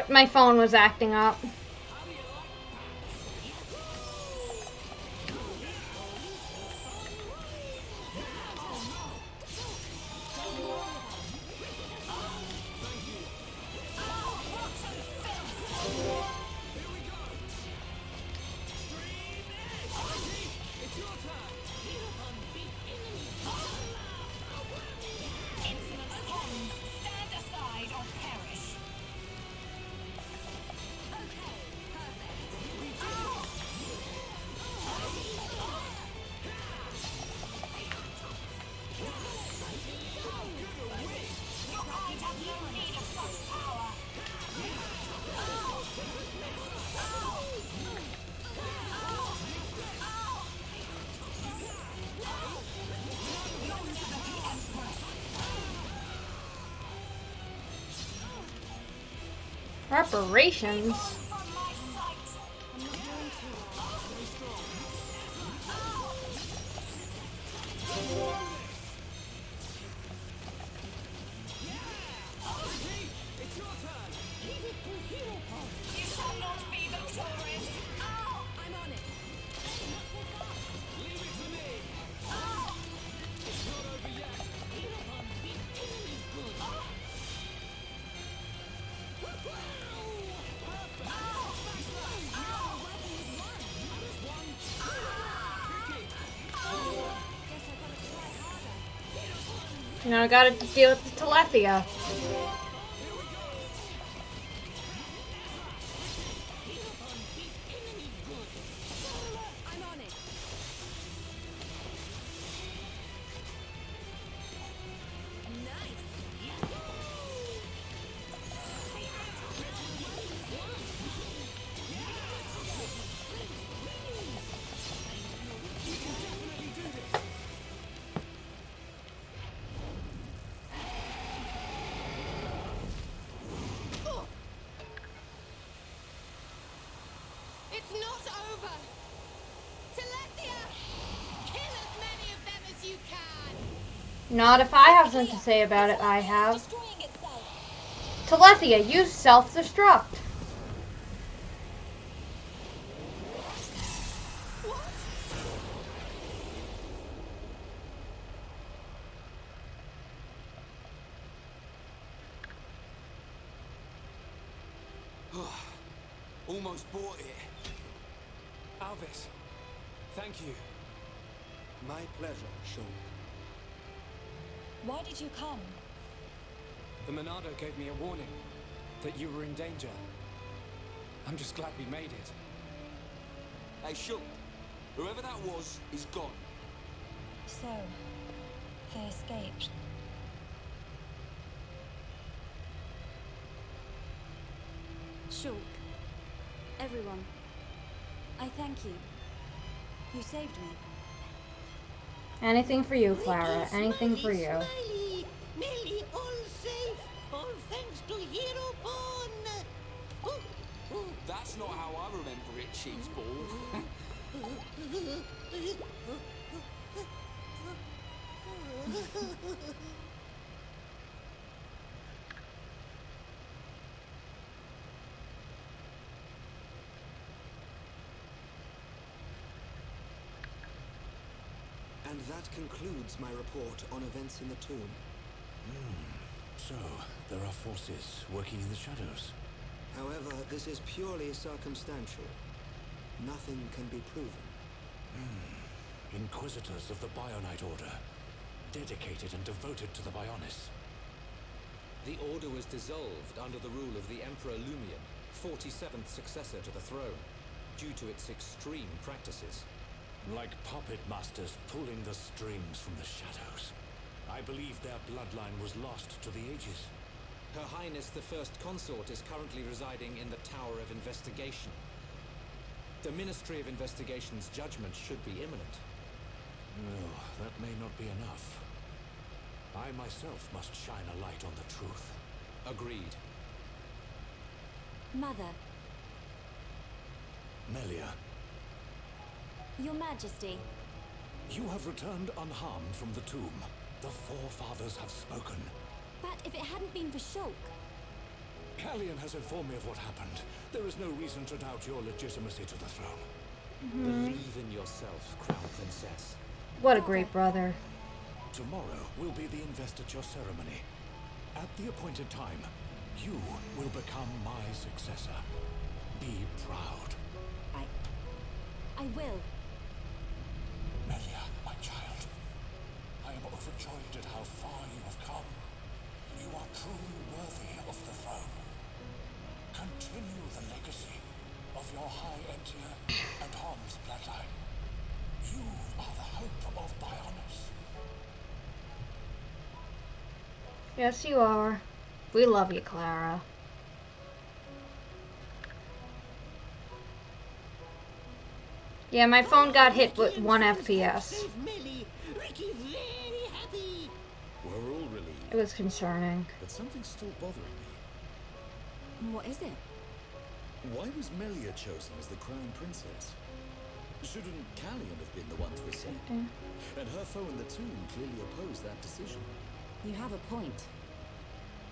My phone was acting up. Stand aside or perish. Okay. Reparations? Now I gotta deal with the Telethia. It's not over! Telethia! Kill as many of them as you can! Not if I have something to say about it, I have. Telethia, use self-destruct. Almost bought it. Alvis, thank you. My pleasure, Shulk. Why did you come? The Monado gave me a warning that you were in danger. I'm just glad we made it. Hey, Shulk. Whoever that was is gone. So, they escaped. Shulk. Everyone. I thank you. You saved me. Anything for you, Clara. Anything for you. Smiley. Nearly all safe. All thanks to Hero Pawn. That's not how I remember it, Cheeseball. And that concludes my report on events in the tomb. So, there are forces working in the shadows. However, this is purely circumstantial. Nothing can be proven. Inquisitors of the Bionite Order, dedicated and devoted to the Bionis. The Order was dissolved under the rule of the Emperor Lumion, 47th successor to the throne, due to its extreme practices. Like puppet masters pulling the strings from the shadows. I believe their bloodline was lost to the ages. Her Highness the First Consort is currently residing in the Tower of Investigation. The Ministry of Investigation's judgment should be imminent. Well, that may not be enough. I myself must shine a light on the truth. Agreed. Mother. Melia. Your Majesty. You have returned unharmed from the tomb. The Forefathers have spoken. But if it hadn't been for Shulk... Callian has informed me of what happened. There is no reason to doubt your legitimacy to the throne. Believe in yourself, Crown Princess. What a great brother. Tomorrow will be the investiture ceremony. At the appointed time, you will become my successor. Be proud. I will. Melia, my child. I am overjoyed at how far you have come. You are truly worthy of the throne. Continue the legacy of your High Entier and Hom's bloodline. You are the hope of Bionis. Yes, you are. We love you, Clara. Yeah, my phone got hit with 1 FPS. We're all relieved. It was concerning. But something's still bothering me. What is it? Why was Melia chosen as the crown princess? Shouldn't Callian have been the one to ascend? And her foe in the tomb clearly opposed that decision. You have a point.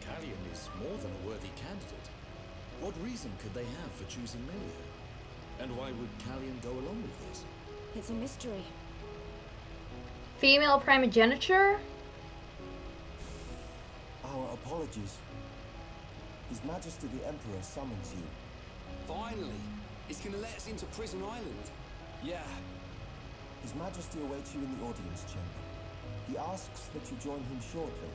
Callian is more than a worthy candidate. What reason could they have for choosing Melia? And why would Callian go along with this? It's a mystery. Female primogeniture? Our apologies. His Majesty the Emperor summons you. Finally! He's gonna let us into Prison Island. Yeah. His Majesty awaits you in the audience chamber. He asks that you join him shortly.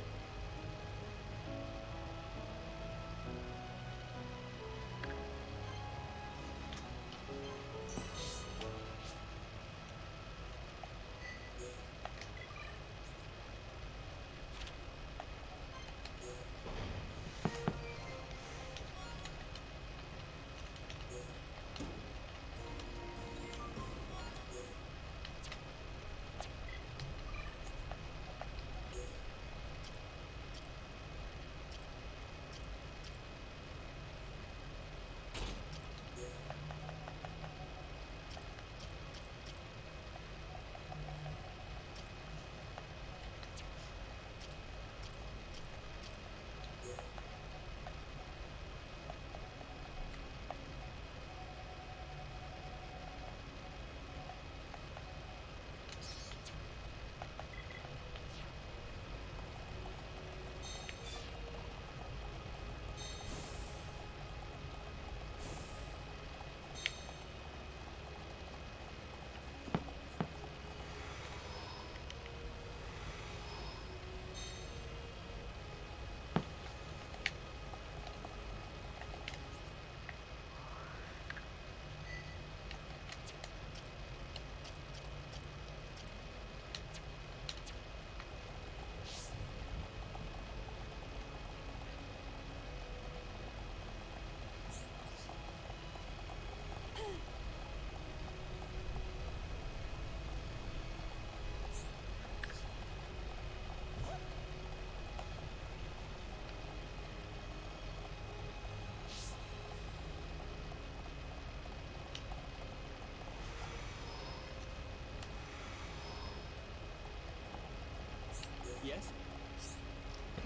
Yes?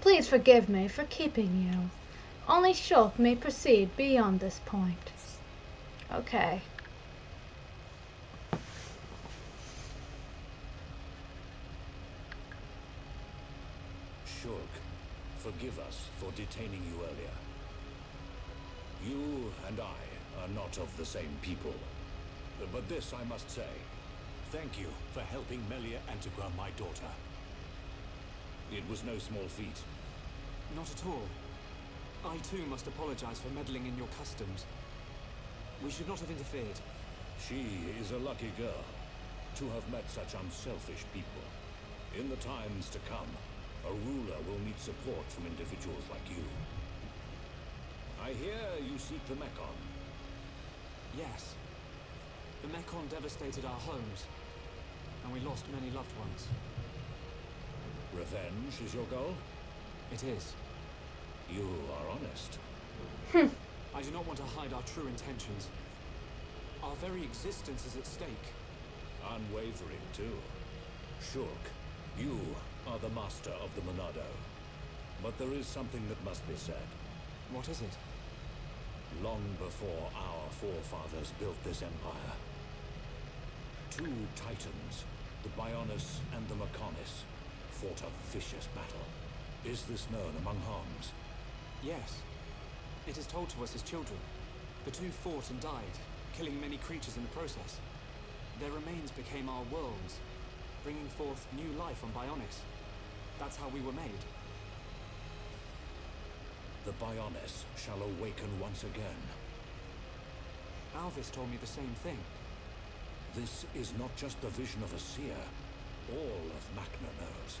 Please forgive me for keeping you. Only Shulk may proceed beyond this point. Okay. Shulk, forgive us for detaining you earlier. You and I are not of the same people. But this I must say. Thank you for helping Melia Antigra, my daughter. It was no small feat. Not at all. I too must apologize for meddling in your customs. We should not have interfered. She is a lucky girl to have met such unselfish people. In the times to come, a ruler will need support from individuals like you. I hear you seek the Mekon. Yes. The Mekon devastated our homes, and we lost many loved ones. Revenge is your goal? It is. You are honest. I do not want to hide our true intentions. Our very existence is at stake. Unwavering, too. Shulk, you are the master of the Monado. But there is something that must be said. What is it? Long before our forefathers built this empire, two titans, the Bionis and the Mechonis, fought a vicious battle. Is this known among Homs? Yes. It is told to us as children. The two fought and died, killing many creatures in the process. Their remains became our worlds, bringing forth new life on Bionis. That's how we were made. The Bionis shall awaken once again. Alvis told me the same thing. This is not just the vision of a seer. All of Macna knows.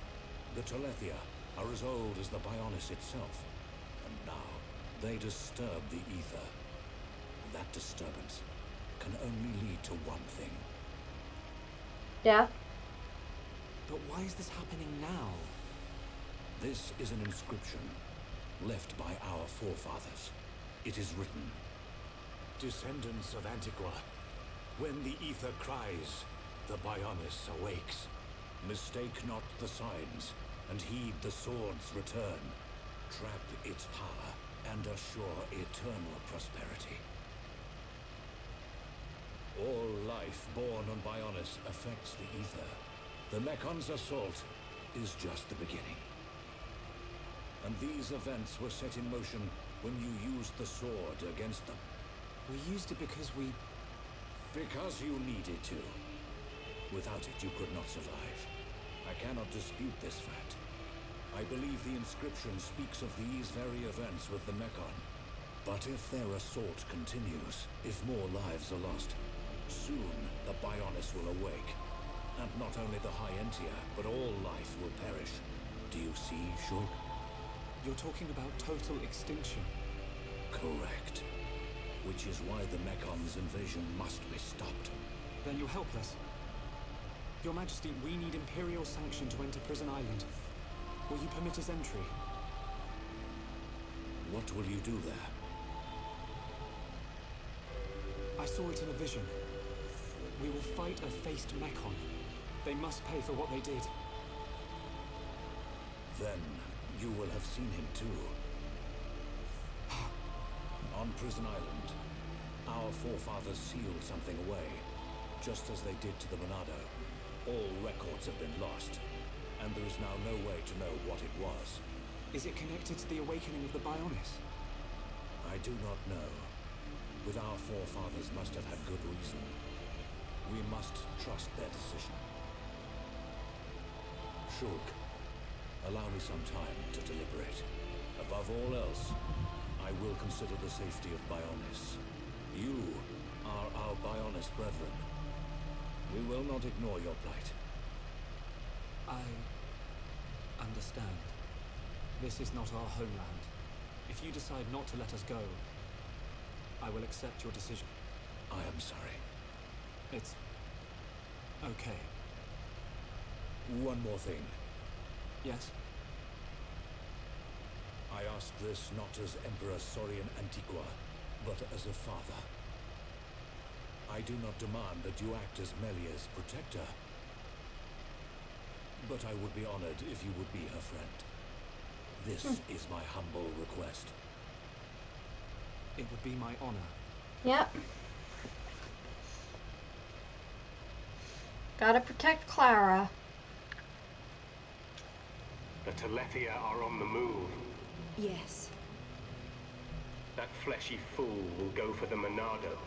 The Telethia are as old as the Bionis itself. And now, they disturb the ether. That disturbance can only lead to one thing. Death? But why is this happening now? This is an inscription left by our forefathers. It is written, descendants of Antiqua, when the ether cries, the Bionis awakes. Mistake not the signs, and heed the sword's return. Trap its power, and assure eternal prosperity. All life born on Bionis affects the ether. The Mekon's assault is just the beginning. And these events were set in motion when you used the sword against them. We used it because we... Because you needed to. Without it, you could not survive. I cannot dispute this fact. I believe the inscription speaks of these very events with the Mekon. But if their assault continues, if more lives are lost, soon the Bionis will awake. And not only the High Entia, but all life will perish. Do you see, Shulk? You're talking about total extinction. Correct. Which is why the Mekon's invasion must be stopped. Then you'll help us. Your Majesty, we need Imperial sanction to enter Prison Island. Will you permit us entry? What will you do there? I saw it in a vision. We will fight a faced Mekon. They must pay for what they did. Then you will have seen him too. On Prison Island, our forefathers sealed something away, just as they did to the Monado. All records have been lost, and there is now no way to know what it was. Is it connected to the awakening of the Bionis? I do not know, but our forefathers must have had good reason. We must trust their decision. Shulk, allow me some time to deliberate. Above all else, I will consider the safety of Bionis. You are our Bionis brethren. We will not ignore your plight. I understand. This is not our homeland. If you decide not to let us go, I will accept your decision. I am sorry. It's okay. One more thing. Yes? I ask this not as Emperor Saurian Antiqua, but as a father. I do not demand that you act as Melia's protector, but I would be honored if you would be her friend. This is my humble request. It would be my honor. Yep. Gotta protect Clara. The Telethia are on the move. Yes. That fleshy fool will go for the Monado.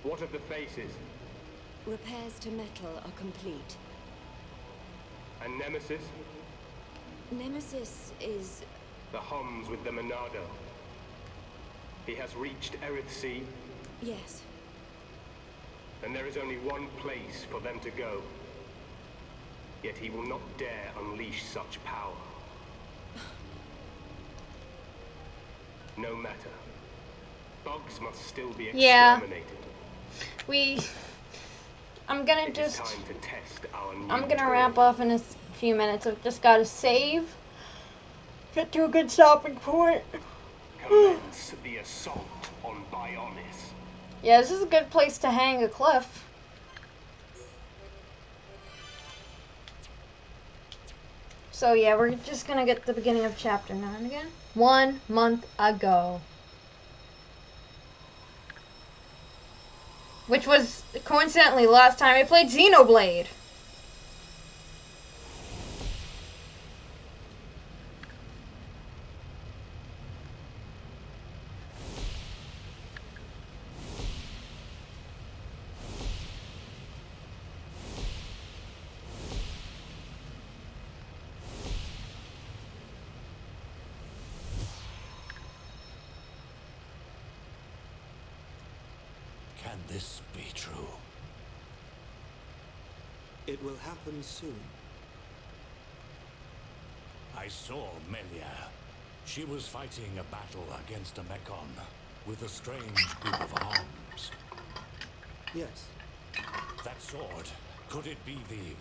What of the faces? Repairs to metal are complete. And Nemesis? Nemesis is... The Homs with the Monado. He has reached Erith Sea? Yes. And there is only one place for them to go. Yet he will not dare unleash such power. No matter. Bugs must still be exterminated. I'm gonna It is time to test our new I'm gonna toy. wrap off in a few minutes. I've just gotta save. Get to a good stopping point. Commence the assault on Bionis. Yeah, this is a good place to hang a cliff. So yeah, we're just gonna get the beginning of chapter 9 again. 1 month ago. Which was, coincidentally, the last time I played Xenoblade. Can this be true? It will happen soon. I saw Melia. She was fighting a battle against a Mekon with a strange group of arms. Yes. That sword, could it be the...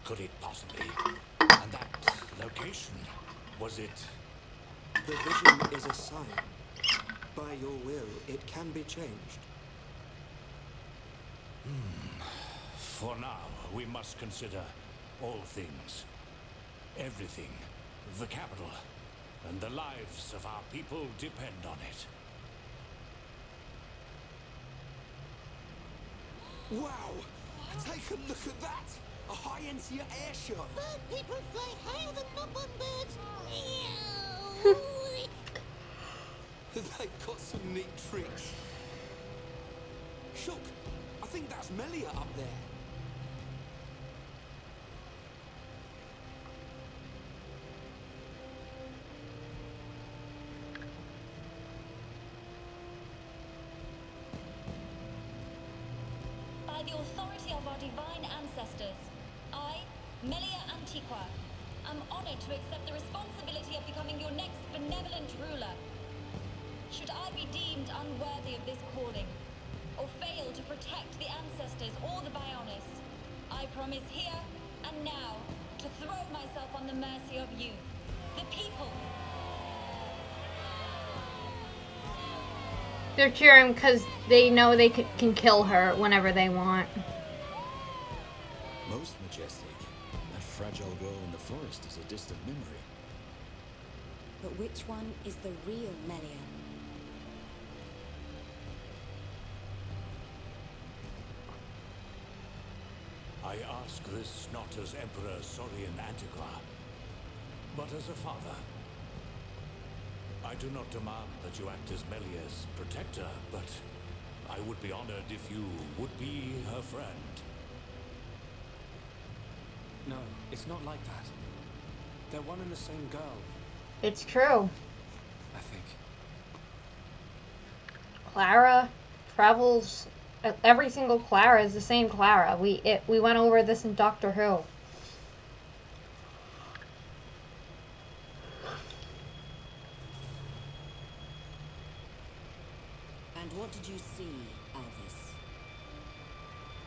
Could it possibly... And that location? Was it? The vision is a sign. By your will, it can be changed. For now, we must consider all things. Everything. The capital. And the lives of our people depend on it. Wow! Take a look at that! A high-end air show! Bird people fly higher than newborn birds. They've got some neat tricks. Shook, I think that's Melia up there. By the authority of our divine ancestors, I, Melia Antiqua, am honored to accept the responsibility of becoming your next benevolent ruler. Should I be deemed unworthy of this calling, or fail to protect the ancestors or the Bionis, I promise here and now to throw myself on the mercy of you, the people. They're cheering because they know they can kill her whenever they want. Most majestic. That fragile girl in the forest is a distant memory. But which one is the real Melia? I ask this not as Emperor Saurian Antiqua, but as a father. I do not demand that you act as Melia's protector, but I would be honored if you would be her friend. No, it's not like that. They're one and the same girl, It's true. I think. Clara travels. Every single Clara is the same Clara. We went over this in Doctor Who. And what did you see, Alvis?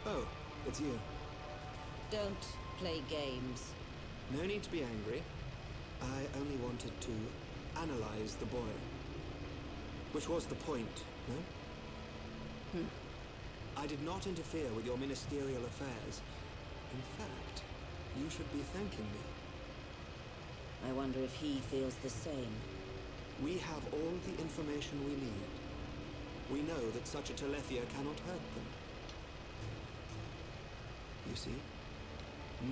Oh, it's you. Don't play games. No need to be angry. I only wanted to analyze the boy. Which was the point, no? I did not interfere with your ministerial affairs. In fact, you should be thanking me. I wonder if he feels the same. We have all the information we need. We know that such a Telethia cannot hurt them. You see,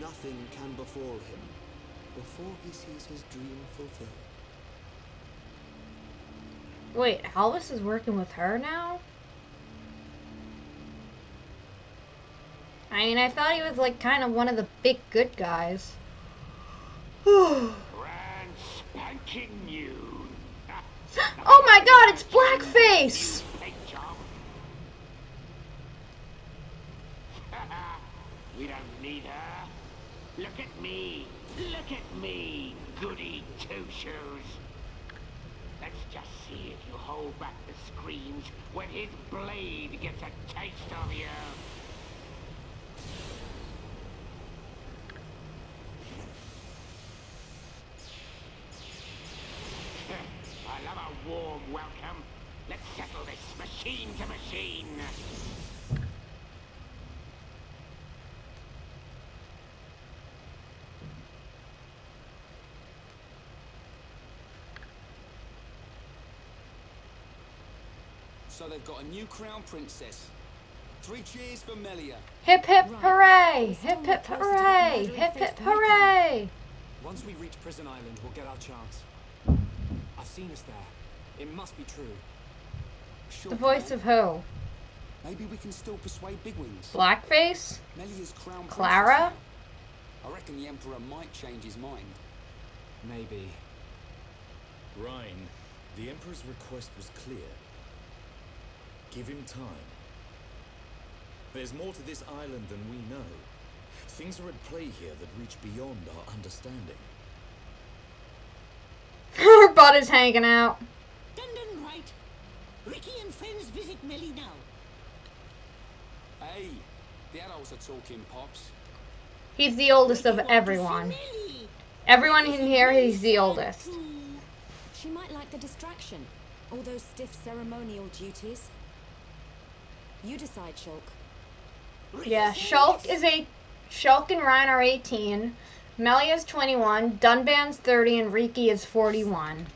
nothing can befall him before he sees his dream fulfilled. Wait, Alvis is working with her now? I mean, I thought he was like kind of one of the big good guys. Brand spanking new. Oh my god, it's Blackface! We don't need her. Look at me. Look at me, goody two-shoes. Let's just see if you hold back the screams when his blade gets a taste of you. I love a warm welcome. Let's settle this machine to machine. So they've got a new crown princess. 3 cheers for Melia. Hip hip hooray! Hip hip hooray! Hip hip hooray! Once we reach Prison Island, we'll get our chance. I've seen us there. It must be true. Sure, The voice of who? maybe we can still persuade Bigwings. Blackface? Melia's crown princess Clara? now. I reckon the Emperor might change his mind. Maybe. Rhine, the Emperor's request was clear. Give him time. There's more to this island than we know. Things are at play here that reach beyond our understanding. Her butt is hanging out. Dundon right. Ricky and friends visit Melly now. Hey, the adults are talking, Pops. He's the oldest of everyone. Melly. Everyone in here, he's the oldest. She might like the distraction. All those stiff ceremonial duties. You decide, Shulk. Yeah, Shulk and Ryan are 18. Melia's 21. Dunban's 30, and Riki is 41.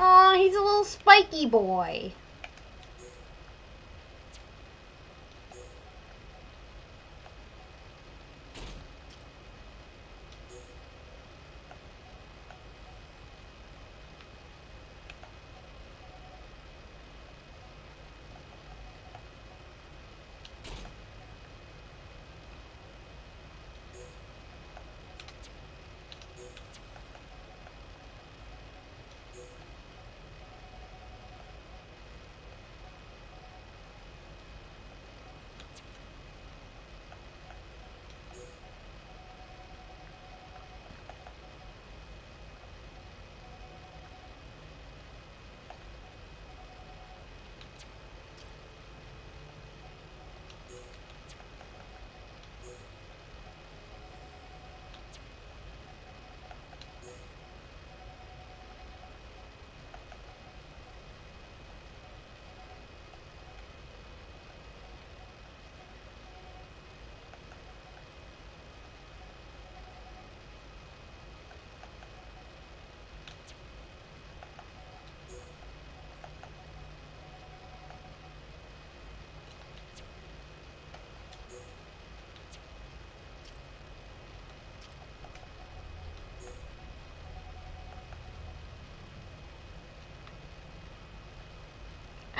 Aw, he's a little spiky boy.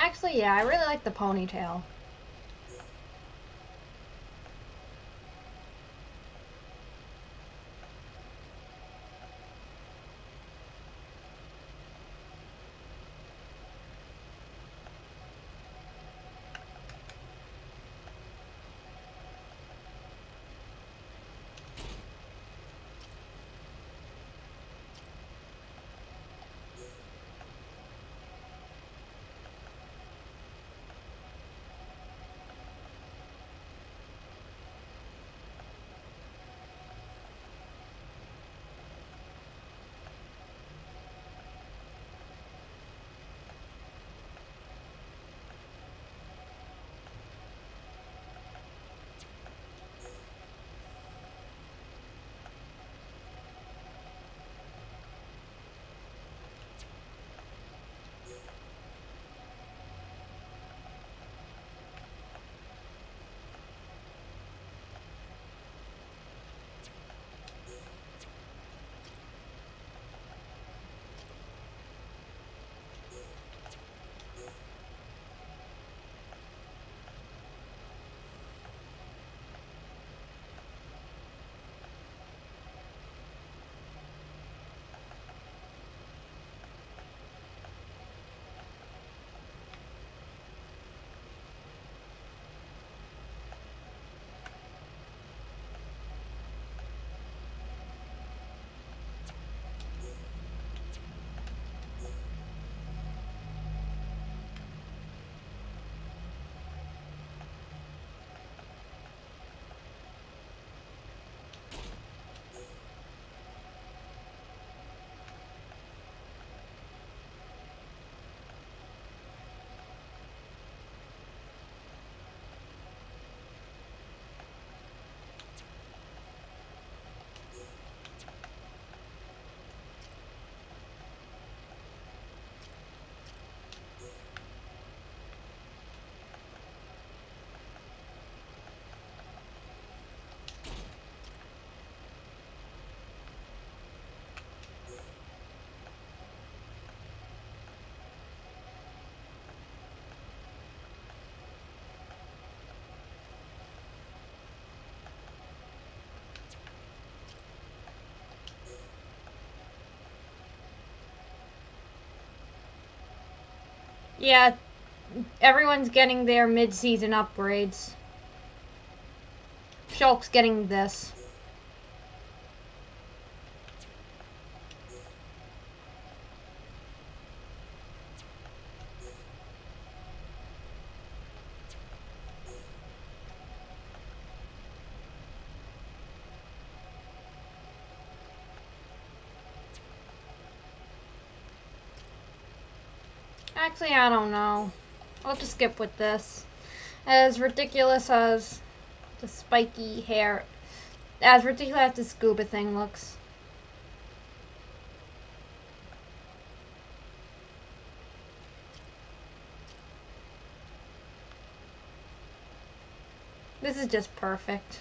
Actually, yeah, I really like the ponytail. Yeah, everyone's getting their mid-season upgrades. Shulk's getting this. Actually, I don't know. I'll just skip with this. As ridiculous as the spiky hair, as ridiculous as the scuba thing looks. This is just perfect.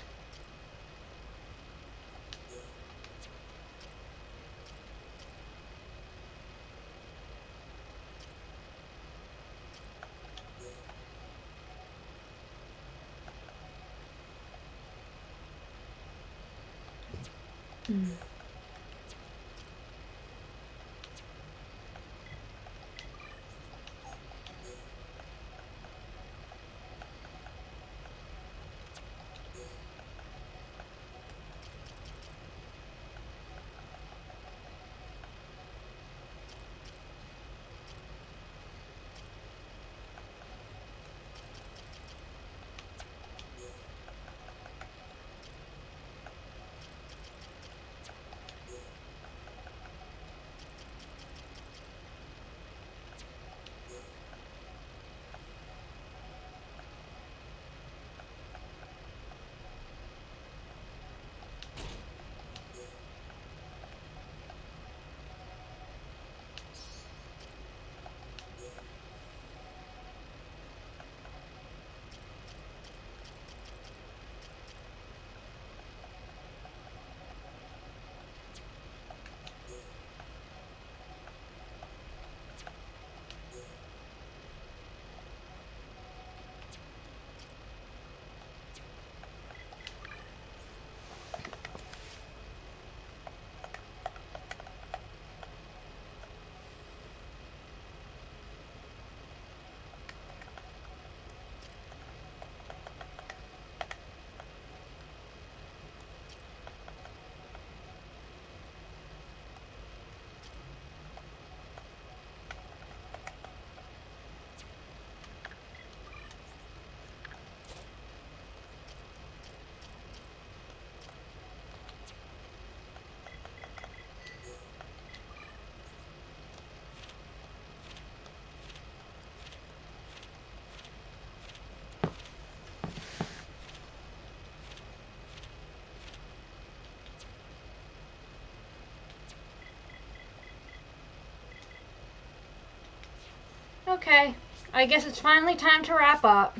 Okay, I guess it's finally time to wrap up.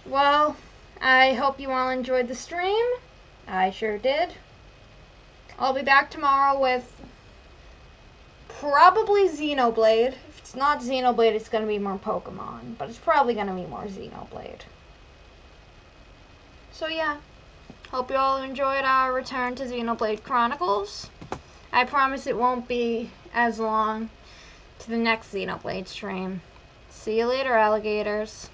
Well, I hope you all enjoyed the stream. I sure did. I'll be back tomorrow with probably Xenoblade. If it's not Xenoblade, it's going to be more Pokemon, but it's probably going to be more Xenoblade. So yeah, hope you all enjoyed our return to Xenoblade Chronicles. I promise it won't be as long to the next Xenoblade stream. See you later, alligators.